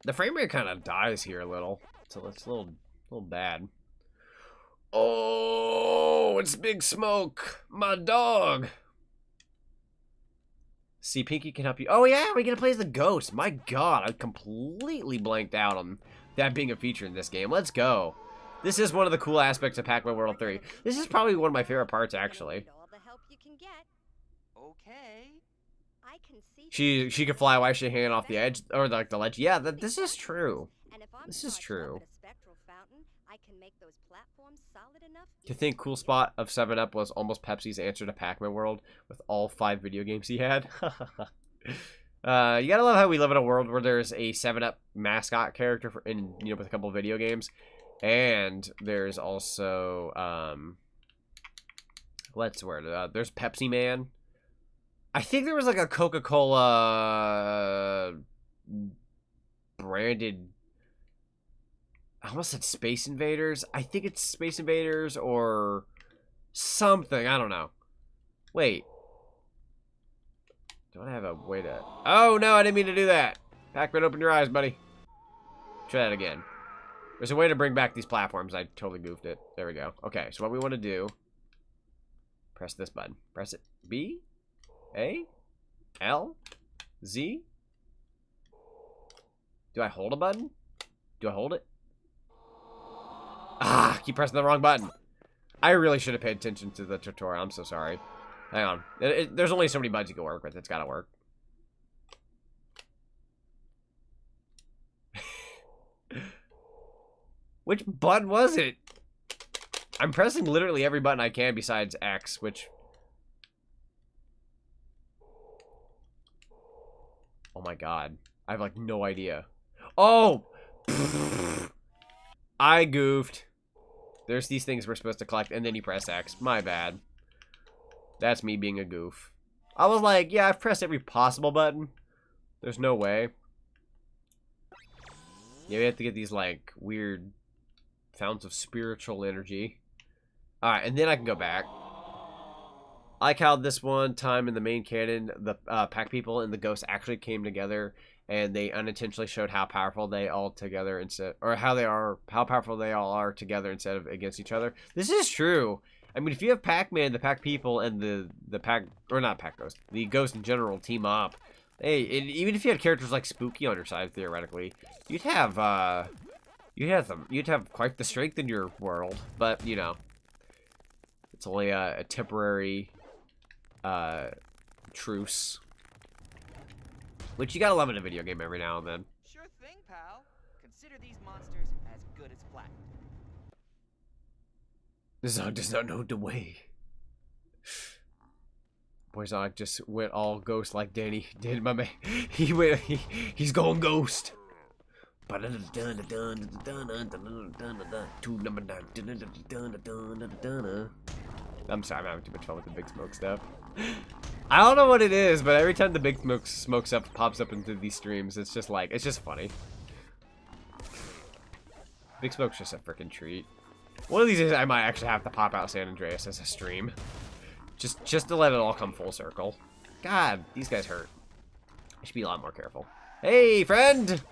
The frame rate kind of dies here a little. So it's a little bad. Oh, it's Big Smoke. My dog. See, Pinky can help you. Oh, yeah, we're going to play as the ghost. My God, I completely blanked out on that being a feature in this game. Let's go. This is one of the cool aspects of Pac-Man World 3. This is probably one of my favorite parts, actually. All the help you can get. okay? I can see She can fly while she's hanging off the edge, or like the ledge. Yeah, this is true. And if I'm This is charged up true. with a spectral fountain, I can make those platforms solid enough. To think Cool Spot of 7-Up was almost Pepsi's answer to Pac-Man World with all 5 video games he had. You gotta love how we live in a world where there's a 7-Up mascot character with a couple of video games. And there's also, there's Pepsi-Man. I think there was like a Coca-Cola branded, I almost said Space Invaders. I think it's Space Invaders or something. I don't know. Wait. Don't I have a way to... Oh, no, I didn't mean to do that. Pac-Man, open your eyes, buddy. Try that again. There's a way to bring back these platforms. I totally goofed it. There we go. Okay, so what we want to do... Press this button. Press it. B? A? L? Z? Do I hold a button? Do I hold it? Ah, keep pressing the wrong button. I really should have paid attention to the tutorial. I'm so sorry. Hang on. There's only so many buttons you can work with. It's gotta work. Which button was it? I'm pressing literally every button I can besides X, which... Oh my god. I have like no idea. Oh! I goofed. There's these things we're supposed to collect, and then you press X. My bad. That's me being a goof. I was like, yeah, I've pressed every possible button. There's no way. Yeah, we have to get these, like, weird fountains of spiritual energy. Alright, and then I can go back. I like how this one time in the main canon, the pack people and the ghosts actually came together, and they unintentionally showed how powerful they all together instead, or how powerful they all are together instead of against each other. This is true. I mean, if you have Pac-Man, the pack people, and the pack, or not pack ghost, the ghost in general team up, hey, even if you had characters like Spooky on your side, theoretically, you'd have quite the strength in your world. But you know, it's only a temporary truce, which you gotta love in a video game every now and then. Sure thing, pal. Consider these monsters as good as flattened. Zog does not know the way. Boy, Zog just went all ghost like Danny did, my man. He's going ghost. I'm sorry, I'm having too much fun with the Big Smoke stuff. I don't know what it is, but every time the Big Smoke stuff pops up into these streams, it's just like, it's just funny. Big Smoke's just a freaking treat. One of these days, I might actually have to pop out San Andreas as a stream. Just to let it all come full circle. God, these guys hurt. I should be a lot more careful. Hey, friend!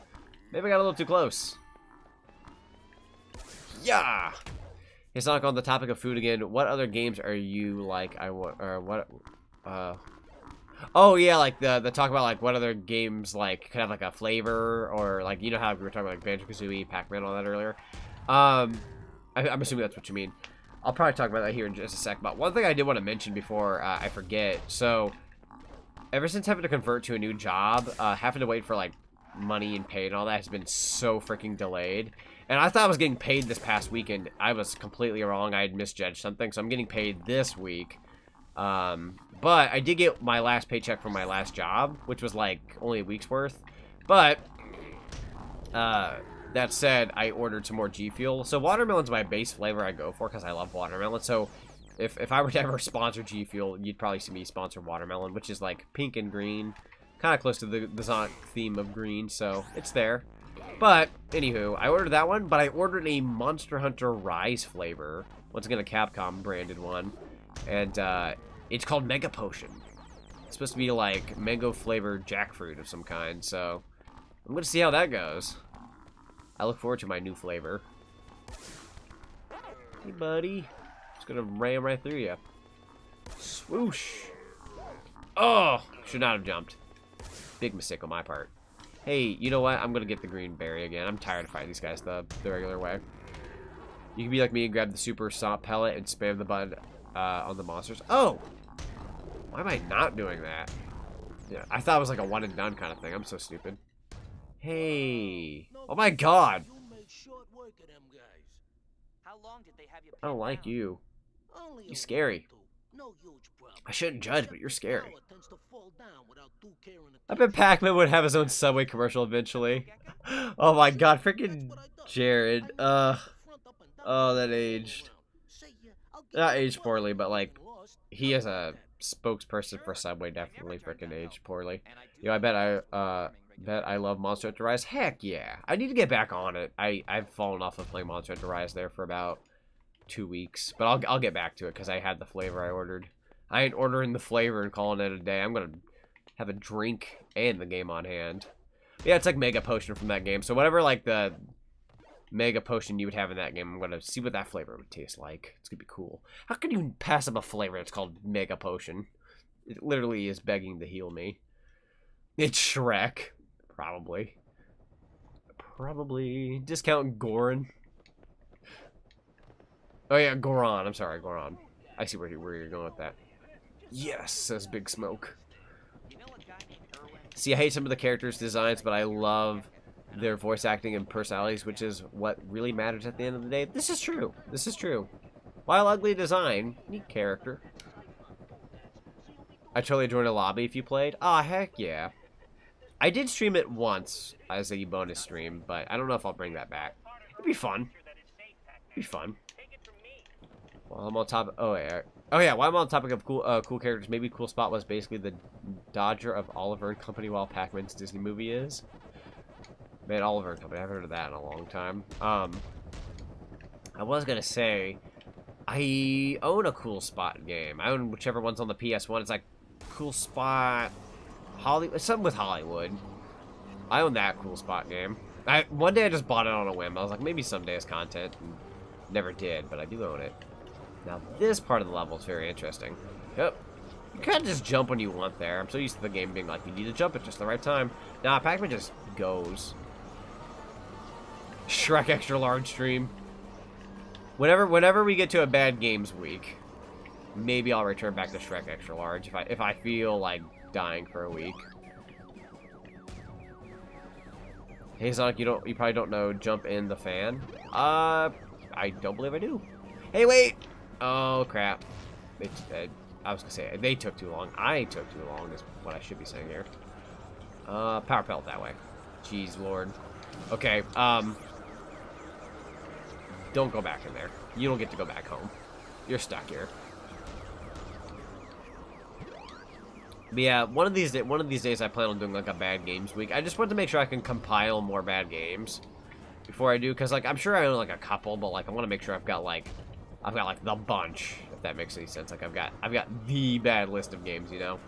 Maybe I got a little too close. Yeah! Hey, Sonic, on the topic of food again, what other games are you like? Oh yeah, like the talk about like what other games like could have like a flavor, or like, you know how we were talking about like Banjo-Kazooie, Pac-Man, all that earlier. I'm assuming that's what you mean. I'll probably talk about that here in just a sec. But one thing I did want to mention before I forget. So, ever since having to convert to a new job, having to wait for like money and pay and all that has been so freaking delayed. And I thought I was getting paid this past weekend. I was completely wrong. I had misjudged something. So I'm getting paid this week. But I did get my last paycheck from my last job, which was like only a week's worth. But that said, I ordered some more G Fuel. So watermelon's my base flavor I go for because I love watermelon. So if I were to ever sponsor G Fuel, you'd probably see me sponsor watermelon, which is like pink and green. Kind of close to the Sonic theme of green, so it's there. But, anywho, I ordered that one, but I ordered a Monster Hunter Rise flavor. Once again, a Capcom branded one. And it's called Mega Potion. It's supposed to be like mango flavored jackfruit of some kind, so I'm going to see how that goes. I look forward to my new flavor. Hey, buddy. Just going to ram right through you. Swoosh. Oh, should not have jumped. Big mistake on my part. Hey, you know what? I'm going to get the green berry again. I'm tired of fighting these guys the regular way. You can be like me and grab the super salt pellet and spam the button on the monsters. Oh! Why am I not doing that? Yeah, I thought it was like a one and done kind of thing. I'm so stupid. Hey. Oh my god. How long did they have you I don't pinned like down? you. Only You're a scary. week or two. No huge problem. I shouldn't judge, but you're scary. Power tends to fall down without due care and I bet Pac-Man would have his own Subway commercial eventually. Oh my god, freaking Jared. Oh, that aged. Not aged poorly, but like, he as a spokesperson for Subway definitely freaking aged poorly. Yo, I bet I love Monster Hunter Rise. Heck yeah. I need to get back on it. I've fallen off of playing Monster Hunter Rise there for about 2 weeks. But I'll get back to it because I had the flavor I ordered. I ain't ordering the flavor and calling it a day. I'm going to have a drink and the game on hand. Yeah, it's like Mega Potion from that game. So whatever like the Mega Potion you would have in that game, I'm going to see what that flavor would taste like. It's going to be cool. How can you pass up a flavor that's called Mega Potion? It literally is begging to heal me. It's Shrek. Probably. Probably. Discount Goron. Oh yeah, Goron. I'm sorry, Goron. I see where you're going with that. Yes, says Big Smoke. You know a guy named Erwin? See, I hate some of the characters' designs, but I love their voice acting and personalities, which is what really matters at the end of the day. This is true. This is true. While ugly design, neat character. I totally joined a lobby if you played. Ah, heck yeah. I did stream it once as a bonus stream, but I don't know if I'll bring that back. It'd be fun. It'd be fun. Well, I'm on top of... Oh, yeah. Oh yeah, while I'm on the topic of cool characters, maybe cool spot was basically the Dodger of Oliver and Company while Pac-Man's Disney movie is. Man, Oliver and Company, I haven't heard of that in a long time. I was gonna say, I own a cool spot game. I own whichever one's on the PS1. It's like cool spot, Hollywood, something with Hollywood. I own that cool spot game. One day I just bought it on a whim. I was like, maybe someday it's content. And never did, but I do own it. Now, this part of the level is very interesting. Yep. You kind of just jump when you want there. I'm so used to the game being like, you need to jump at just the right time. Nah, Pac-Man just goes. Shrek Extra Large stream. Whenever we get to a bad games week, maybe I'll return back to Shrek Extra Large if I feel like dying for a week. Hey Sonic, you probably don't know Jump in the Fan. I don't believe I do. Hey, wait! Oh crap! I was gonna say they took too long. I took too long is what I should be saying here. Power Pelt that way. Jeez Lord. Okay. Don't go back in there. You don't get to go back home. You're stuck here. But yeah, one of these days I plan on doing like a bad games week. I just want to make sure I can compile more bad games before I do, because like I'm sure I own like a couple, but like I want to make sure I've got like the bunch, if that makes any sense. Like I've got the bad list of games, you know.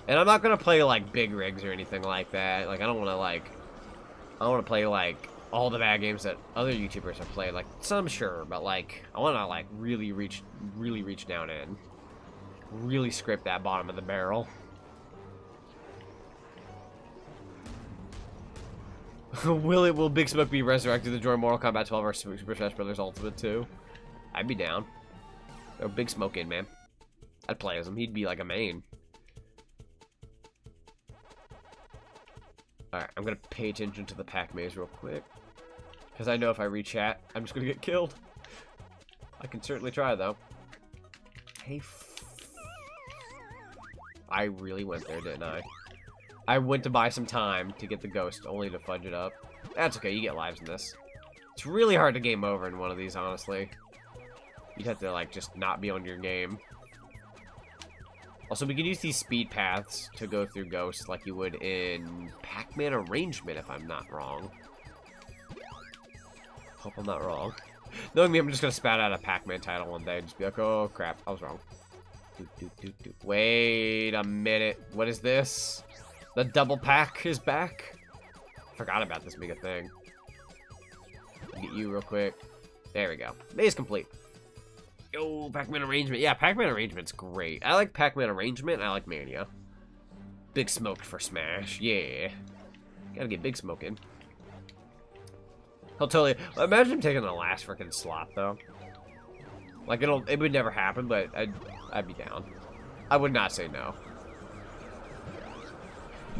And I'm not gonna play like big rigs or anything like that. Like I don't want to play like all the bad games that other YouTubers have played. Like some sure, but like I want to like really reach down in. Really scrape that bottom of the barrel. Will Big Smoke be resurrected to join Mortal Kombat 12 or Super Smash Bros. Ultimate 2? I'd be down. Throw Big Smoke in, man. I'd play as him. He'd be like a main. Alright, I'm gonna pay attention to the Pac-Maze real quick. Because I know if I re-chat, I'm just gonna get killed. I can certainly try, though. Hey, I really went there, didn't I? I went to buy some time to get the ghost, only to fudge it up. That's okay, you get lives in this. It's really hard to game over in one of these, honestly. You'd have to, like, just not be on your game. Also, we can use these speed paths to go through ghosts like you would in Pac-Man Arrangement, if I'm not wrong. Hope I'm not wrong. Knowing me, I'm just gonna spout out a Pac-Man title one day and just be like, oh crap, I was wrong. Wait a minute. What is this? The double pack is back? Forgot about this being a thing. Get you real quick. There we go. Maze complete. Yo, Pac-Man Arrangement. Yeah, Pac-Man Arrangement's great. I like Pac-Man Arrangement, and I like Mania. Big Smoke for Smash. Yeah. Gotta get Big Smoke in. I'll totally... Imagine him taking the last freaking slot, though. Like, it would never happen, but I'd be down. I would not say no.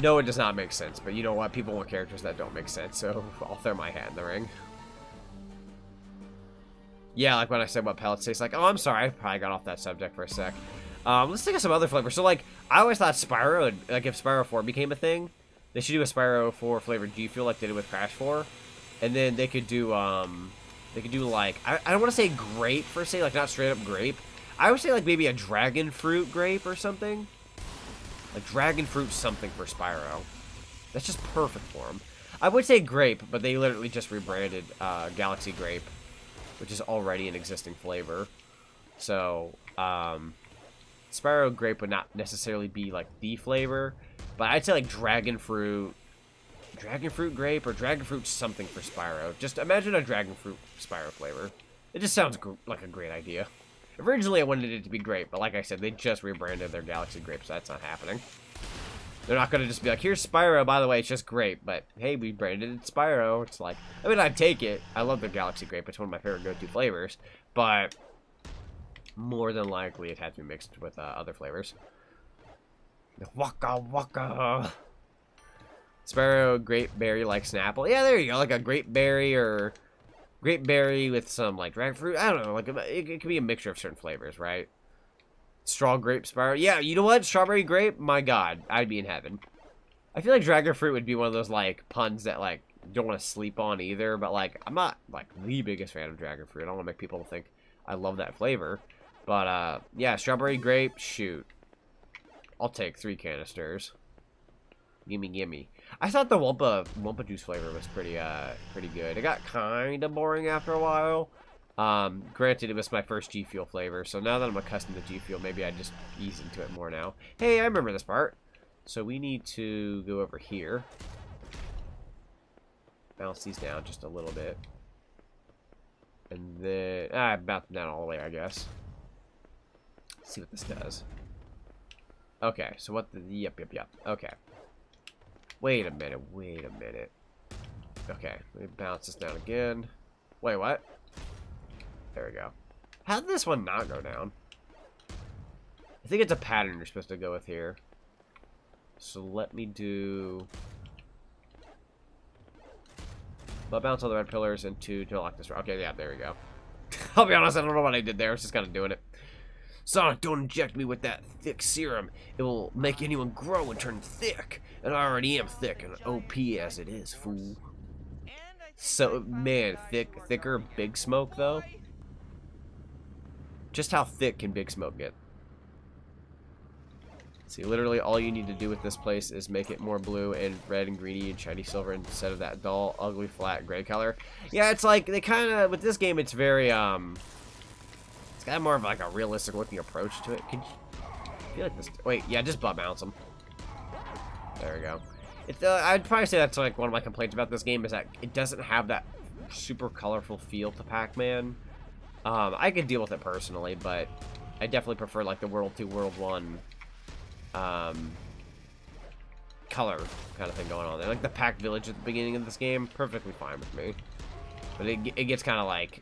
No, it does not make sense, but you know what? People want characters that don't make sense, so I'll throw my hat in the ring. Yeah, like when I said what pellets taste like. Oh, I'm sorry. I probably got off that subject for a sec. Let's think of some other flavors. So, like, I always thought Spyro, like, if Spyro 4 became a thing, they should do a Spyro 4 flavored G Fuel like they did with Crash 4. And then they could do, like, I don't want to say grape per se, like, not straight up grape. I would say, like, maybe a dragon fruit grape or something. Like, dragon fruit something for Spyro. That's just perfect for him. I would say grape, but they literally just rebranded Galaxy Grape, which is already an existing flavor. So, Spyro grape would not necessarily be, like, the flavor. But I'd say, like, dragon fruit grape, or dragon fruit something for Spyro. Just imagine a dragon fruit Spyro flavor. It just sounds like a great idea. Originally, I wanted it to be grape, but like I said, they just rebranded their Galaxy Grape, so that's not happening. They're not going to just be like, here's Spyro, by the way, it's just grape, but hey, we branded it Spyro. It's like, I mean, I'd take it. I love the Galaxy Grape. It's one of my favorite go-to flavors, but more than likely, it had to be mixed with other flavors. Waka waka. Spyro grape berry like Snapple. Yeah, there you go, like a grape berry or grape berry with some like dragon fruit. I don't know, like it could be a mixture of certain flavors, right? Straw grape Spyro. Yeah, you know what? Strawberry grape. My God, I'd be in heaven. I feel like dragon fruit would be one of those like puns that like you don't want to sleep on either. But like I'm not like the biggest fan of dragon fruit. I don't want to make people think I love that flavor. But, yeah, strawberry grape, shoot. I'll take 3 canisters. Gimme, gimme. I thought the Wumpa juice flavor was pretty good. It got kind of boring after a while. Granted, it was my first G Fuel flavor, so now that I'm accustomed to G Fuel, maybe I just ease into it more now. Hey, I remember this part. So we need to go over here. Bounce these down just a little bit. And then, bounce them down all the way, I guess. Let's see what this does. Okay, so what the, yep. Okay. Wait a minute. Okay, let me bounce this down again. Wait, what? There we go. How did this one not go down? I think it's a pattern you're supposed to go with here. So let me do... I'll bounce all the red pillars into to unlock this. Okay, yeah, there we go. I'll be honest, I don't know what I did there. I was just kind of doing it. Sonic, don't inject me with that thick serum. It will make anyone grow and turn thick. And I already am thick and OP as it is, fool. So, man, thicker Big Smoke, though. Just how thick can Big Smoke get? See, literally all you need to do with this place is make it more blue and red and greeny and shiny silver instead of that dull, ugly, flat gray color. Yeah, it's like, they kind of, with this game, it's very, it's got more of like a realistic looking approach to it. Could you, I feel like this, wait, yeah, just butt bounce them. There we go. I'd probably say that's like one of my complaints about this game is that it doesn't have that super colorful feel to Pac-Man. I could deal with it personally, but I definitely prefer like the World 2, World 1 color kind of thing going on there. Like the Pac Village at the beginning of this game, perfectly fine with me. But it gets kind of like,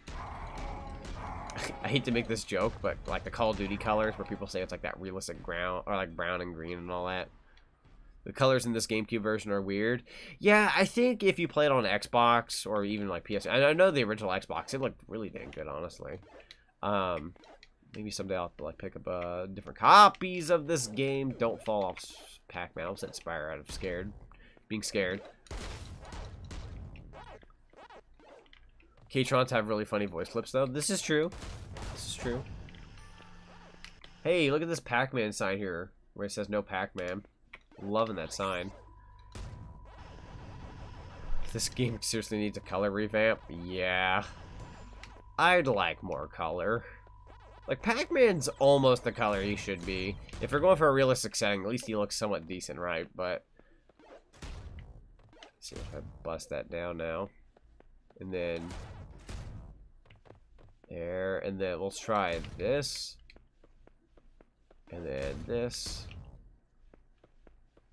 I hate to make this joke, but like the Call of Duty colors where people say it's like that realistic ground, or like brown and green and all that. The colors in this GameCube version are weird. Yeah, I think if you play it on Xbox or even like PS, I know the original Xbox, it looked really dang good, honestly. Maybe someday I'll have to like pick up different copies of this game. Don't fall off Pac-Man. I was inspired out of being scared. K-Trons have really funny voice clips though. This is true. This is true. Hey, look at this Pac-Man sign here where it says no Pac-Man. Loving that sign. This game seriously needs a color revamp. Yeah. I'd like more color. Like, Pac-Man's almost the color he should be. If you're going for a realistic setting, at least he looks somewhat decent, right? But, let's see if I bust that down now. And then, there. And then let's try this. And then this.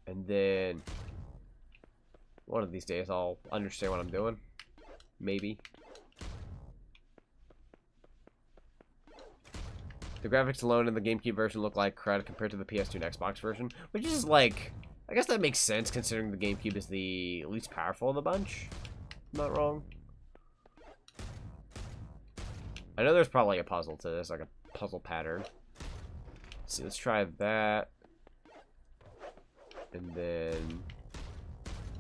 And then, one of these days I'll understand what I'm doing. Maybe. The graphics alone in the GameCube version look like crud compared to the PS2 and Xbox version, which is like, I guess that makes sense considering the GameCube is the least powerful of the bunch. I'm not wrong. I know there's probably a puzzle to this, like a puzzle pattern. Let's see, let's try that. And then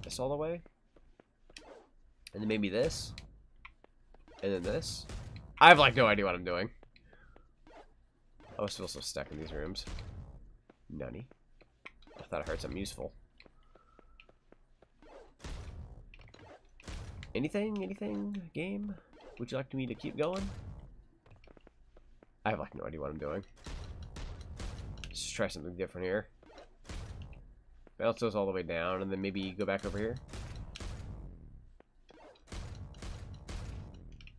this all the way. And then maybe this. And then this. I have like no idea what I'm doing. I was still so stuck in these rooms. Nunny. I thought I heard something useful. Anything? Game? Would you like me to keep going? I have like no idea what I'm doing. Let's just try something different here. Bounce those all the way down, and then maybe go back over here.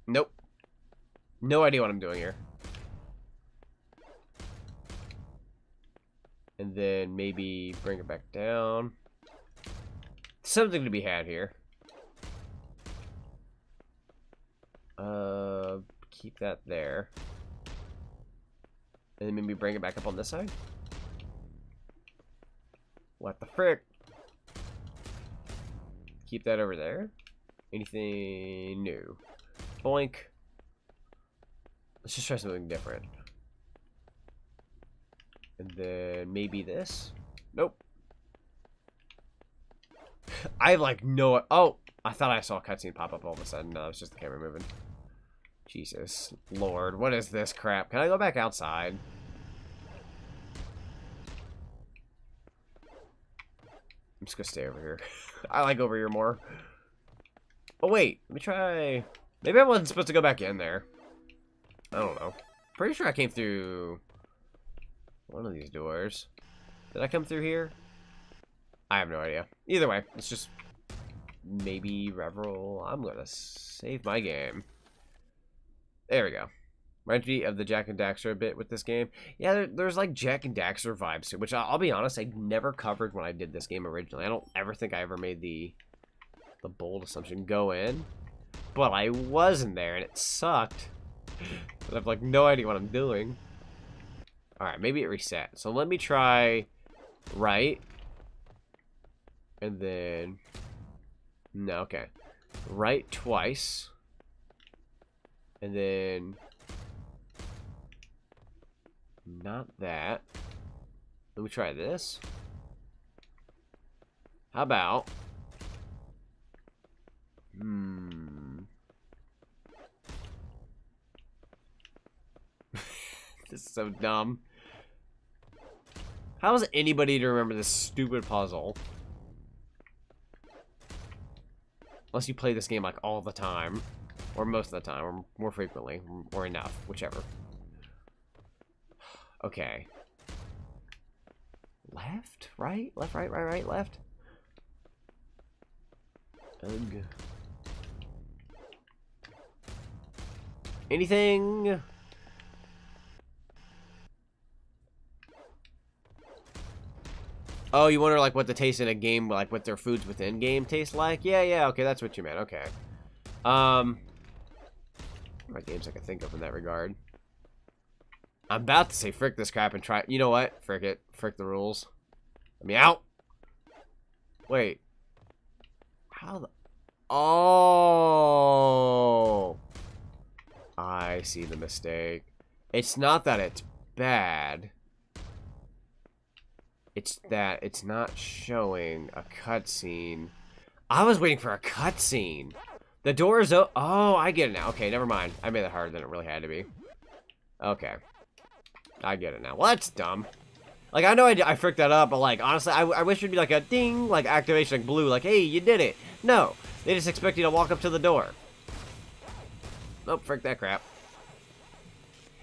Nope. No idea what I'm doing here. And then maybe bring it back down. Something to be had here. Keep that there. And then maybe bring it back up on this side. What the frick? Keep that over there. Anything new? Boink. Let's just try something different. And then maybe this. Nope. I have like no. Oh, I thought I saw a cutscene pop up all of a sudden. No, it's just the camera moving. Jesus Lord, what is this crap? Can I go back outside? I'm just gonna stay over here. I like over here more. Oh wait, let me try. Maybe I wasn't supposed to go back in there. I don't know. Pretty sure I came through one of these doors. Did I come through here? I have no idea. Either way, it's just maybe Reveral. I'm gonna save my game. There we go. Reminds me of the Jak and Daxter a bit with this game. Yeah, there's like Jak and Daxter vibes to it, which I'll be honest, I never covered when I did this game originally. I don't ever think I ever made the bold assumption go in. But I was in there and it sucked. But I have like no idea what I'm doing. Alright, maybe it reset. So let me try right. And then... No, okay. Right twice. And then... Not that. Let me try this. How about... This is so dumb. How is anybody to remember this stupid puzzle? Unless you play this game like all the time. Or most of the time. Or more frequently. Or enough. Whichever. Okay. Left? Right? Left, right, right, right, left? Ugh. Anything? Oh, you wonder like what the taste in a game, like what their foods within game taste like? Yeah, okay, that's what you meant. Okay. What games I can think of in that regard? I'm about to say frick this crap and try. You know what? Frick it. Frick the rules. Let me out. Wait. How the... Oh. I see the mistake. It's not that it's bad. It's that it's not showing a cutscene. I was waiting for a cutscene. The door is oh, I get it now. Okay, never mind. I made it harder than it really had to be. Okay. I get it now. Well, that's dumb. Like, I know I fricked that up, but, like, honestly, I wish it'd be like a ding, like, activation, like, blue, like, hey, you did it. No. They just expect you to walk up to the door. Nope, frick that crap.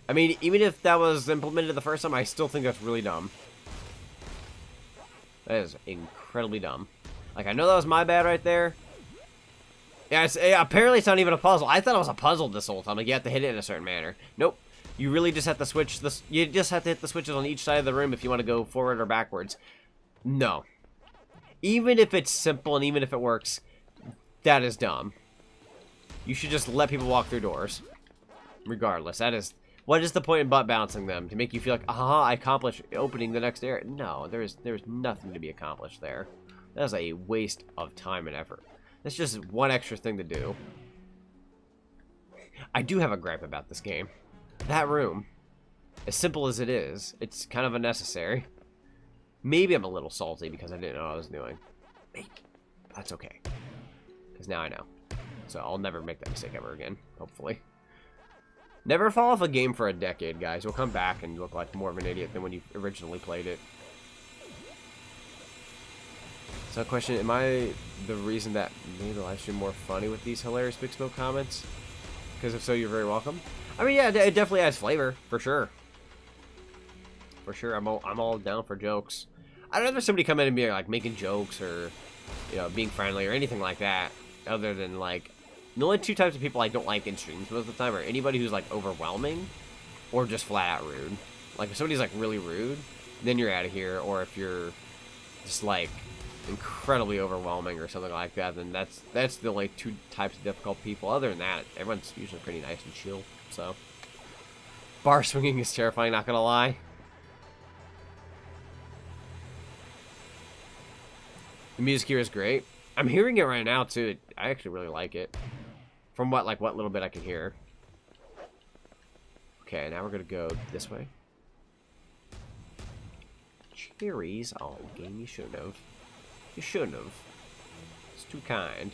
I mean, even if that was implemented the first time, I still think that's really dumb. That is incredibly dumb. Like, I know that was my bad right there. Yeah, apparently it's not even a puzzle. I thought it was a puzzle this whole time. Like, you have to hit it in a certain manner. Nope. You really just have to switch this. You just have to hit the switches on each side of the room if you want to go forward or backwards. No. Even if it's simple and even if it works, that is dumb. You should just let people walk through doors. Regardless. That is... What is the point in butt bouncing them? To make you feel like, aha, I accomplished opening the next area? No, there's nothing to be accomplished there. That is a waste of time and effort. That's just one extra thing to do. I do have a gripe about this game. That room, as simple as it is, it's kind of unnecessary. Maybe I'm a little salty because I didn't know what I was doing. Maybe. That's okay. Because now I know. So I'll never make that mistake ever again, hopefully. Never fall off a game for a decade, guys. You'll come back and look like more of an idiot than when you originally played it. So question, am I the reason that made the live stream more funny with these hilarious Big Smoke comments? Because if so, you're very welcome. I mean, yeah, it definitely adds flavor, for sure. For sure, I'm all down for jokes. I'd rather somebody come in and be like making jokes or, you know, being friendly or anything like that, other than like, the only two types of people I don't like in streams most of the time are anybody who's like overwhelming, or just flat out rude. Like if somebody's like really rude, then you're out of here. Or if you're just like incredibly overwhelming or something like that, then that's the only two types of difficult people. Other than that, everyone's usually pretty nice and chill. So, bar swinging is terrifying, not gonna lie. The music here is great. I'm hearing it right now too. I actually really like it. From what little bit I can hear. Okay, now we're gonna go this way. Cherries. Oh, game, you shouldn't have. You shouldn't have. It's too kind.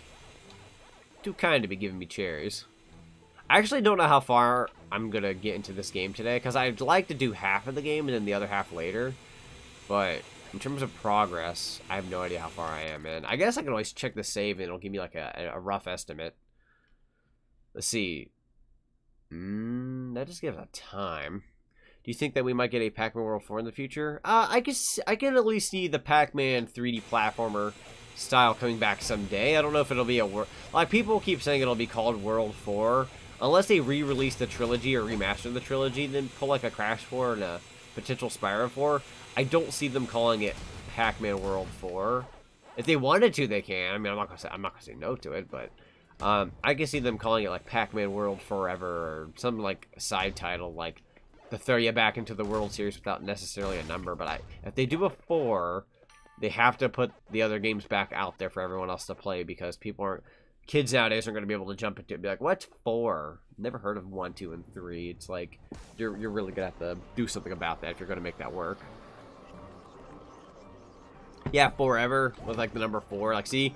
Too kind to be giving me cherries. I actually don't know how far I'm going to get into this game today, because I'd like to do half of the game and then the other half later. But in terms of progress, I have no idea how far I am, man. I guess I can always check the save and it'll give me like a rough estimate. Let's see. That just gives a time. Do you think that we might get a Pac-Man World 4 in the future? I can at least see the Pac-Man 3D platformer style coming back someday. I don't know if it'll be a like people keep saying it'll be called World 4, unless they re-release the trilogy or remaster the trilogy, then pull like a Crash 4 and a potential Spyro 4. I don't see them calling it Pac-Man World 4. If they wanted to, they can. I mean, I'm not gonna say no to it, but I can see them calling it like Pac-Man World Forever or some like side title like to throw you back into the World Series without necessarily a number. But if they do a 4, they have to put the other games back out there for everyone else to play, because kids nowadays aren't going to be able to jump into it and be like, what's 4? Never heard of 1, 2, and 3. It's like, you're really going to have to do something about that if you're going to make that work. Yeah, Forever with like the number 4. Like, see,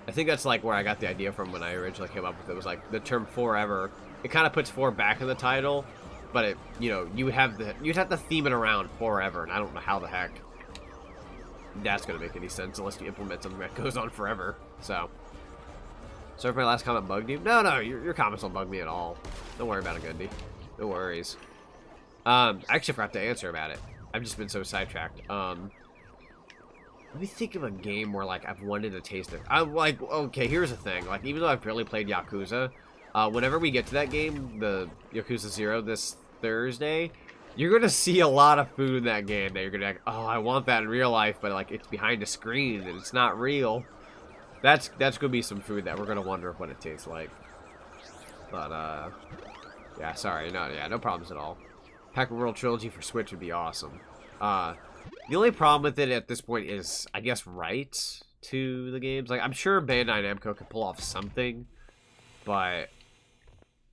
I think that's like where I got the idea from when I originally came up with it. Was like the term Forever. It kind of puts 4 back in the title, but it, you'd have to theme it around Forever, and I don't know how the heck that's gonna make any sense unless you implement something that goes on forever. So if my last comment bugged you, no, your comments don't bug me at all. Don't worry about it, Gundy. No worries. I actually forgot to answer about it. I've just been so sidetracked. Let me think of a game where like I've wanted to taste it. I'm like, okay, here's the thing. Like, even though I've barely played Yakuza, whenever we get to that game, the Yakuza 0 this Thursday, you're gonna see a lot of food in that game that you're gonna be like, oh, I want that in real life, but like it's behind a screen and it's not real. That's gonna be some food that we're gonna wonder what it tastes like. But yeah, sorry, no problems at all. Pac-Man World Trilogy for Switch would be awesome. The only problem with it at this point is, I guess, rights to the games. Like, I'm sure Bandai Namco could pull off something, but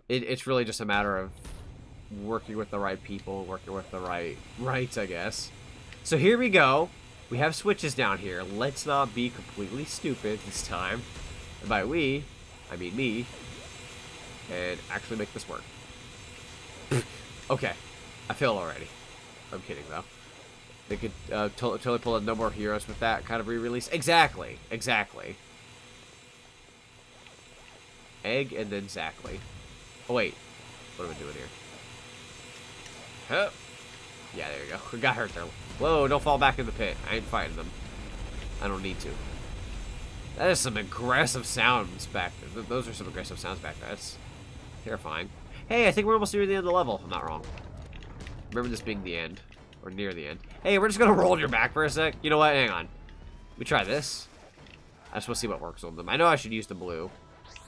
it's really just a matter of working with the right people, working with the right rights, I guess. So here we go. We have switches down here. Let's not be completely stupid this time. And by we, I mean me. And actually make this work. Okay. I failed already. I'm kidding, though. They could totally pull a No More Heroes with that kind of re-release. Exactly. Egg and then exactly. Oh, wait. What am I doing here? Huh. Yeah, there you go. We got hurt there. Whoa, don't fall back in the pit. I ain't fighting them. I don't need to. That is some aggressive sounds back there. Those are some aggressive sounds back there. That's terrifying. Hey, I think we're almost near the end of the level, if I'm not wrong. Remember this being the end. Or near the end. Hey, we're just going to roll your back for a sec. You know what? Hang on. Let me try this. I just want to see what works on them. I know I should use the blue.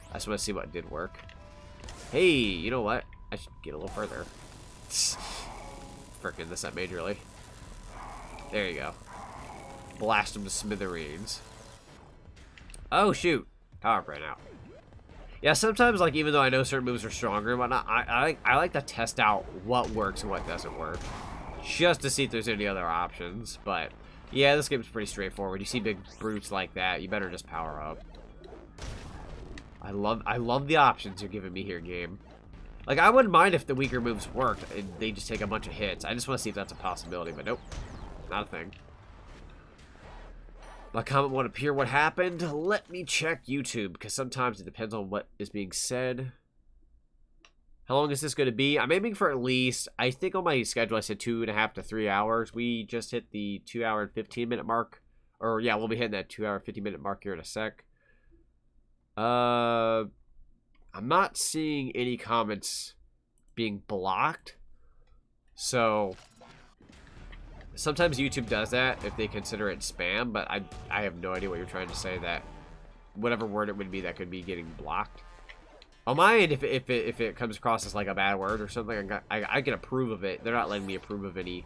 I just want to see what did work. Hey, you know what? I should get a little further. Frickin' this up majorly. There you go. Blast them to smithereens. Oh, shoot. Power up ran out. Yeah, sometimes, like, even though I know certain moves are stronger and whatnot, I like to test out what works and what doesn't work. Just to see if there's any other options. But, yeah, this game's pretty straightforward. You see big brutes like that, you better just power up. I love the options you're giving me here, game. Like, I wouldn't mind if the weaker moves worked and they just take a bunch of hits. I just want to see if that's a possibility, but nope. Not a thing. My comment won't appear. What happened? Let me check YouTube, because sometimes it depends on what is being said. How long is this going to be? I'm aiming for at least, I think on my schedule I said 2.5 to 3 hours. We just hit the 2 hour and 15 minute mark. Or yeah, we'll be hitting that 2 hour 50 minute mark here in a sec. I'm not seeing any comments being blocked. So sometimes YouTube does that if they consider it spam, but I have no idea what you're trying to say, that whatever word it would be that could be getting blocked. On my end, if it comes across as like a bad word or something, I can approve of it. They're not letting me approve of any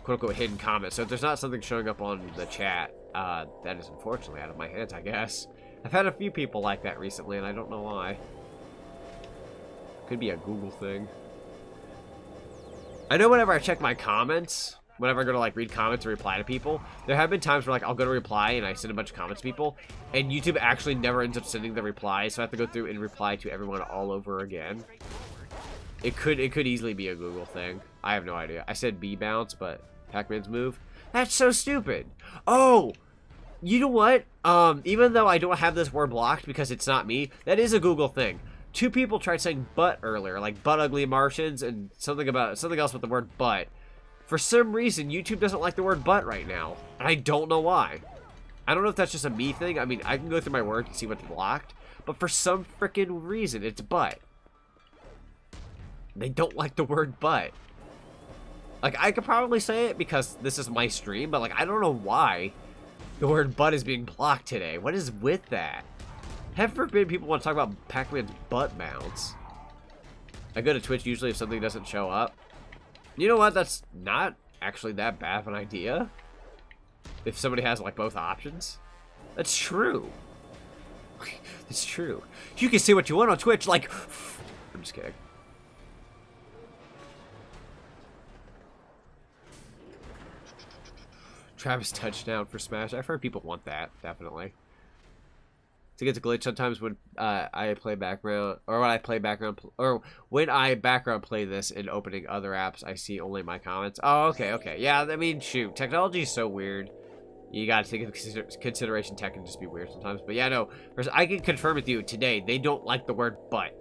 quote-unquote hidden comments. So if there's not something showing up on the chat, that is unfortunately out of my hands, I guess. I've had a few people like that recently, and I don't know why. Could be a Google thing. I know whenever I check my comments, whenever I go to like read comments or reply to people, there have been times where like I'll go to reply and I send a bunch of comments to people, and YouTube actually never ends up sending the reply, so I have to go through and reply to everyone all over again. It could easily be a Google thing. I have no idea. I said B bounce, but Pac-Man's move. That's so stupid. Oh, you know what? Even though I don't have this word blocked because it's not me, that is a Google thing. 2 people tried saying butt earlier, like butt ugly Martians and something else with the word butt. For some reason, YouTube doesn't like the word butt right now, and I don't know why. I don't know if that's just a me thing. I mean, I can go through my work and see what's blocked, but for some freaking reason, it's butt. They don't like the word butt. Like, I could probably say it because this is my stream, but, like, I don't know why the word butt is being blocked today. What is with that? Heaven forbid people want to talk about Pac-Man's butt bounce. I go to Twitch usually if something doesn't show up. You know what? That's not actually that bad of an idea. If somebody has, like, both options. That's true. It's true. You can say what you want on Twitch, like... I'm just kidding. Travis touchdown for Smash. I've heard people want that, definitely. To get the glitch sometimes when I play background, or when I play background, or when I background play this in opening other apps, I see only my comments. Oh, okay, okay. Yeah, I mean, shoot. Technology is so weird. You gotta take into consideration tech can just be weird sometimes. But yeah, no. I can confirm with you today, they don't like the word butt.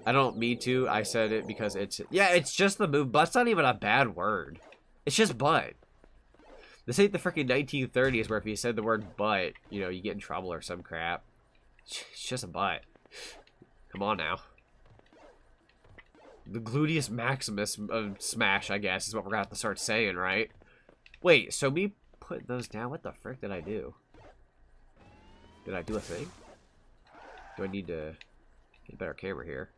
I don't mean to. I said it because it's... Yeah, it's just the move. Butt's not even a bad word. It's just butt. This ain't the freaking 1930s where if you said the word butt, you know, you get in trouble or some crap. It's just a butt. Come on now. The gluteus maximus of Smash, I guess, is what we're gonna have to start saying, right? Wait, so me putting those down, what the frick did I do? Did I do a thing? Do I need to get a better camera here?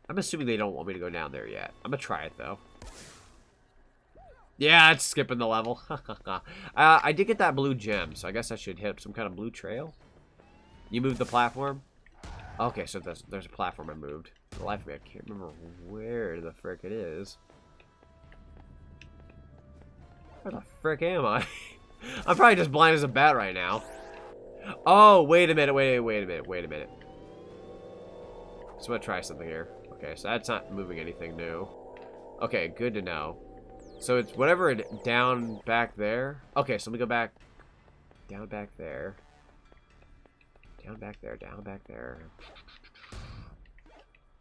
I'm assuming they don't want me to go down there yet. I'm gonna try it, though. Yeah, it's skipping the level. I did get that blue gem, so I guess I should hit some kind of blue trail. You moved the platform? Okay, so there's a platform I moved. For the life of me, I can't remember where the frick it is. Where the frick am I? I'm probably just blind as a bat right now. Oh, wait a minute, wait a minute. So I'm gonna try something here. Okay, so that's not moving anything new. Okay, good to know. So it's whatever down back there. Okay, so let me go back. Down back there. Down back there, down back there.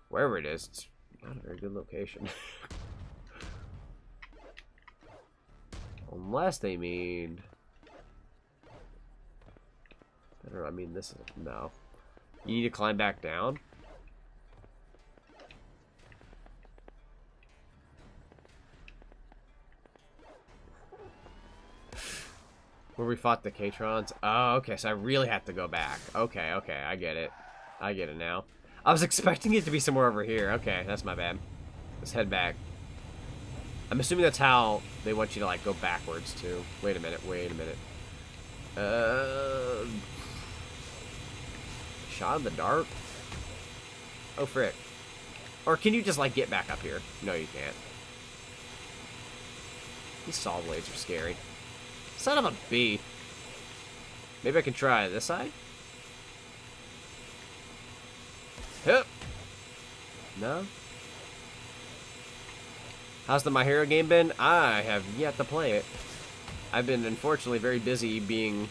Wherever it is, it's not a very good location. Unless they mean... I don't know, I mean this is... No. You need to climb back down? Where we fought the K-Trons? Oh, okay, so I really have to go back. Okay, okay, I get it. I get it now. I was expecting it to be somewhere over here. Okay, that's my bad. Let's head back. I'm assuming that's how they want you to, like, go backwards, too. Wait a minute, wait a minute. Shot in the dark? Oh, frick. Or can you just, like, get back up here? No, you can't. These saw blades are scary. Son of a bee. Maybe I can try this side? Yep. No? How's the My Hero game been? I have yet to play it. I've been, unfortunately, very busy being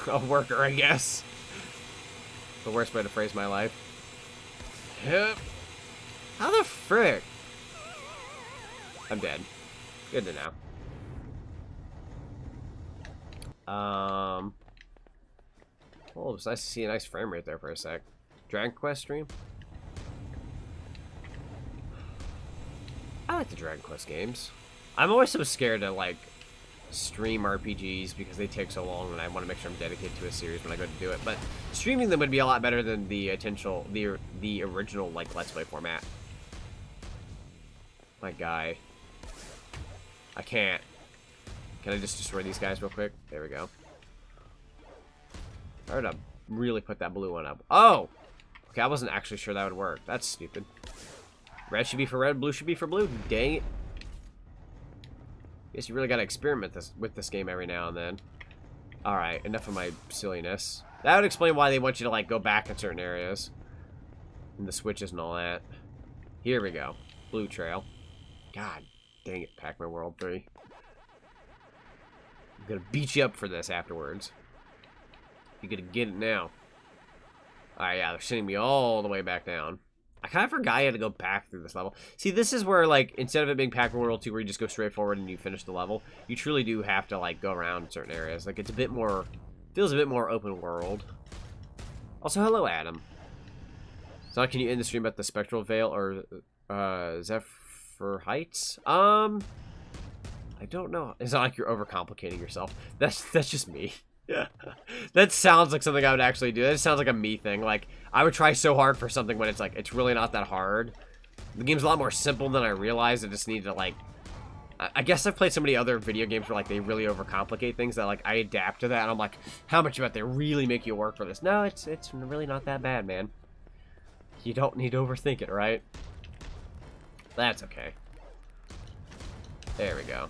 a worker, I guess. The worst way to phrase my life. Yep. How the frick? I'm dead. Good to know. Oh, it was nice to see a nice frame rate there for a sec. Dragon Quest stream? I like the Dragon Quest games. I'm always so scared to, like, stream RPGs because they take so long and I want to make sure I'm dedicated to a series when I go to do it. But streaming them would be a lot better than the original, like, Let's Play format. My guy. I can't. Can I just destroy these guys real quick? There we go. I heard to really put that blue one up. Oh! Okay, I wasn't actually sure that would work. That's stupid. Red should be for red, blue should be for blue. Dang it. Guess you really gotta experiment with this game every now and then. Alright, enough of my silliness. That would explain why they want you to, like, go back in certain areas. And the switches and all that. Here we go. Blue trail. God dang it, Pac-Man World 3. I'm gonna beat you up for this afterwards. You're gonna get it now. Alright, yeah, they're sending me all the way back down. I kind of forgot I had to go back through this level. See, this is where, like, instead of it being Pac-Man World 2 where you just go straight forward and you finish the level, you truly do have to, like, go around certain areas. Like, it's a bit more... feels a bit more open world. Also, hello, Adam. So, can you end the stream about the Spectral Veil or, Zephyr Heights? I don't know. It's not like you're overcomplicating yourself. That's just me. Yeah, that sounds like something I would actually do. That sounds like a me thing. Like, I would try so hard for something when it's like, it's really not that hard. The game's a lot more simple than I realized. I just need to, like... I guess I've played so many other video games where, like, they really overcomplicate things that, like, I adapt to that. And I'm like, how much about they really make you work for this? No, it's really not that bad, man. You don't need to overthink it, right? That's okay. There we go.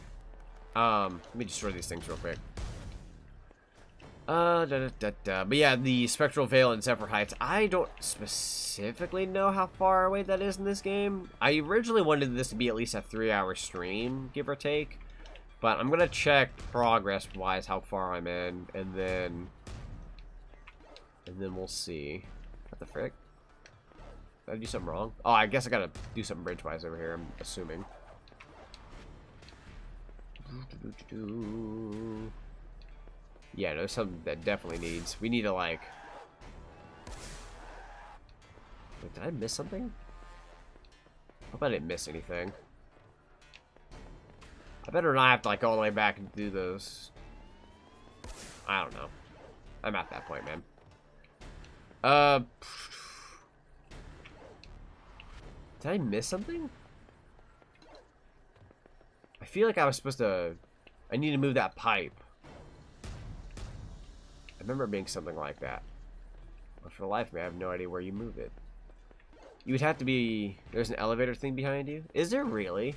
Let me destroy these things real quick. But yeah, the Spectral Veil and Zephyr Heights, I don't specifically know how far away that is in this game. I originally wanted this to be at least a 3-hour stream, give or take. But I'm gonna check progress-wise how far I'm in, and then we'll see. What the frick? Did I do something wrong? Oh, I guess I gotta do something bridge-wise over here, I'm assuming. Yeah, there's something that definitely needs. We need to, like... Wait, did I miss something? I hope I didn't miss anything. I better not have to, like, go all the way back and do those. I don't know. I'm at that point, man. Did I miss something? I feel like I was supposed to... I need to move that pipe. I remember it being something like that. But for the life of me, I have no idea where you move it. You would have to be... There's an elevator thing behind you? Is there really?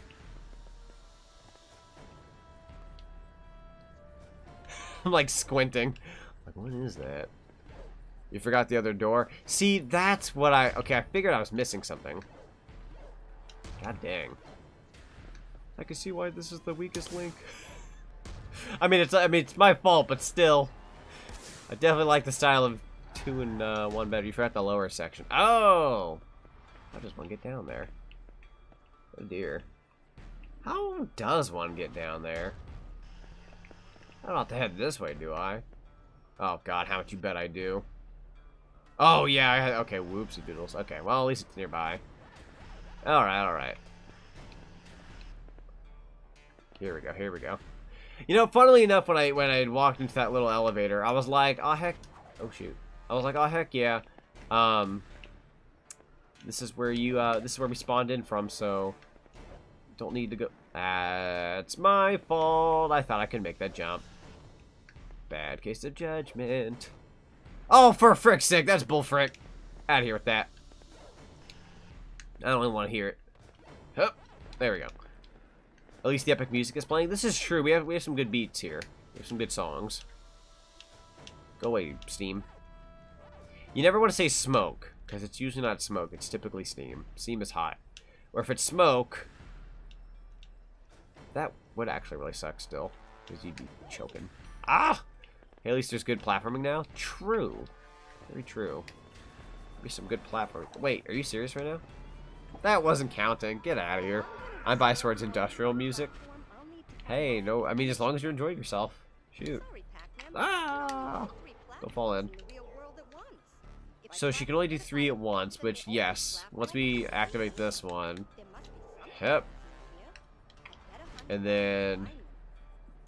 I'm like squinting. Like, what is that? You forgot the other door? See, that's what I... Okay, I figured I was missing something. God dang. I can see why this is the weakest link. I mean, it's my fault, but still. I definitely like the style of 2 and 1 better. You forgot the lower section. Oh! How does one get down there? Oh dear. How does one get down there? I don't have to head this way, do I? Oh god, how much you bet I do? Oh yeah, okay, whoopsie doodles. Okay, well at least it's nearby. Alright, alright. Here we go, here we go. You know, funnily enough, when I walked into that little elevator, I was like, oh heck, oh shoot. I was like, oh heck yeah. This is where you, this is where we spawned in from, so don't need to go. That's my fault. I thought I could make that jump. Bad case of judgment. Oh, for frick's sake, that's bullfrick. Out of here with that. I don't even want to hear it. Hup, there we go. At least the epic music is playing. This is true. We have some good beats here. We have some good songs. Go away, Steam. You never want to say smoke, because it's usually not smoke. It's typically steam. Steam is hot. Or if it's smoke, that would actually really suck still, because you'd be choking. Ah! Hey, at least there's good platforming now. True. Very true. Be some good platforming. Wait, are you serious right now? That wasn't counting. Get out of here. I'm biased towards industrial music. Hey, no, I mean, as long as you enjoyed yourself. Shoot. Ah! Don't fall in. So she can only do 3 at once, which, yes. Once we activate this one. Yep. And then...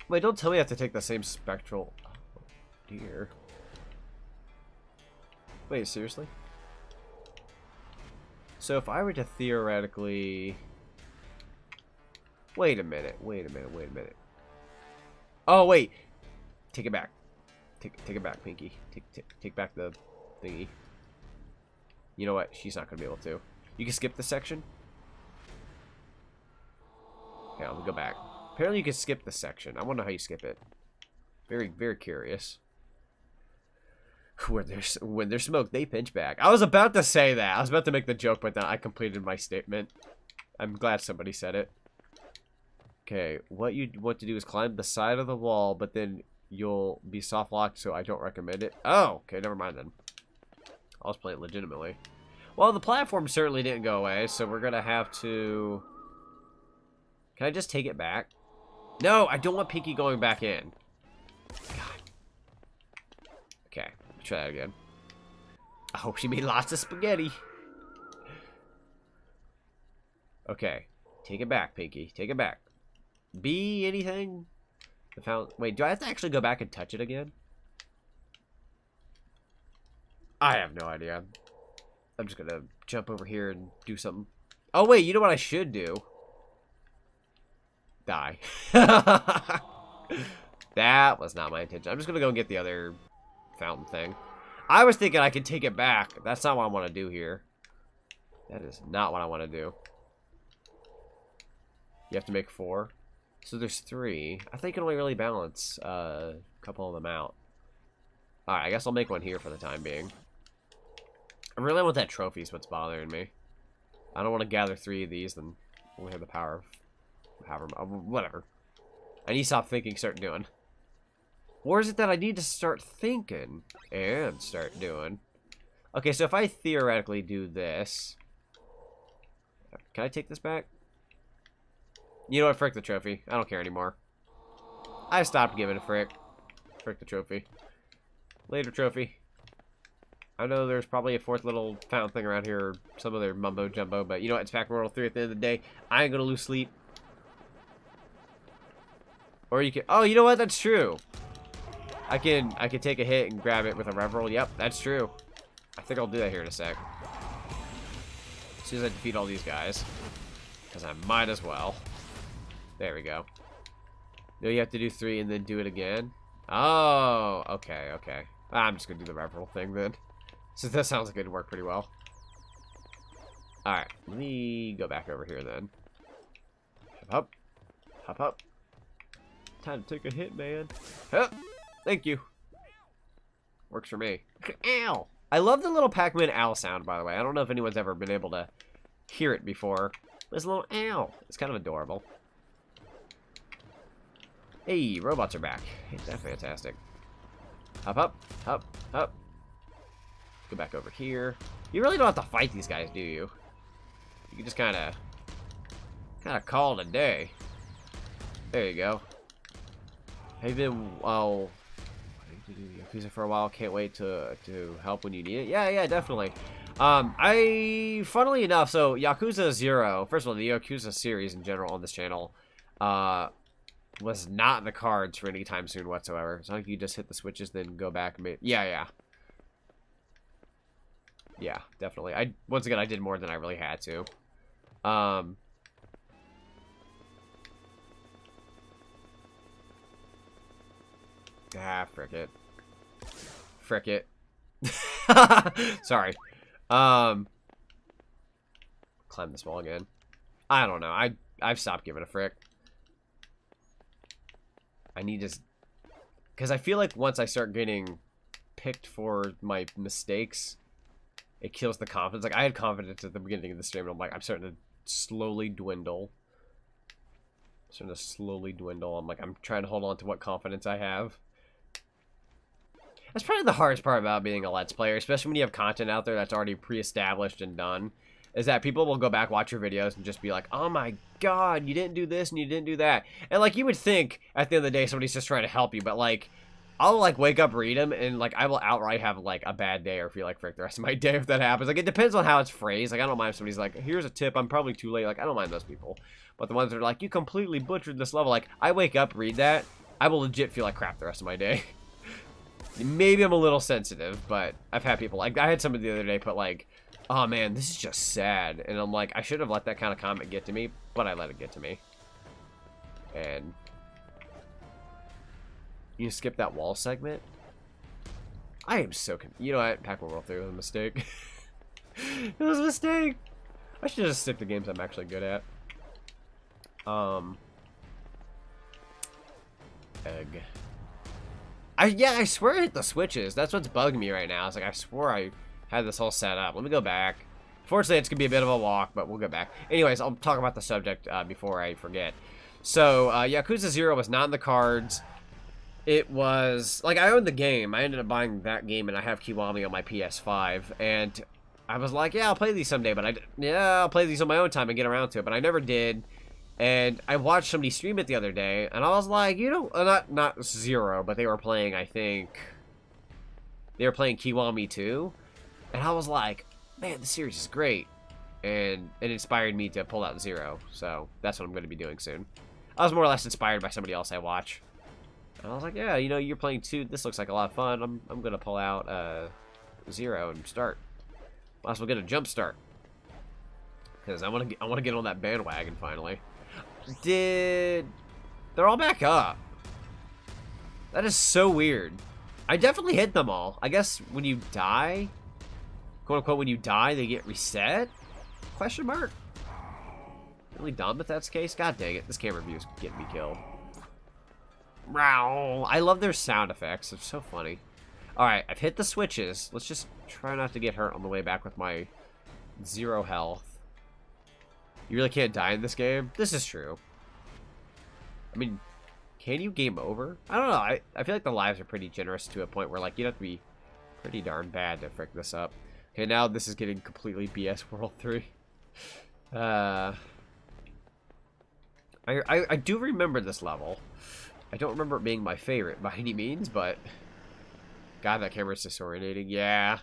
Wait, don't tell me I have to take the same spectral... Oh, dear. Wait, seriously? So if I were to theoretically... Wait a minute, wait a minute, wait a minute. Oh, wait. Take it back. Take it back, Pinky. Take back the thingy. You know what? She's not going to be able to. You can skip this section. Okay, I'll go back. Apparently you can skip this section. I want to know how you skip it. Very, very curious. When there's smoke, they pinch back. I was about to say that. I was about to make the joke, but then I completed my statement. I'm glad somebody said it. Okay, what you want to do is climb the side of the wall, but then you'll be soft locked, so I don't recommend it. Oh, okay, never mind then. I'll just play it legitimately. Well, the platform certainly didn't go away, so we're gonna have to... Can I just take it back? No, I don't want Pinky going back in. God. Okay, try that again. I hope she made lots of spaghetti. Okay, take it back, Pinky. Take it back. Be anything? The fountain. Wait, do I have to actually go back and touch it again? I have no idea. I'm just gonna jump over here and do something. Oh wait, you know what I should do? Die. That was not my intention. I'm just gonna go and get the other fountain thing. I was thinking I could take it back. That's not what I want to do here. That is not what I want to do. You have to make 4. So there's 3. I think I can only really balance a couple of them out. Alright, I guess I'll make one here for the time being. I really want that trophy is what's bothering me. I don't want to gather 3 of these, then only have the power of whatever. I need to stop thinking, start doing. Or is it that I need to start thinking and start doing? Okay, so if I theoretically do this... Can I take this back? You know what? Frick the trophy. I don't care anymore. I stopped giving a frick. Frick the trophy. Later, trophy. I know there's probably a 4th little fountain thing around here, or some other mumbo jumbo, but you know what? It's Pac-Man World 3 at the end of the day. I ain't gonna lose sleep. Or you can... Oh, you know what? That's true. I can take a hit and grab it with a rev roll. Yep, that's true. I think I'll do that here in a sec. As soon as I defeat all these guys. Because I might as well. There we go. No, you have to do 3 and then do it again. Oh, okay, okay. I'm just going to do the rev roll thing then. So that sounds like it'd work pretty well. Alright, let me go back over here then. Hop up. Hop up. Time to take a hit, man. Hup. Thank you. Works for me. Ow! I love the little Pac-Man owl sound, by the way. I don't know if anyone's ever been able to hear it before. There's a little ow. It's kind of adorable. Hey, robots are back. Ain't that fantastic? Hop up, hop, hop. Go back over here. You really don't have to fight these guys, do you? You can just kind of call it a day. There you go. Have you been, well, Yakuza for a while? Can't wait to help when you need it. Yeah, definitely. Funnily enough, so Yakuza 0, first of all, the Yakuza series in general on this channel, was not in the cards for any time soon whatsoever. So I think you just hit the switches, then go back and make... Yeah, definitely. Once again, I did more than I really had to. Frick it. Frick it. Sorry. Climb this wall again. I don't know. I've stopped giving a frick. I need to... Because I feel like once I start getting picked for my mistakes, it kills the confidence. Like, I had confidence at the beginning of the stream, and I'm like, I'm starting to slowly dwindle. I'm like, I'm trying to hold on to what confidence I have. That's probably the hardest part about being a Let's Player, especially when you have content out there that's already pre-established and done, is that people will go back, watch your videos, and just be like, oh my god, you didn't do this and you didn't do that. And, like, you would think, at the end of the day, somebody's just trying to help you, but, like, I'll, like, wake up, read them, and, like, I will outright have, like, a bad day or feel like frick the rest of my day if that happens. Like, it depends on how it's phrased. Like, I don't mind if somebody's like, here's a tip, I'm probably too late. Like, I don't mind those people. But the ones that are like, you completely butchered this level, like, I wake up, read that, I will legit feel like crap the rest of my day. Maybe I'm a little sensitive, but I've had people, like, I had somebody the other day put, like, oh man, this is just sad. And I'm like, I should have let that kind of comment get to me, but I let it get to me. And you skip that wall segment? I am so confused. You know what? Pac-Man World 3 was a mistake. It was a mistake. I should just stick to games I'm actually good at. Egg. Yeah, I swear I hit the switches. That's what's bugging me right now. It's like, I swore I had this all set up. Let me go back. Fortunately, it's going to be a bit of a walk, but we'll go back. Anyways, I'll talk about the subject before I forget. So, Yakuza 0 was not in the cards. It was, like, I owned the game. I ended up buying that game, and I have Kiwami on my PS5. And I was like, yeah, I'll play these someday, but I'll play these on my own time and get around to it. But I never did. And I watched somebody stream it the other day, and I was like, you know, not 0, but they were playing, I think, they were playing Kiwami 2. And I was like, man, this series is great. And it inspired me to pull out 0. So that's what I'm going to be doing soon. I was more or less inspired by somebody else I watch. And I was like, yeah, you know, you're playing 2. This looks like a lot of fun. I'm going to pull out 0 and start. Might as well get a jump start. Because I want to get on that bandwagon finally. They're all back up. That is so weird. I definitely hit them all. I guess when you die, quote unquote, when you die, they get reset? Question mark? Really dumb if that's the case? God dang it, this camera view is getting me killed. Wow. I love their sound effects. It's so funny. Alright, I've hit the switches. Let's just try not to get hurt on the way back with my 0 health. You really can't die in this game? This is true. I mean, can you game over? I don't know. I feel like the lives are pretty generous to a point where, like, you'd have to be pretty darn bad to frick this up. Okay, now this is getting completely BS World 3. I do remember this level. I don't remember it being my favorite by any means, but... God, that camera's disorientating. Yeah.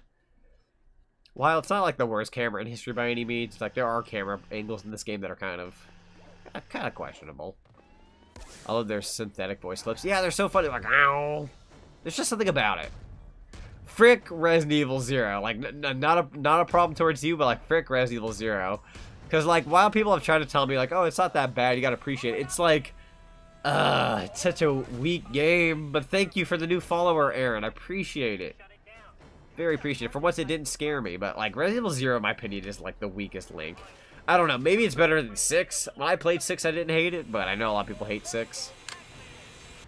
While it's not like the worst camera in history by any means, like there are camera angles in this game that are kind of questionable. I love their synthetic voice clips. Yeah, they're so funny. Like, ow. There's just something about it. Frick Resident Evil 0. Like, not a problem towards you, but like frick Resident Evil 0. Because like, while people have tried to tell me like, oh, it's not that bad, you gotta appreciate it. It's like, it's such a weak game. But thank you for the new follower, Aaron. I appreciate it. Very appreciative. For once, it didn't scare me, but like Resident Evil 0, in my opinion, is like the weakest link. I don't know. Maybe it's better than 6. When I played 6, I didn't hate it, but I know a lot of people hate 6.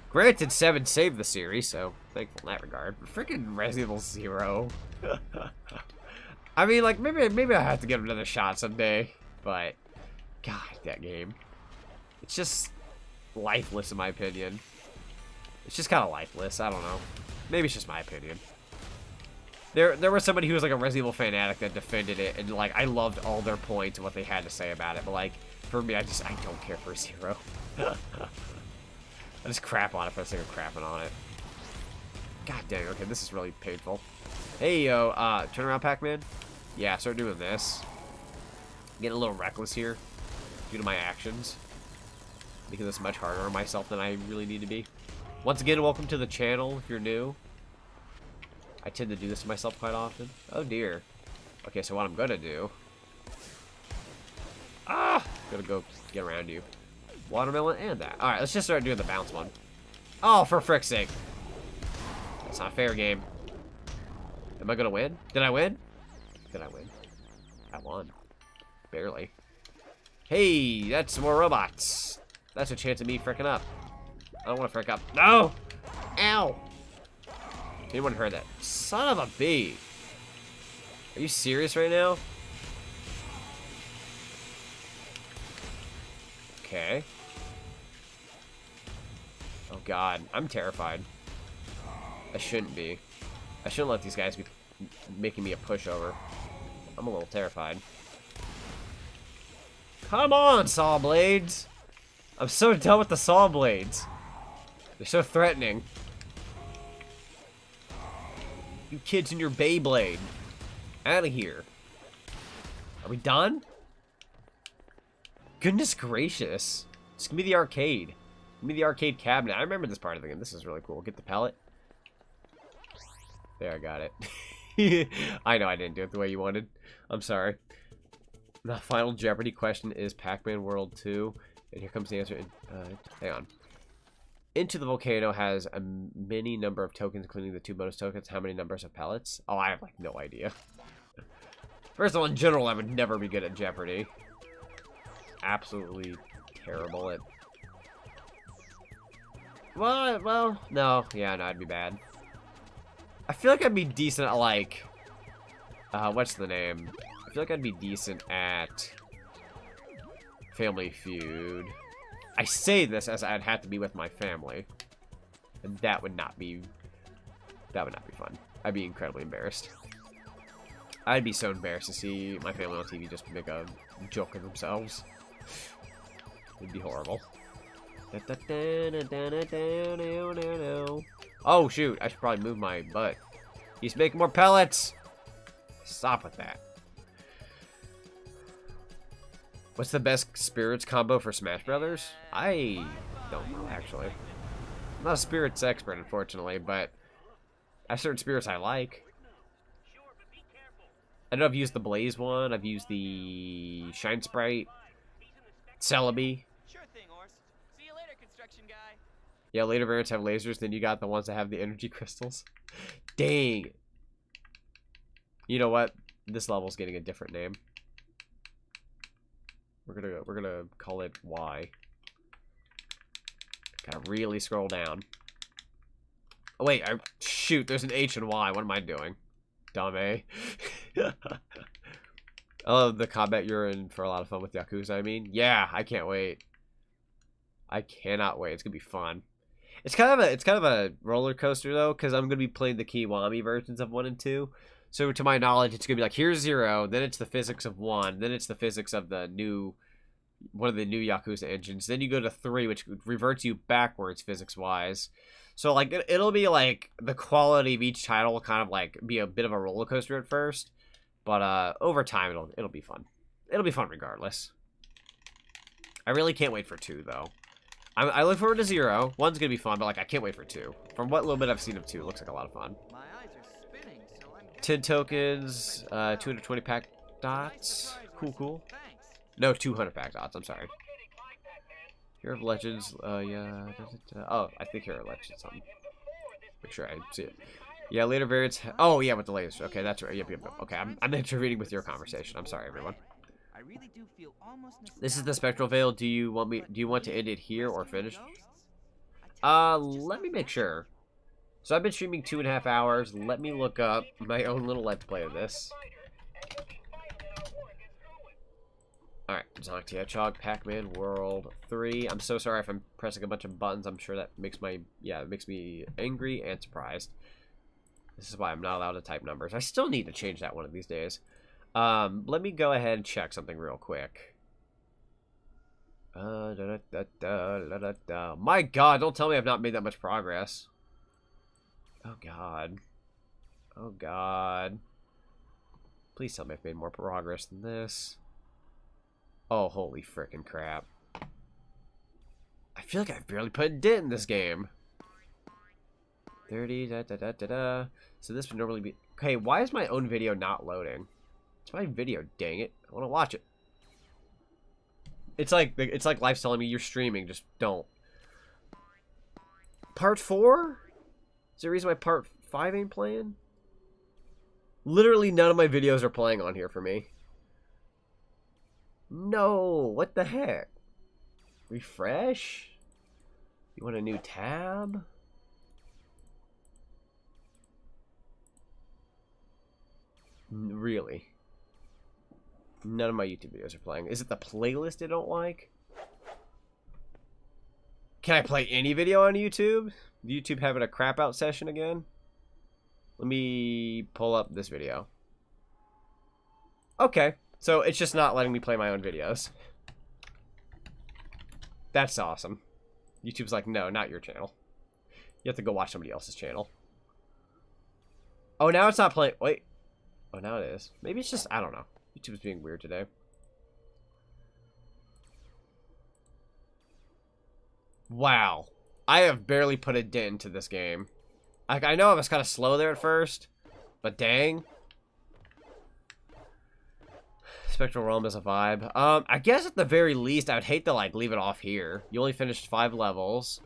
Granted, 7 saved the series, so thankful in that regard. But freaking Resident Evil 0. I mean, like maybe I have to give it another shot someday, but God, that game. It's just lifeless in my opinion. It's just kind of lifeless. I don't know. Maybe it's just my opinion. There was somebody who was like a Resident Evil fanatic that defended it, and like I loved all their points and what they had to say about it. But like for me, I don't care for 0. I just crap on it for the sake of crapping on it. God dang. Okay, this is really painful. Hey yo, turn around, Pac-Man. Yeah, start doing this. Getting a little reckless here due to my actions. Making this much harder on myself than I really need to be. Once again, welcome to the channel if you're new. I tend to do this to myself quite often. Oh dear. Okay, so what I'm gonna do... Gonna go get around you. Watermelon and that. Alright, let's just start doing the bounce one. Oh, for frick's sake. That's not a fair game. Am I gonna win? Did I win? Did I win? I won. Barely. Hey, that's some more robots. That's a chance of me fricking up. I don't want to frick up. No! Ow! Anyone heard that? Son of a bee. Are you serious right now? Okay. Oh god, I'm terrified. I shouldn't be. I shouldn't let these guys be making me a pushover. I'm a little terrified. Come on, saw blades! I'm so done with the saw blades. They're so threatening. You kids and your Beyblade. Out of here. Are we done? Goodness gracious. Just give me the arcade. Give me the arcade cabinet. I remember this part of the game. This is really cool. Get the pellet. There, I got it. I know I didn't do it the way you wanted. I'm sorry. The final Jeopardy question is Pac-Man World 2. And here comes the answer. Hang on. Into the Volcano has a many number of tokens, including the 2 bonus tokens. How many numbers of pellets? Oh, I have, like, no idea. First of all, in general, I would never be good at Jeopardy. Absolutely terrible at Well, no. Yeah, no, I'd be bad. I feel like I'd be decent at, like... what's the name? I feel like I'd be decent at... Family Feud. I say this as I'd have to be with my family. And that would not be... That would not be fun. I'd be incredibly embarrassed. I'd be so embarrassed to see my family on TV just make a joke of themselves. It'd be horrible. Oh, shoot. I should probably move my butt. He's making more pellets. Stop with that. What's the best spirits combo for Smash Brothers? I don't know, actually. I'm not a spirits expert, unfortunately, but I have certain spirits I like. I know I've used the Blaze one. I've used the Shine Sprite. Celebi. Sure thing, Horse. See you later, construction guy. Yeah, later variants have lasers. Then you got the ones that have the energy crystals. Dang. You know what? This level's getting a different name. We're gonna call it Y. Gotta really scroll down. Oh wait, shoot, there's an H and Y. What am I doing? Dumb A. I love the combat you're in for a lot of fun with Yakuza, I mean. Yeah, I can't wait. I cannot wait. It's gonna be fun. It's kind of a roller coaster though, because I'm gonna be playing the Kiwami versions of 1 and 2. So to my knowledge, it's gonna be like, here's 0, then it's the physics of 1, then it's the physics of the new one of the new Yakuza engines. Then you go to 3, which reverts you backwards physics-wise. So, like, it'll be, like, the quality of each title will kind of, like, be a bit of a roller coaster at first. But, over time, it'll be fun. It'll be fun regardless. I really can't wait for 2, though. I look forward to 0. 1's gonna be fun, but, like, I can't wait for 2. From what little bit I've seen of 2, it looks like a lot of fun. My eyes are spinning, so I'm 10 tokens, 220 pack dots. Cool. No, 200 pack dots, I'm sorry. Hero of Legends, yeah. Oh, I think Hero of Legends something. Make sure I see it. Yeah, later variants. Oh, yeah, with the latest. Okay, that's right. Yep. Okay, I'm intervening with your conversation. I'm sorry, everyone. I really do feel almost This is the Spectral Veil. Do you want to end it here or finish? Let me make sure. So I've been streaming 2.5 hours. Let me look up my own little let's play of this. Alright, Sonic the Hedgehog, Pac-Man World 3. I'm so sorry if I'm pressing a bunch of buttons. I'm sure that makes it makes me angry and surprised. This is why I'm not allowed to type numbers. I still need to change that one of these days. Let me go ahead and check something real quick. My God, don't tell me I've not made that much progress. Oh God. Oh God. Please tell me I've made more progress than this. Oh, holy frickin' crap. I feel like I've barely put a dent in this game. 30, So this would normally be... Okay, why is my own video not loading? It's my video, dang it. I want to watch it. It's like life's telling me you're streaming, just don't. Part 4? Is there a reason why part 5 ain't playing? Literally none of my videos are playing on here for me. No, what the heck? Refresh? You want a new tab? Really? None of my YouTube videos are playing. Is it the playlist I don't like? Can I play any video on YouTube? YouTube having a crap out session again? Let me pull up this video. Okay. So it's just not letting me play my own videos. That's awesome. YouTube's like, no, not your channel. You have to go watch somebody else's channel. Oh, now it's not playing. Wait. Oh, now it is. Maybe it's just, I don't know. YouTube's being weird today. Wow. I have barely put a dent into this game. I know I was kind of slow there at first, but dang. Spectral Realm is a vibe. I guess at the very least, I would hate to, like, leave it off here. You only finished 5 levels.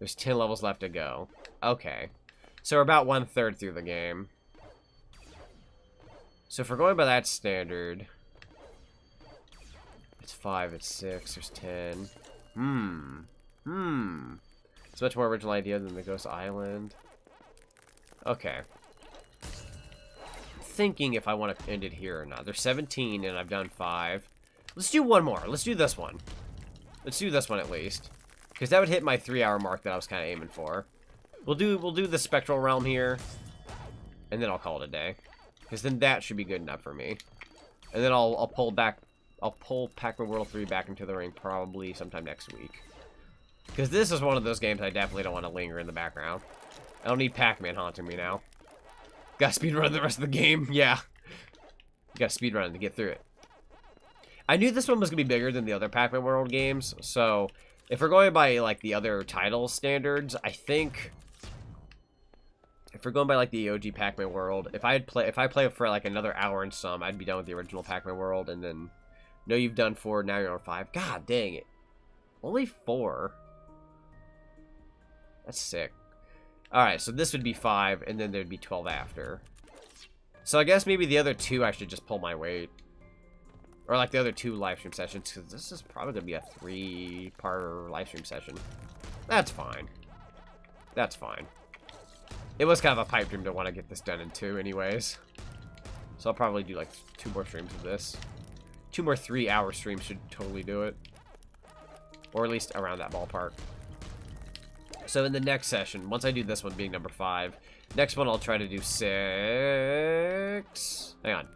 There's 10 levels left to go. Okay. So we're about 1/3 through the game. So if we're going by that standard... It's 5, it's 6, there's 10. It's a much more original idea than the Ghost Island. Okay. Thinking if I want to end it here or not. There's 17 and I've done 5. Let's do one more. Let's do this one. Let's do this one at least. Because that would hit my 3-hour mark that I was kind of aiming for. We'll do the Spectral Realm here. And then I'll call it a day. Because then that should be good enough for me. And then I'll pull Pac-Man World 3 back into the ring probably sometime next week. Because this is one of those games I definitely don't want to linger in the background. I don't need Pac-Man haunting me now. Gotta speedrun the rest of the game. Yeah. You gotta speedrun to get through it. I knew this one was gonna be bigger than the other Pac-Man World games, so if we're going by like the other title standards, I think if we're going by like the OG Pac-Man World, if I play for like another hour and some, I'd be done with the original Pac-Man World, and then no, you've done 4, now you're on 5. God dang it. Only 4. That's sick. Alright, so this would be 5, and then there'd be 12 after. So I guess maybe the other 2 I should just pull my weight. Or like the other 2 live stream sessions, because this is probably going to be a 3-part live stream session. That's fine. That's fine. It was kind of a pipe dream to want to get this done in 2 anyways. So I'll probably do like 2 more streams of this. 2 more 3-hour streams should totally do it. Or at least around that ballpark. So in the next session, once I do this one being number 5, next one I'll try to do 6. Hang on.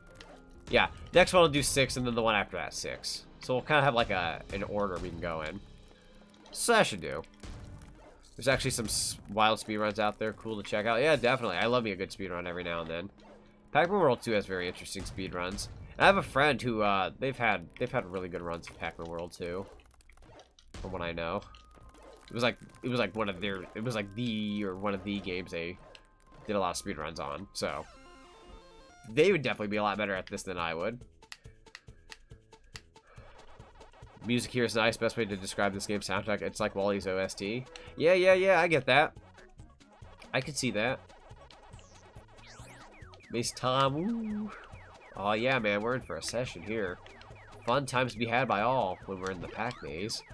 Yeah, next one I'll do 6, and then the one after that 6. So we'll kind of have like an order we can go in. So that should do. There's actually some wild speedruns out there, cool to check out. Yeah, definitely. I love me a good speedrun every now and then. Pac-Man World 2 has very interesting speedruns. And I have a friend who they've had really good runs of Pac-Man World 2, from what I know. It was like one of the games they did a lot of speedruns on, so they would definitely be a lot better at this than I would. Music here is nice. Best way to describe this game's soundtrack, it's like Wally's OST. Yeah, I get that. I can see that. Mace time, woo. Oh yeah, man, we're in for a session here. Fun times to be had by all when we're in the Pac maze.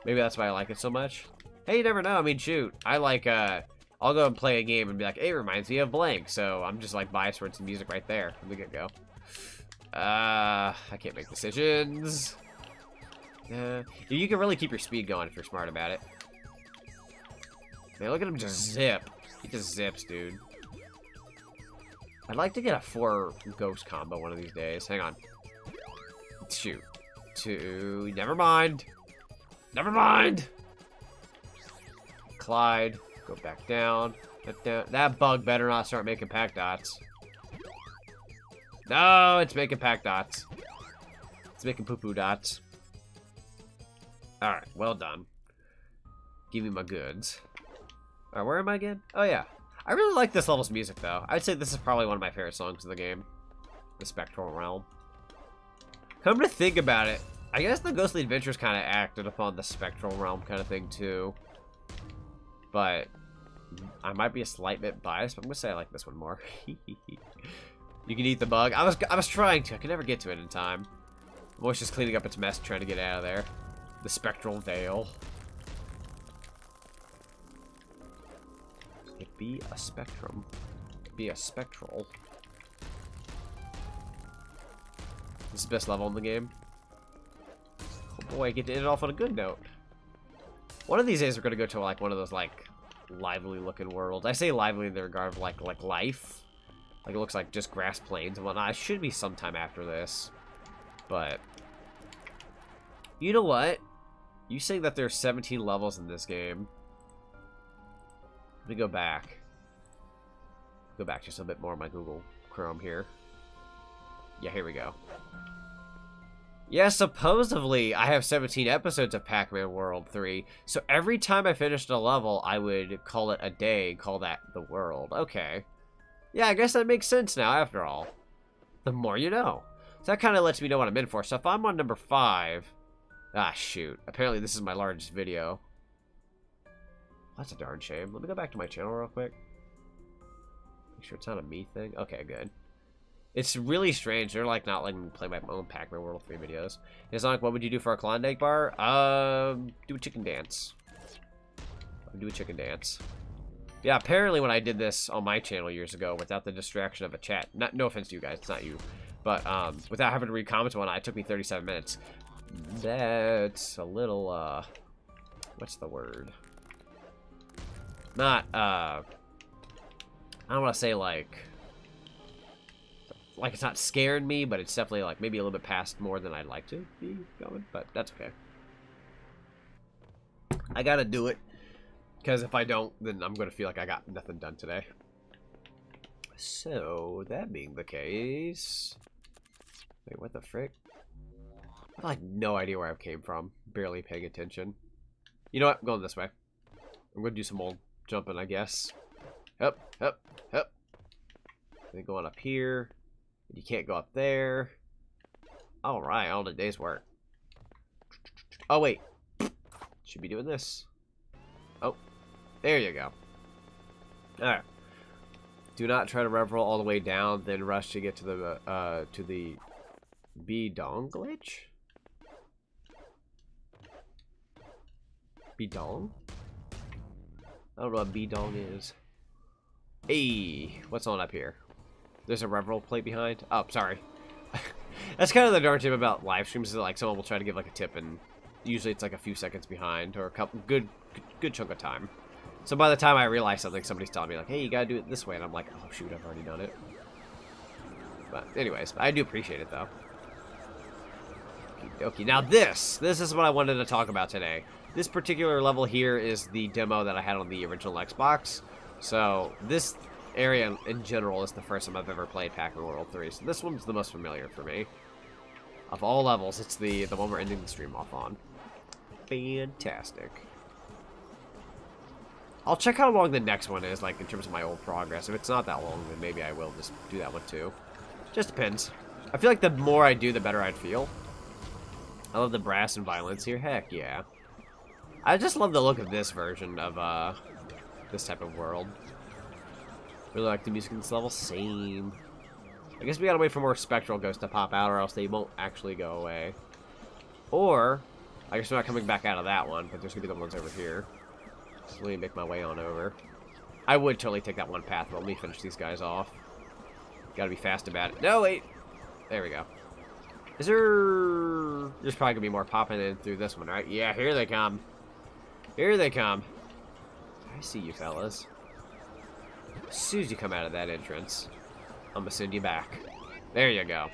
Maybe that's why I like it so much. Hey, you never know. I mean, shoot. I like, I'll go and play a game and be like, hey, it reminds me of blank. So I'm just like biased towards the music right there from the get-go. I can't make decisions. You can really keep your speed going if you're smart about it. Man, look at him just zip. He just zips, dude. I'd like to get a 4 ghost combo one of these days. Hang on. Shoot. 2. Never mind. Never mind! Clyde. Go back down. That bug better not start making pack dots. No, it's making pack dots. It's making poo-poo dots. Alright, well done. Give me my goods. Alright, where am I again? Oh, yeah. I really like this level's music, though. I'd say this is probably one of my favorite songs in the game. The Spectral Realm. Come to think about it, I guess the Ghostly Adventures kind of acted upon the Spectral Realm kind of thing, too. But I might be a slight bit biased, but I'm going to say I like this one more. You can eat the bug. I was trying to. I could never get to it in time. I'm always just cleaning up its mess, trying to get out of there. The Spectral Veil. It be a spectrum. It be a spectral. This is the best level in the game. Oh boy, I get to end it off on a good note. One of these days we're gonna go to like one of those like lively looking worlds. I say lively in the regard of like life. Like it looks like just grass plains and whatnot. It should be sometime after this. But you know what? You say that there's 17 levels in this game. Let me go back. Go back just a bit more on my Google Chrome here. Yeah, here we go. Yeah, supposedly I have 17 episodes of Pac-Man World 3. So every time I finished a level, I would call it a day, call that the world. Okay. Yeah, I guess that makes sense now, after all. The more you know. So that kind of lets me know what I'm in for. So if I'm on number 5... Ah, shoot. Apparently this is my largest video. That's a darn shame. Let me go back to my channel real quick. Make sure it's not a me thing. Okay, good. It's really strange. They're like not letting me play my own Pac-Man World 3 videos. It's like, what would you do for a Klondike bar? Do a chicken dance. and do a chicken dance. Yeah, apparently when I did this on my channel years ago without the distraction of a chat, no offense to you guys, it's not you, but without having to read comments and whatnot, it took me 37 minutes. That's a little, what's the word? Not, I don't want to say like it's not scaring me, but it's definitely like maybe a little bit past more than I'd like to be going, but that's okay. I gotta do it, because if I don't, then I'm gonna feel like I got nothing done today. So, that being the case... Wait, what the frick? I have like no idea where I came from. Barely paying attention. You know what? I'm going this way. I'm gonna do some old jumping, I guess. Up, up, up. Then going up here. You can't go up there. Alright, all the day's work. Oh, wait. Should be doing this. Oh, there you go. Alright. Do not try to rev roll all the way down, then rush to get to the Bidong glitch? Bidong? I don't know what Bidong is. Hey, what's on up here? There's a rev roll plate behind. Oh, sorry. That's kind of the darn tip about live streams, is that, like, someone will try to give like a tip, and usually it's like a few seconds behind, or a couple good chunk of time. So by the time I realize something, somebody's telling me like, "Hey, you gotta do it this way," and I'm like, "Oh shoot, I've already done it." But anyways, I do appreciate it though. Okay, now this is what I wanted to talk about today. This particular level here is the demo that I had on the original Xbox. So this area in general is the first time I've ever played Pac-Man World 3. So this one's the most familiar for me. Of all levels, it's the one we're ending the stream off on. Fantastic. I'll check how long the next one is, like, in terms of my old progress. If it's not that long, then maybe I will just do that one, too. Just depends. I feel like the more I do, the better I'd feel. I love the brass and violence here. Heck, yeah. I just love the look of this version of, this type of world. Really like the music in this level. Same. I guess we gotta wait for more spectral ghosts to pop out, or else they won't actually go away. Or, I guess we're not coming back out of that one, but there's gonna be the ones over here. So let me make my way on over. I would totally take that one path, but let me finish these guys off. Gotta be fast about it. No, wait! There we go. Is there... There's probably gonna be more popping in through this one, right? Yeah, here they come. Here they come. I see you fellas. As soon as you come out of that entrance, I'm gonna send you back. There you go.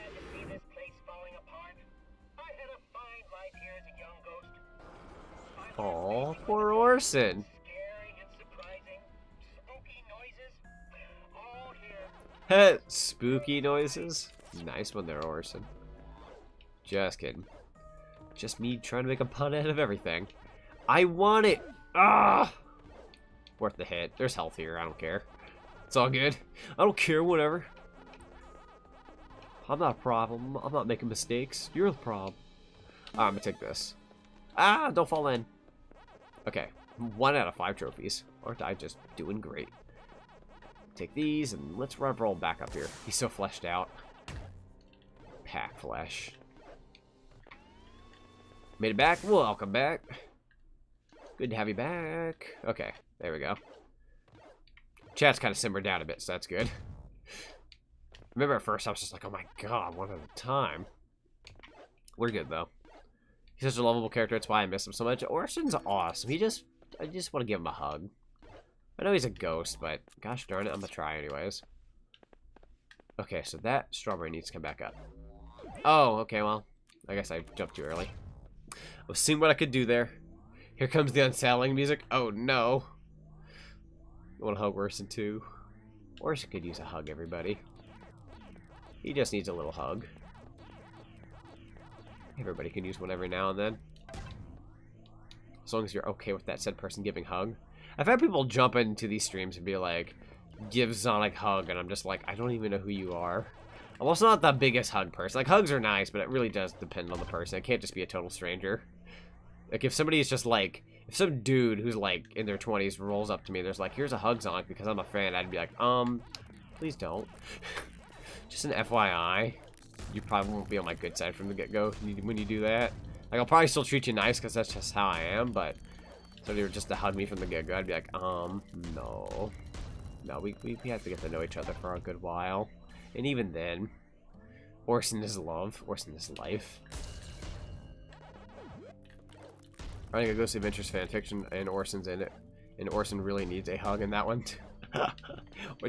Aw, poor Orson. Spooky noises? Nice one there, Orson. Just kidding. Just me trying to make a pun out of everything. I want it! Ah! Worth the hit. There's health here, I don't care. It's all good. I don't care, whatever. I'm not a problem. I'm not making mistakes. You're the problem. I'm gonna take this. Ah, don't fall in. Okay, 1 out of 5 trophies. Aren't I just doing great? Take these, and let's rev roll back up here. He's so fleshed out. Pack flesh. Made it back. Welcome back. Good to have you back. Okay, there we go. Chat's kind of simmered down a bit, so that's good. Remember at first I was just like, oh my god, one at a time. We're good though. He's such a lovable character, that's why I miss him so much. Orson's awesome. I just want to give him a hug. I know he's a ghost, but gosh darn it, I'm gonna try anyways. Okay, so that strawberry needs to come back up. Oh, okay, well, I guess I jumped too early. I was seeing what I could do there. Here comes the unsettling music. Oh no. I want to hug Orson too. Orson could use a hug, everybody. He just needs a little hug. Everybody can use one every now and then. As long as you're okay with that said person giving hug. I've had people jump into these streams and be like, give Zonic hug, and I'm just like, I don't even know who you are. I'm also not the biggest hug person. Like, hugs are nice, but it really does depend on the person. It can't just be a total stranger. Like, if somebody is just like, if some dude who's like in their 20s rolls up to me and there's like, here's a hug, Zonic, because I'm a fan, I'd be like, please don't. Just an FYI. You probably won't be on my good side from the get-go when you do that. Like, I'll probably still treat you nice because that's just how I am, but So they were just to hug me from the get-go, I'd be like, no. No, we have to get to know each other for a good while. And even then, Orson is love. Orson is life. I think a Ghost Adventures fanfiction and Orson's in it. And Orson really needs a hug in that one, too.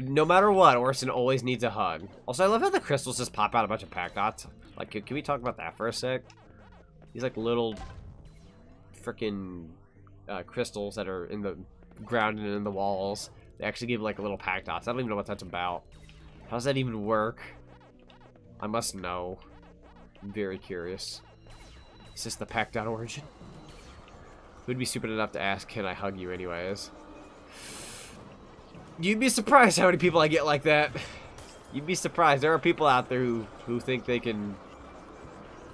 No matter what, Orson always needs a hug. Also, I love how the crystals just pop out a bunch of pack dots. Like, can we talk about that for a sec? These, like, little freaking crystals that are in the ground and in the walls. They actually give, like, little pack dots. I don't even know what that's about. How does that even work? I must know. I'm very curious. Is this the pack dot origin? Who'd be stupid enough to ask, can I hug you anyways? You'd be surprised how many people I get like that. You'd be surprised. There are people out there who think they can...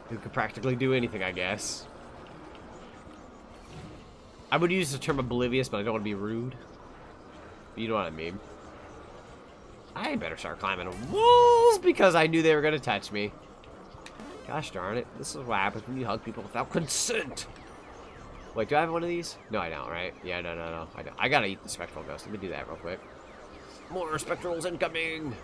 who can practically do anything, I guess. I would use the term oblivious, but I don't want to be rude. But you know what I mean. I better start climbing walls because I knew they were going to touch me. Gosh darn it. This is what happens when you hug people without consent. Wait, do I have one of these? No, I don't, right? Yeah, no. I don't. I gotta eat the spectral ghost. Let me do that real quick. More spectrals incoming!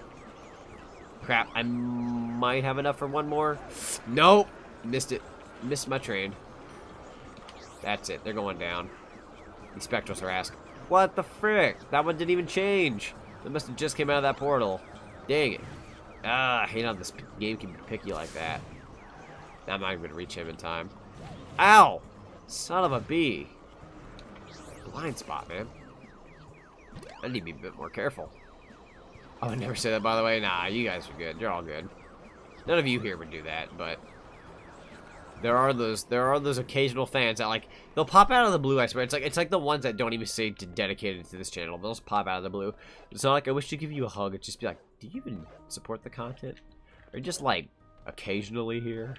Crap, I might have enough for one more. Nope! Missed it. Missed my train. That's it. They're going down. These spectrals are asking, what the frick? That one didn't even change. It must have just came out of that portal. Dang it. Ah, I hate how this game can pick you like that. I'm not even gonna reach him in time. Ow! Son of a bee. Blind spot, man. I need to be a bit more careful. I would never say that, by the way. Nah, you guys are good. You're all good. None of you here would do that, but there are those occasional fans that, like, they'll pop out of the blue, I swear. It's like the ones that don't even say dedicated to this channel. They'll just pop out of the blue. It's not like I wish to give you a hug. It's just be like, do you even support the content? Or just like occasionally here?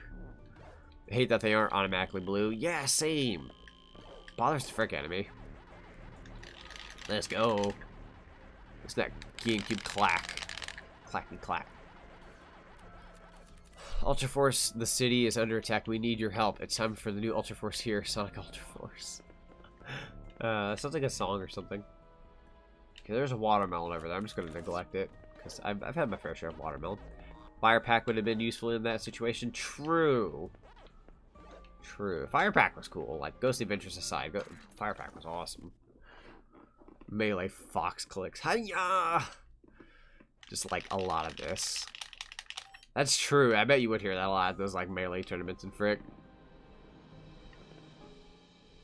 I hate that they aren't automatically blue. Yeah, same. Bothers the frick out of me. Let's go. It's that Gamecube clack. Clacky clack. Ultra Force, the city is under attack. We need your help. It's time for the new Ultra Force here. Sonic Ultra Force. Sounds like a song or something. Okay, there's a watermelon over there. I'm just going to neglect it. Because I've had my fair share of watermelon. Fire Pack would have been useful in that situation. True. True. Fire Pack was cool. Like, Ghost Adventures aside, Fire Pack was awesome. Melee Fox clicks. Hiya! Just like a lot of this. That's true. I bet you would hear that a lot. Those like melee tournaments and frick.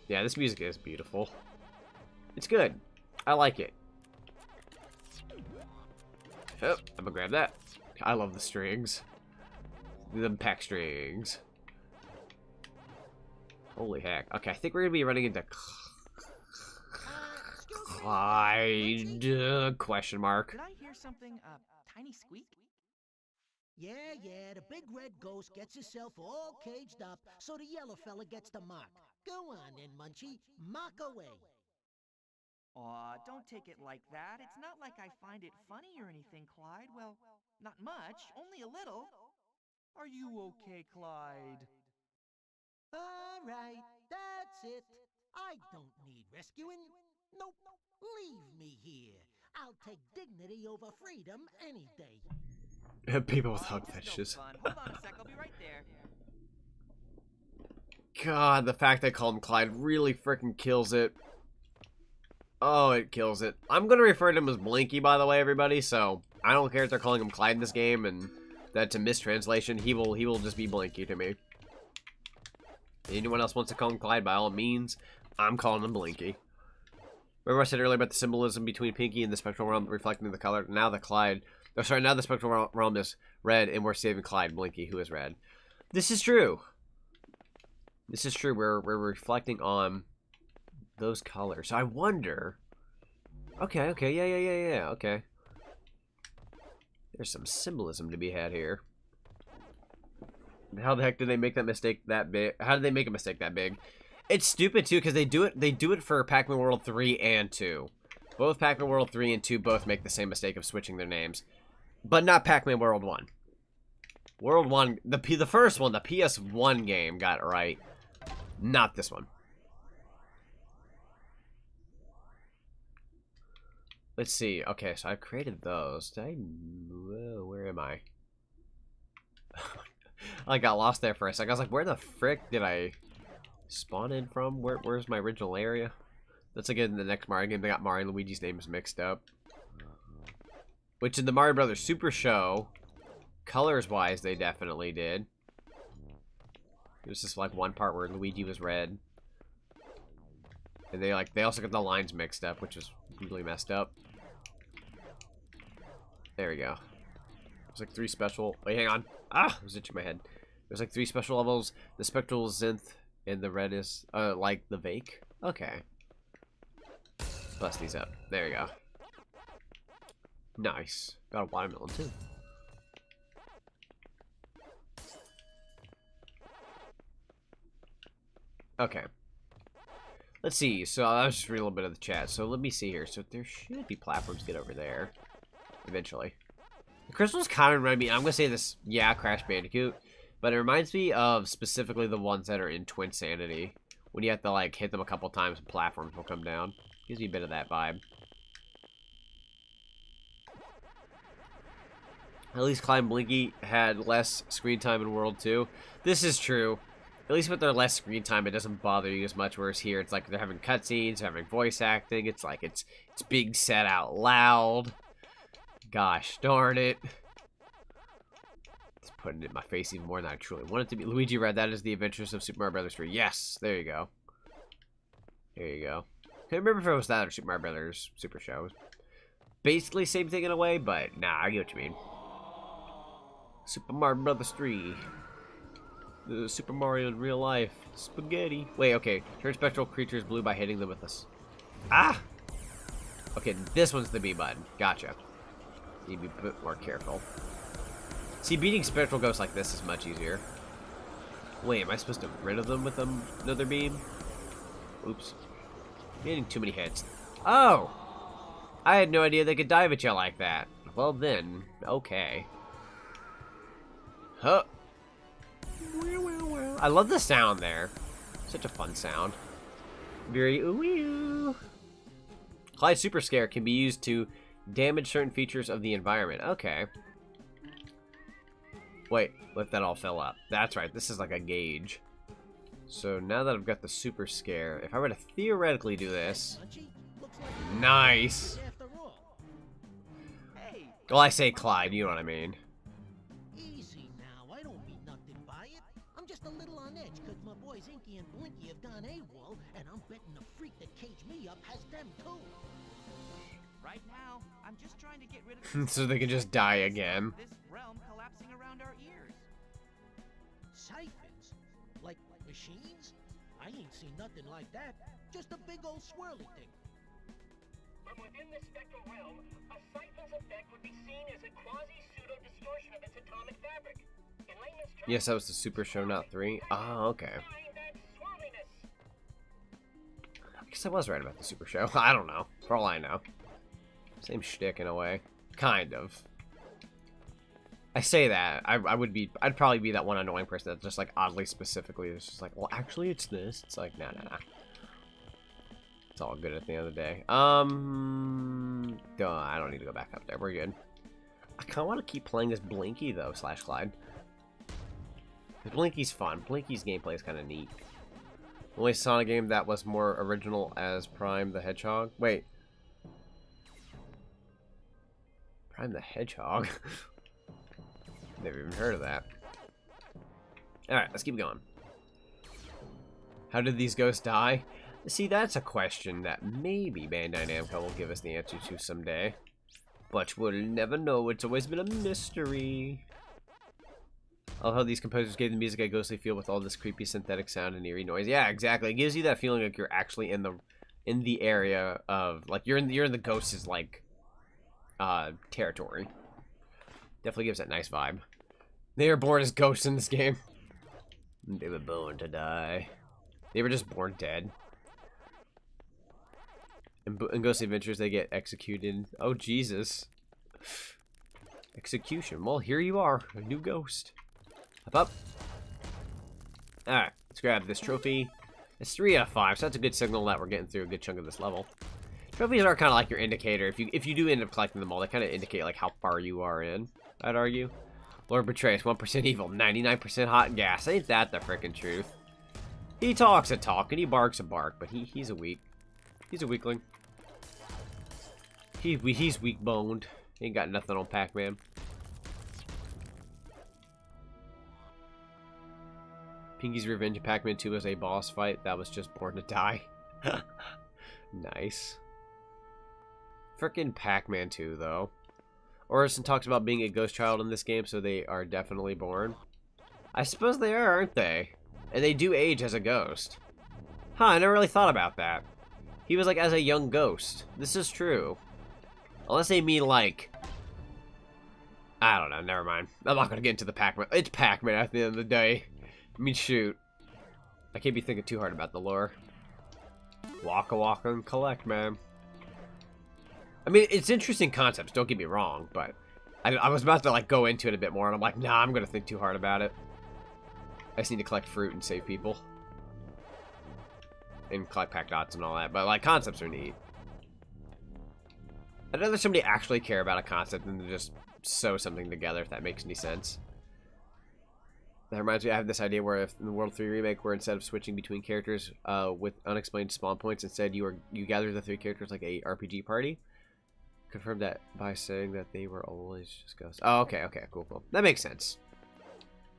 Yeah, this music is beautiful. It's good. I like it. Oh, I'm gonna grab that. I love the strings. The pack strings. Holy heck. Okay, I think we're gonna be running into Clyde, question mark. Did I hear something, tiny squeak? Yeah, the big red ghost gets himself all caged up so the yellow fella gets the mark. Go on then, Munchie, mark away. Aw, don't take it like that. It's not like I find it funny or anything, Clyde. Well, not much, only a little. Are you okay, Clyde? All right, that's it. I don't need rescuing. Nope, leave me here. I'll take dignity over freedom any day. People with hug fetishes. Hold on a sec, I'll be right there. God, the fact they call him Clyde really freaking kills it. Oh, it kills it. I'm gonna refer to him as Blinky, by the way, everybody. So I don't care if they're calling him Clyde in this game, and that's a mistranslation. He will just be Blinky to me. Anyone else wants to call him Clyde, by all means, I'm calling him Blinky. Remember I said earlier about the symbolism between Pinky and the spectral realm reflecting the color? Now the Clyde... Oh, sorry, now the spectral realm is red, and we're saving Clyde Blinky, who is red. This is true. This is true. We're reflecting on those colors. So I wonder... Okay, yeah, okay. There's some symbolism to be had here. How the heck did they make that mistake that big? How did they make a mistake that big? It's stupid too, because they do it for Pac-Man World 3 and 2. Both Pac-Man World 3 and 2 both make the same mistake of switching their names. But not Pac-Man World 1. World 1, the first one, the PS1 game got it right. Not this one. let's see. Okay, so I created those. Did I? Whoa, where am I? I got lost there for a second. I was like, where the frick did I spawn in from? Where's my original area? That's again the next Mario game. They got Mario and Luigi's names mixed up. Which in the Mario Brothers Super Show, colors-wise, they definitely did. There's just like one part where Luigi was red. And they also got the lines mixed up, which is really messed up. There we go. There's like 3 special. Wait, hang on. Ah, I was itching my head. There's like 3 special levels. The spectral Zinth and the red is like the Vake. Okay. Bust these up. There you go. Nice. Got a watermelon too. Okay. Let's see. So I was just reading a little bit of the chat. So let me see here. So there should be platforms to get over there eventually. The crystals kind of remind me. I'm gonna say this. Yeah, Crash Bandicoot, but it reminds me of specifically the ones that are in Twin Sanity. When you have to like hit them a couple times, and platforms will come down. Gives me a bit of that vibe. At least Climb Blinky had less screen time in World 2. This is true. At least with their less screen time, it doesn't bother you as much. Whereas here, it's like they're having cutscenes, they're having voice acting. It's like it's being said out loud. Gosh darn it! It's putting it in my face even more than I truly want it to be. Luigi Red. That is the Adventures of Super Mario Brothers 3. Yes, there you go. There you go. I can't remember if it was that or Super Mario Brothers Super Show. Basically same thing in a way, but nah, I get what you mean. Super Mario Brothers 3. The Super Mario in real life. Spaghetti. Wait, okay. Turn spectral creatures blue by hitting them with this. Ah! Okay, this one's the B button. Gotcha. Need to be a bit more careful. See, beating spectral ghosts like this is much easier. Wait, am I supposed to get rid of them with another beam? Oops. I'm getting too many hits. Oh! I had no idea they could dive at you like that. Well then, okay. Huh. I love the sound there. Such a fun sound. Very ooh. Clyde Super Scare can be used to damage certain features of the environment. Okay. Wait, let that all fill up. That's right, this is like a gauge. So now that I've got the Super Scare, if I were to theoretically do this... Nice! Well, I say Clyde, you know what I mean. Easy now, I don't mean nothing by it. I'm just a little on edge because my boys Inky and Blinky have gone AWOL, and I'm betting the freak that caged me up has them too. Right now, I'm just trying to get rid of So they can just die again. this realm collapsing around our ears. Siphons? Like machines? I ain't seen nothing like that. Just a big old swirly thing. From within the spectral realm, a siphon's effect would be seen as a quasi-pseudo-distortion of its atomic fabric. In layman's terms, Yes, that was the Super Show, not 3. Oh, okay. find that swirliness. I guess I was right about the Super Show. I don't know. For all I know. Same shtick in a way. Kind of. I say that. I'd probably be that one annoying person that's just like oddly specifically is just like, well, actually it's this. It's like, nah. It's all good at the end of the day. I don't need to go back up there. We're good. I kind of want to keep playing this Blinky though, / Clyde. Blinky's fun. Blinky's gameplay is kind of neat. The only Sonic game that was more original as Prime the Hedgehog. Wait. Prime the Hedgehog? Never even heard of that. Alright, let's keep going. How did these ghosts die? See, that's a question that maybe Bandai Namco will give us the answer to someday. But we'll never know. It's always been a mystery. I love how these composers gave the music a ghostly feel with all this creepy synthetic sound and eerie noise. Yeah, exactly. It gives you that feeling like you're actually in the area of like you're in the ghost's like territory. Definitely gives that nice vibe. They were born as ghosts in this game. They were born to die. They were just born dead. In Ghostly Adventures, they get executed. Oh, Jesus. Execution. Well, here you are. A new ghost. Hop up. Alright, let's grab this trophy. It's 3 out of 5, so that's a good signal that we're getting through a good chunk of this level. Trophies are kind of like your indicator. If you do end up collecting them all, they kind of indicate like how far you are in, I'd argue. Lord betrays 1% evil, 99% hot and gas. Ain't that the frickin' truth? He talks a talk and he barks a bark, but he's a weakling. He's weak boned. Ain't got nothing on Pac-Man. Pinky's Revenge of Pac-Man 2 was a boss fight that was just born to die. Nice. Frickin' Pac-Man 2 though. Orison talks about being a ghost child in this game, so they are definitely born. I suppose they are, aren't they? And they do age as a ghost. Huh, I never really thought about that. He was like as a young ghost. This is true. Unless they mean like... I don't know, never mind. I'm not gonna get into the Pac-Man. It's Pac-Man at the end of the day. I mean, shoot. I can't be thinking too hard about the lore. Waka waka and collect, man. I mean, it's interesting concepts, don't get me wrong, but I was about to like go into it a bit more, and I'm like, nah, I'm gonna think too hard about it. I just need to collect fruit and save people. And collect pack dots and all that, but like, concepts are neat. I'd rather somebody actually care about a concept than to just sew something together, if that makes any sense. That reminds me, I have this idea where if in the World 3 remake, where instead of switching between characters with unexplained spawn points, instead you gather the 3 characters like a RPG party. Confirm that by saying that they were always just ghosts. Oh, okay, cool. That makes sense.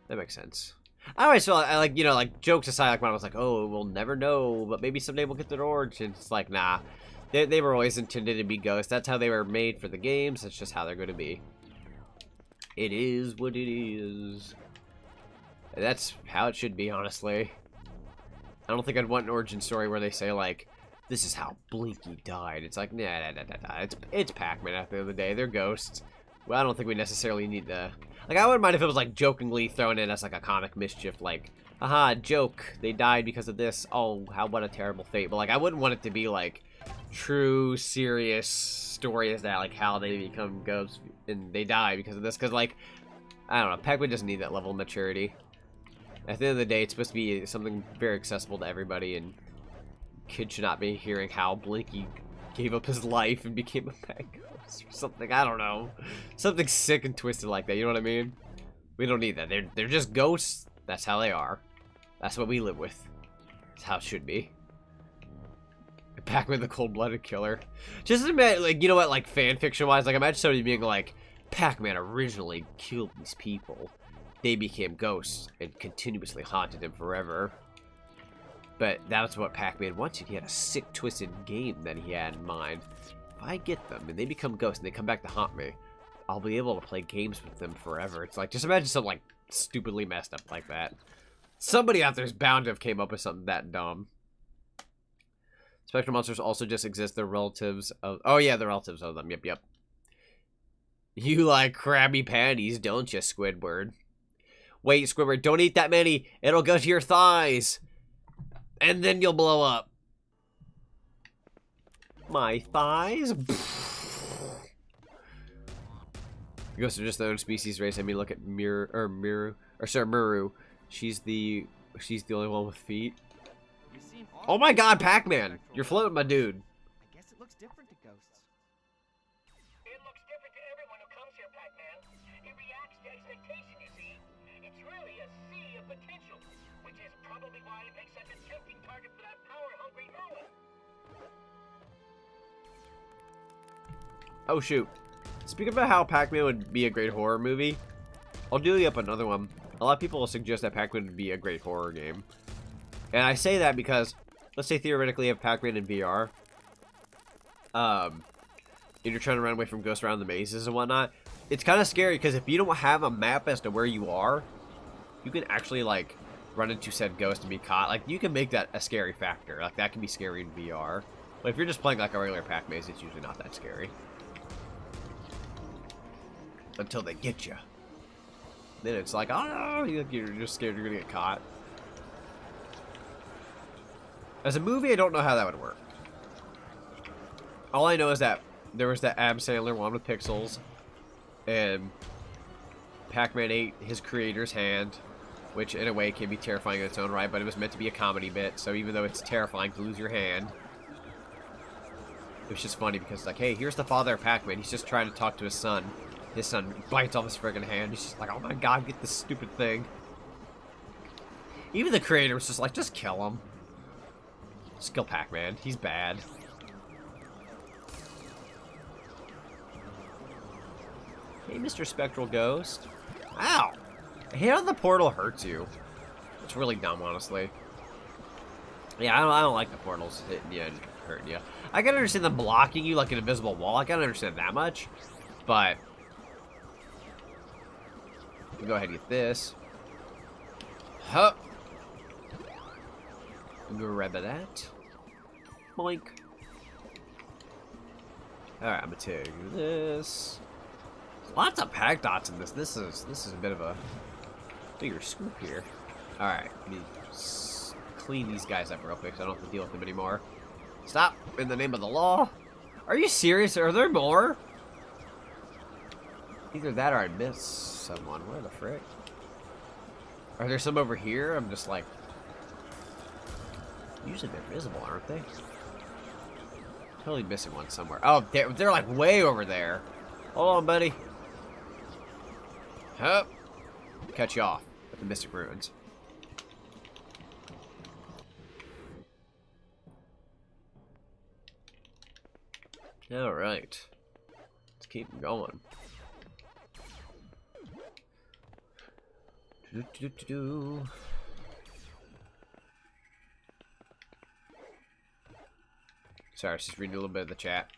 That makes sense. I always feel like, you know, like, jokes aside, like when I was like, oh, we'll never know, but maybe someday we'll get their origins. It's like, nah. They were always intended to be ghosts. That's how they were made for the games. That's just how they're going to be. It is what it is. That's how it should be, honestly. I don't think I'd want an origin story where they say, like, this is how Blinky died. It's like, nah. It's Pac-Man at the end of the day. They're ghosts. Well, I don't think we necessarily need to... Like, I wouldn't mind if it was, like, jokingly thrown in as, like, a comic mischief. Like, haha, joke. They died because of this. Oh, what a terrible fate. But, like, I wouldn't want it to be, like, true, serious stories that, like, how they become ghosts and they die because of this. Because, like, I don't know. Pac-Man doesn't need that level of maturity. At the end of the day, it's supposed to be something very accessible to everybody, and kids should not be hearing how Blinky gave up his life and became a pet ghost or something. I don't know. Something sick and twisted like that, you know what I mean? We don't need that. They're just ghosts. That's how they are. That's what we live with. That's how it should be. Pac-Man the cold-blooded killer. Just imagine, like, you know what, like, fanfiction-wise, like, imagine somebody being like, Pac-Man originally killed these people. They became ghosts and continuously haunted him forever. But that's what Pac-Man wanted. He had a sick, twisted game that he had in mind. If I get them and they become ghosts and they come back to haunt me, I'll be able to play games with them forever. It's like, just imagine something like stupidly messed up like that. Somebody out there is bound to have came up with something that dumb. Spectral monsters also just exist. They're relatives of... Oh yeah, they're relatives of them. Yep. You like Krabby Patties, don't you, Squidward? Wait, Squidward, don't eat that many. It'll go to your thighs. And then you'll blow up. My thighs? Ghosts are just their own species race. I mean, look at Muru. She's the only one with feet. Oh my god, Pac-Man! You're floating, my dude. I guess it looks different to ghosts. It looks different to everyone who comes here, Pac-Man. It reacts to expectation, you see. It's really a sea of potential, which is probably why it makes such a tempting target for that power-hungry Merlin. Oh shoot. Speaking about how Pac-Man would be a great horror movie, I'll do up another one. A lot of people will suggest that Pac-Man would be a great horror game. And I say that because, let's say theoretically you have Pac-Man in VR. And you're trying to run away from ghosts around the mazes and whatnot. It's kind of scary because if you don't have a map as to where you are, you can actually, like, run into said ghost and be caught. Like, you can make that a scary factor. Like, that can be scary in VR. But if you're just playing, like, a regular Pac maze, it's usually not that scary. Until they get you. Then it's like, oh no, you're just scared you're gonna get caught. As a movie, I don't know how that would work. All I know is that there was that Adam Sandler one with pixels, and Pac-Man ate his creator's hand, which in a way can be terrifying in its own right, but it was meant to be a comedy bit, so even though it's terrifying to lose your hand, It was just funny because, like, hey, here's the father of Pac-Man. He's just trying to talk to his son. His son bites off his friggin' hand. He's just like, oh my god, get this stupid thing. Even the creator was just like, just kill him. Just kill Pac-Man. He's bad. Hey, Mr. Spectral Ghost. Ow! I hate how the portal hurts you. It's really dumb, honestly. Yeah, I don't like the portals hitting you and hurting you. I can understand them blocking you like an invisible wall. I can understand that much. But go ahead and get this. Huh. Grab that. Boink. Alright, I'm gonna take this. Lots of pack dots in this. This is a bit of a bigger scoop here. Alright, let me clean these guys up real quick so I don't have to deal with them anymore. Stop! In the name of the law! Are you serious? Are there more? Either that or I missed someone. Where the frick? Are there some over here? I'm just like... Usually they're visible, aren't they? Totally missing one somewhere. Oh, they're like way over there. Hold on, buddy. Hup. Cut you off at the Mystic Ruins. Alright. Let's keep going. Sorry, I was just reading a little bit of the chat.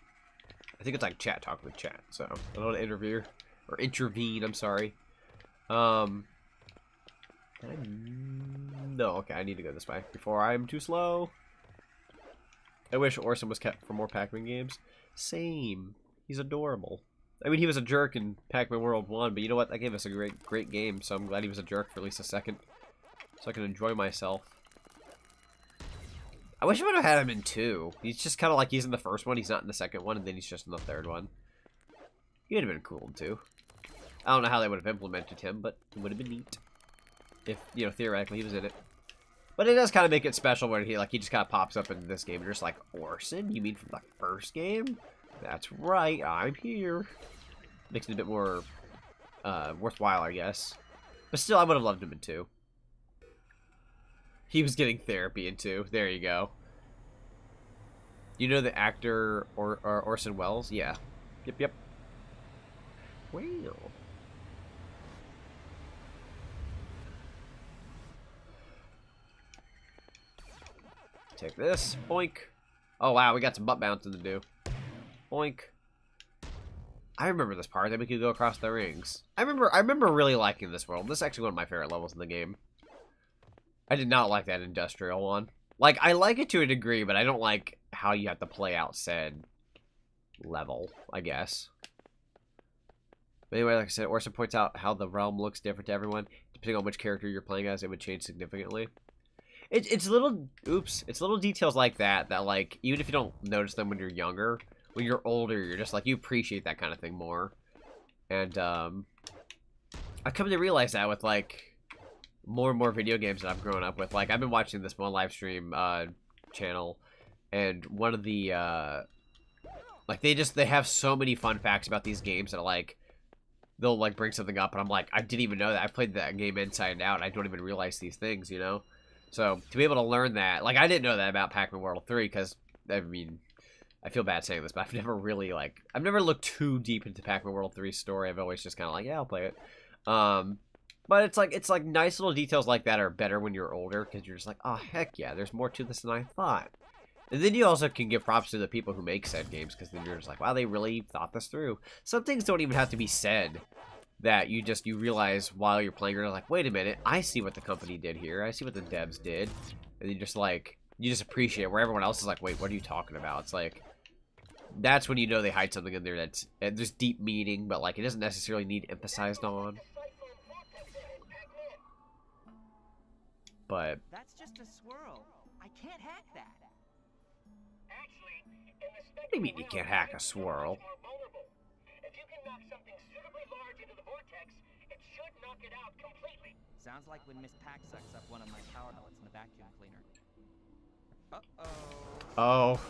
I think it's like chat talk with chat, so I don't want to intervene, I'm sorry. No, okay, I need to go this way before I'm too slow. I wish Orson was kept for more Pac-Man games. Same. He's adorable. I mean, he was a jerk in Pac-Man World 1, but you know what? That gave us a great game, so I'm glad he was a jerk for at least a second. So I can enjoy myself. I wish I would have had him in 2. He's just kind of like he's in the first one, he's not in the second one, and then he's just in the third one. He would have been cool in 2. I don't know how they would have implemented him, but it would have been neat. If, you know, theoretically he was in it. But it does kind of make it special when he just kind of pops up in this game, and you're just like, Orson? You mean from the first game? That's right, I'm here. Makes it a bit more worthwhile, I guess. But still, I would have loved him in 2. He was getting therapy in 2. There you go. You know the actor Orson Welles? Yeah. Yep. Well. Take this. Boink. Oh, wow. We got some butt bouncing to do. Boink. I remember this part. Then we could go across the rings. I remember really liking this world. This is actually one of my favorite levels in the game. I did not like that industrial one. Like, I like it to a degree, but I don't like how you have to play out said level, I guess. But anyway, like I said, Orson points out how the realm looks different to everyone. Depending on which character you're playing as, it would change significantly. It's little details like that, like, even if you don't notice them when you're younger, when you're older, you're just like, you appreciate that kind of thing more. And, I come to realize that with, like, more and more video games that I've grown up with. Like, I've been watching this one live stream channel, and one of the like they have so many fun facts about these games that like they'll like bring something up and I'm like, I didn't even know that. I played that game inside and out and I don't even realize these things, you know? So to be able to learn that, like, I didn't know that about Pac-Man World 3 because I mean, I feel bad saying this, but I've never really I've never looked too deep into Pac-Man World 3's story. I've always just kind of like, yeah, I'll play it. But it's like nice little details like that are better when you're older because you're just like, oh, heck yeah, there's more to this than I thought. And then you also can give props to the people who make said games because then you're just like, wow, they really thought this through. Some things don't even have to be said that you realize while you're playing. You're like, wait a minute, I see what the company did here. I see what the devs did. And you just appreciate where everyone else is like, wait, what are you talking about? It's like, that's when you know they hide something in there that's there's deep meaning, but like it doesn't necessarily need emphasized on. But That's just a swirl. I can't hack that. Actually, in the what do you mean you can't hack a swirl? if you can knock something suitably large into the vortex, it should knock it out completely. Sounds like when Miss Pac sucks up one of my power pellets in the vacuum cleaner. Uh-oh. Oh.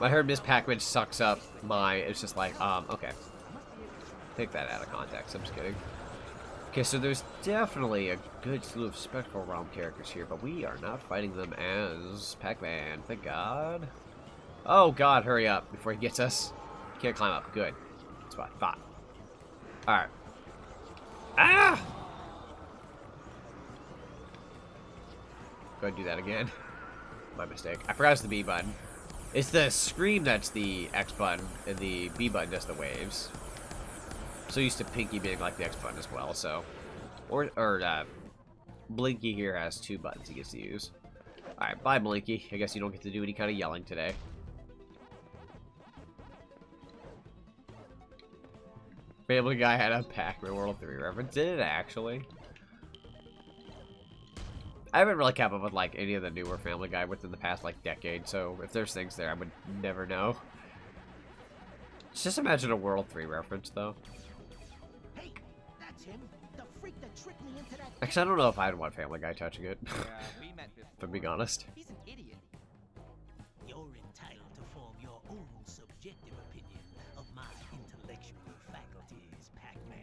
I heard Miss Pac-Man sucks up my... It's just like, okay. Take that out of context. I'm just kidding. Okay, so there's definitely a good slew of Spectral Realm characters here, but we are not fighting them as Pac-Man. Thank God. Oh, God, hurry up before he gets us. Can't climb up. Good. Spot. 5. Alright. Ah! Go ahead and do that again. My mistake. I forgot it's the B button. It's the scream that's the X button, and the B button does the waves. So used to Pinky being like the X button as well, so. Or Blinky here has 2 buttons he gets to use. Alright, bye Blinky. I guess you don't get to do any kind of yelling today. Family Guy had a Pac-Man World 3 reference. Did it actually? I haven't really kept up with like any of the newer Family Guy within the past like decade, so if there's things there I would never know. Just imagine a World 3 reference though. Hey, that's him. The freak that tricked me into that. Actually, I don't know if I'd want Family Guy touching it. Yeah, we met before. If I'm being honest. He's an idiot. You're entitled to form your own subjective opinion of my intellectual faculties, Pac-Man.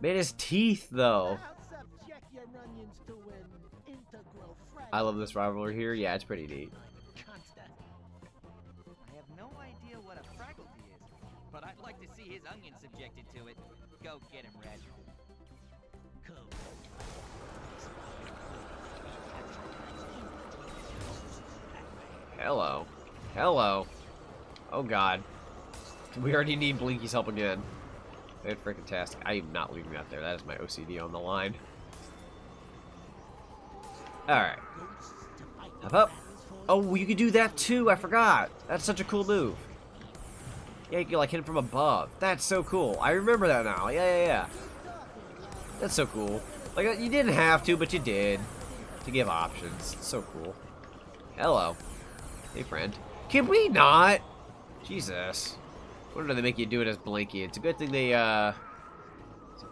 Man, his teeth though. I'll subject your onions to an integral I love this rivalry here. Yeah, it's pretty neat. constant. I have no idea what a faculty is, but I'd like to see his onion subjected to it. Go get him, Red. Hello. Hello. Oh god. We already need Blinky's help again. It's freaking tastic. I am not leaving that there. That is my OCD on the line. Alright. Hop up. Oh, you can do that too. I forgot. That's such a cool move. Yeah, you can like hit him from above. That's so cool. I remember that now. Yeah. That's so cool. Like, you didn't have to, but you did. To give options. It's so cool. Hello. Hey, friend. Can we not? Jesus. Why do they make you do it as Blinky? It's a good thing they, It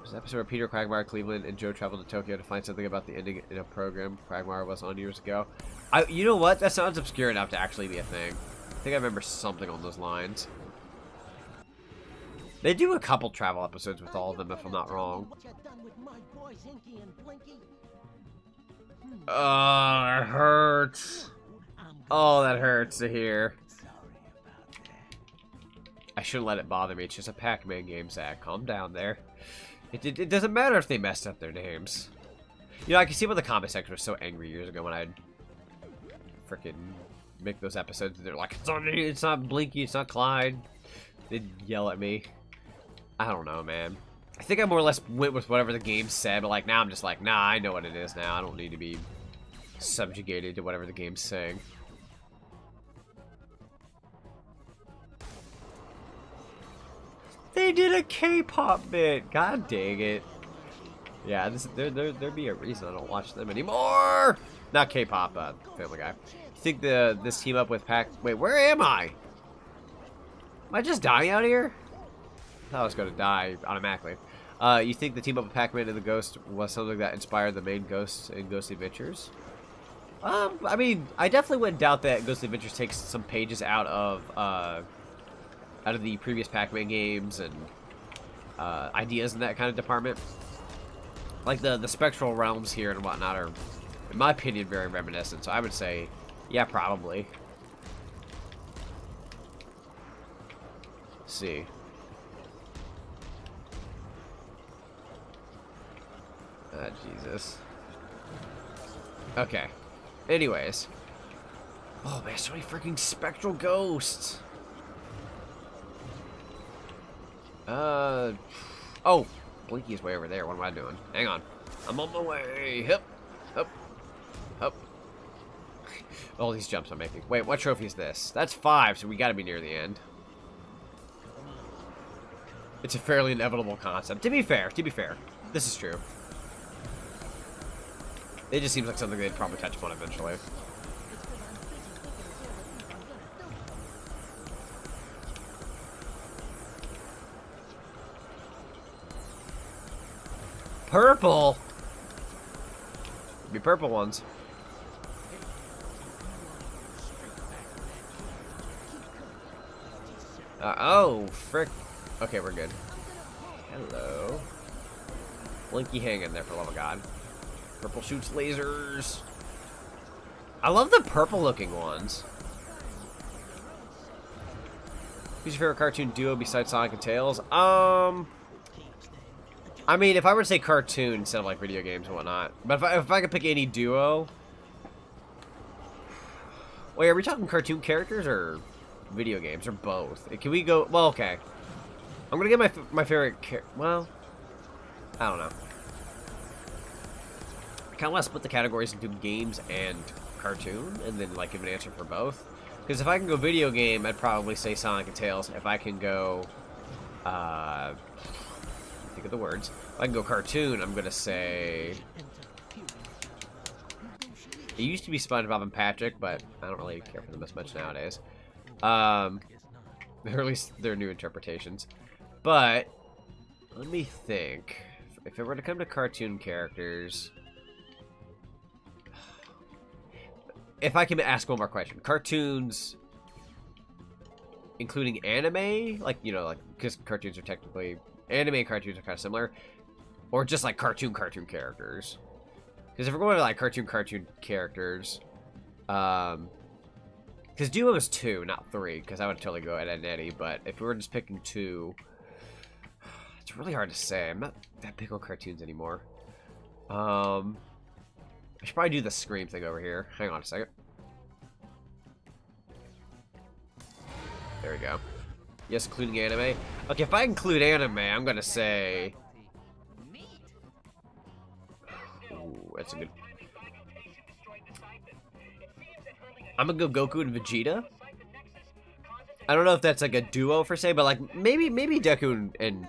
was an episode where Peter, Quagmire, Cleveland, and Joe traveled to Tokyo to find something about the ending in a program Quagmire was on years ago. You know what? That sounds obscure enough to actually be a thing. I think I remember something on those lines. They do a couple travel episodes with all of them, if I'm not wrong. Oh, that hurts. Oh, that hurts to hear. I shouldn't let it bother me. It's just a Pac-Man game, Zach. Calm down there. It doesn't matter if they messed up their names. You know, I can see why the comment section was so angry years ago when I'd freaking make those episodes. They're like, it's not Blinky, it's not Clyde. They'd yell at me. I don't know, man. I think I more or less went with whatever the game said, but like now I'm just like, nah, I know what it is now. I don't need to be subjugated to whatever the game's saying. They did a K-pop bit. God dang it. Yeah, there'd be a reason I don't watch them anymore. Not K-pop, Family Guy. You think this team up with Wait, where am I? Am I just dying out here? I thought I was going to die automatically. You think the team up with Pac-Man and the Ghost was something that inspired the main Ghosts in Ghostly Adventures? I mean, I definitely wouldn't doubt that Ghostly Adventures takes some pages out of the previous Pac-Man games and ideas in that kind of department. Like the spectral realms here and whatnot are, in my opinion, very reminiscent. So I would say, yeah, probably. Let's see. Ah, Jesus. Okay. Anyways. Oh man, so many freaking spectral ghosts. Oh, Blinky's way over there. What am I doing? Hang on. I'm on my way. Hup. Hup. Hup. All these jumps I'm making. Wait, what trophy is this? That's 5, so we gotta be near the end. It's a fairly inevitable concept. To be fair, this is true. It just seems like something they'd probably touch upon eventually. Purple? Be purple ones. Oh, frick. Okay, we're good. Hello. Blinky hang in there for the love of God. Purple shoots lasers. I love the purple looking ones. Who's your favorite cartoon duo besides Sonic and Tails? I mean, if I were to say cartoon instead of like video games and whatnot. But if I could pick any duo. Wait, are we talking cartoon characters or video games or both? Can we go? Well, okay. I'm gonna get my favorite. Well, I don't know. I kind of want to split the categories into games and cartoon, and then like give an answer for both. Because if I can go video game, I'd probably say Sonic and Tails. If I can go, think of the words. If I can go cartoon, I'm gonna say. It used to be SpongeBob and Patrick, but I don't really care for them as much nowadays. Or at least their new interpretations. But let me think. If it were to come to cartoon characters, if I can ask one more question, cartoons, including anime, like because cartoons are technically anime and cartoons are kind of similar, or just like cartoon characters. Because if we're going to like cartoon characters, because duo is 2, not 3, because I would totally go Ed and Eddie. But if we were just picking 2, it's really hard to say. I'm not that big on cartoons anymore. I should probably do the Scream thing over here. Hang on a second. There we go. Yes, including anime. Okay, if I include anime, I'm gonna say. Ooh, that's a good. I'm gonna go Goku and Vegeta. I don't know if that's like a duo for say, but like maybe Deku and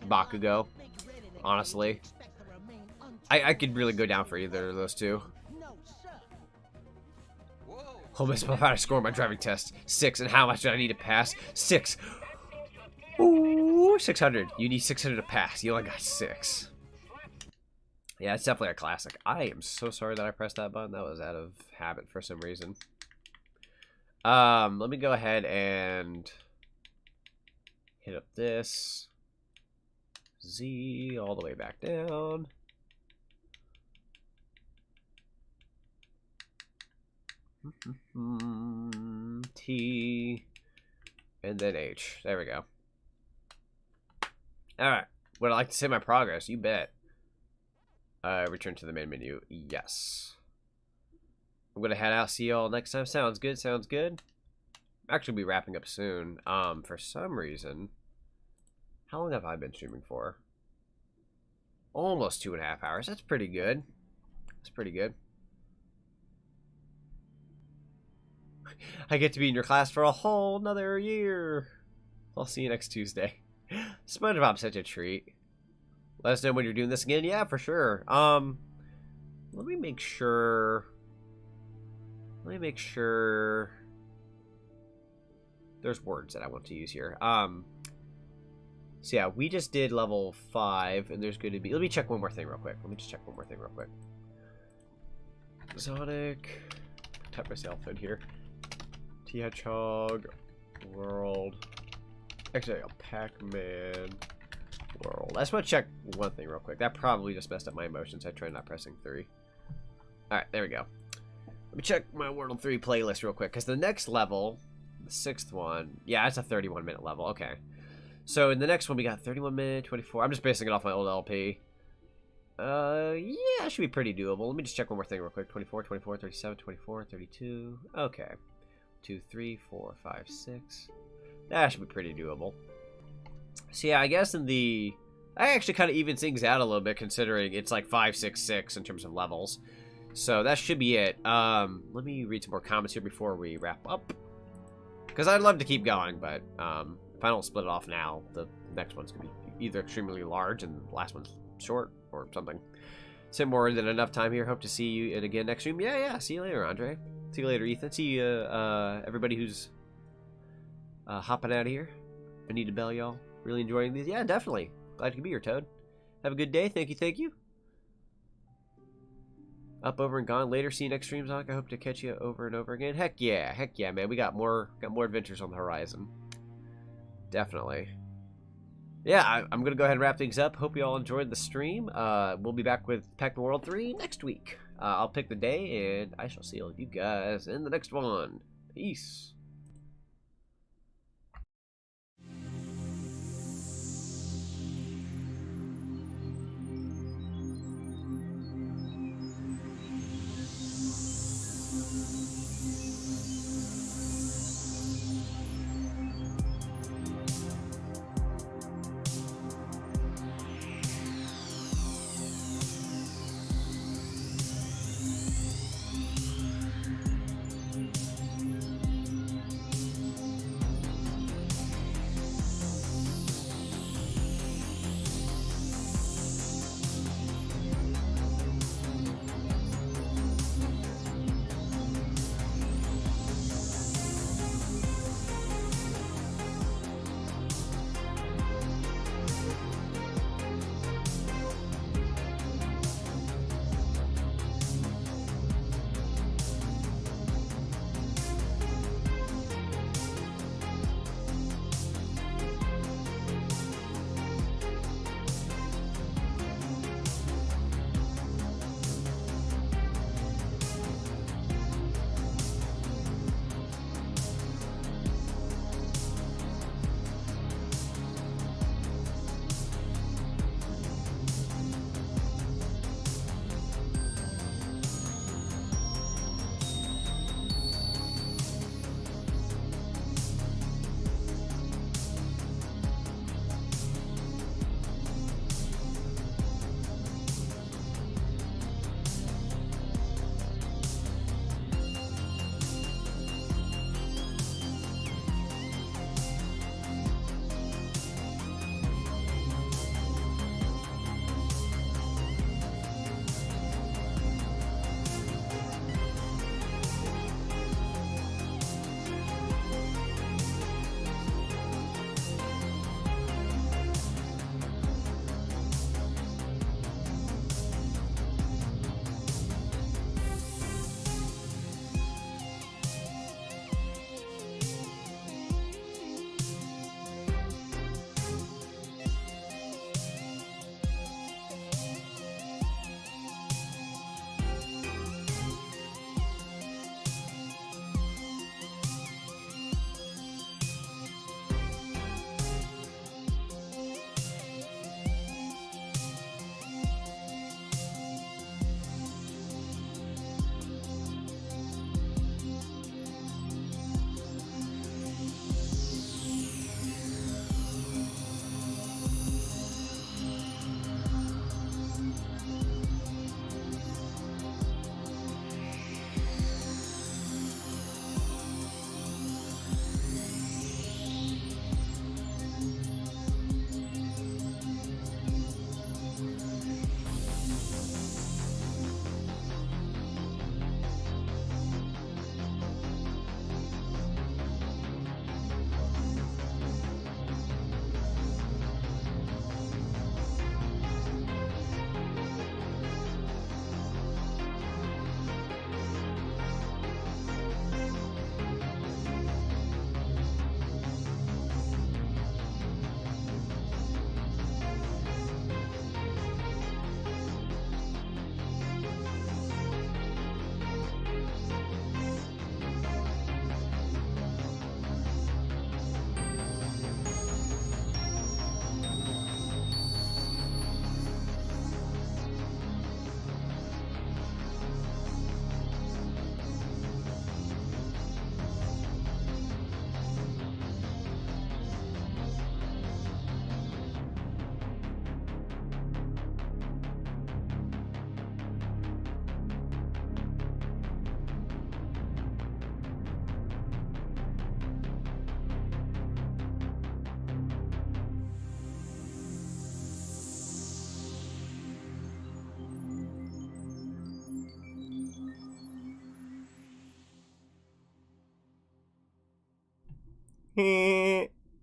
Bakugo. Honestly, I could really go down for either of those two. Oh, Miss How to score my driving test? 6. And how much do I need to pass? 6. Ooh, 600. You need 600 to pass. You only got 6. Yeah, it's definitely a classic. I am so sorry that I pressed that button. That was out of habit for some reason. Let me go ahead and hit up this. Z all the way back down. T and then H. There we go. Alright. Would I like to save my progress? You bet. Return to the main menu. Yes. I'm gonna head out. See y'all next time. Sounds good. Sounds good. Actually, be wrapping up soon. For some reason. How long have I been streaming for? Almost 2.5 hours. That's pretty good. That's pretty good. I get to be in your class for a whole another year. I'll see you next Tuesday. SpongeBob's such a treat. Let us know when you're doing this again. Yeah, for sure. Let me make sure. There's words that I want to use here. So yeah, we just did level 5, and there's going to be. Let me check one more thing real quick. Zonic. Type myself in here. Hedgehog world. Actually, a PAC-MAN world. I just want to check one thing real quick. That probably just messed up my emotions. I tried not pressing 3. Alright, there we go. Let me check my World 3 playlist real quick, because the next level, the 6th one, yeah, it's a 31-minute level. Okay. So in the next one, we got 31 minute, 24. I'm just basing it off my old LP. Yeah, it should be pretty doable. Let me just check one more thing real quick. 24, 24, 37, 24, 32. Okay. 2, 3, 4, 5, 6. That should be pretty doable. So yeah, I guess I actually kind of even things out a little bit, considering it's like 5, 6, 6 in terms of levels. So that should be it. Let me read some more comments here before we wrap up, because I'd love to keep going, but if I don't split it off now, the next one's gonna be either extremely large and the last one's short or something. So more than enough time here. Hope to see you again next stream. Yeah. See you later, Andre. See you later, Ethan. See you, everybody who's hopping out of here. Anita Bell, y'all. Really enjoying these? Yeah, definitely. Glad you could be here, Toad. Have a good day. Thank you. Up, over, and gone. Later. See you next stream, Zonk. I hope to catch you over and over again. Heck yeah, man. We got more adventures on the horizon. definitely. Yeah, I'm going to go ahead and wrap things up. Hope you all enjoyed the stream. We'll be back with Pac-Man World 3 next week. I'll pick the day, and I shall see all of you guys in the next one. Peace.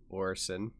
Orson.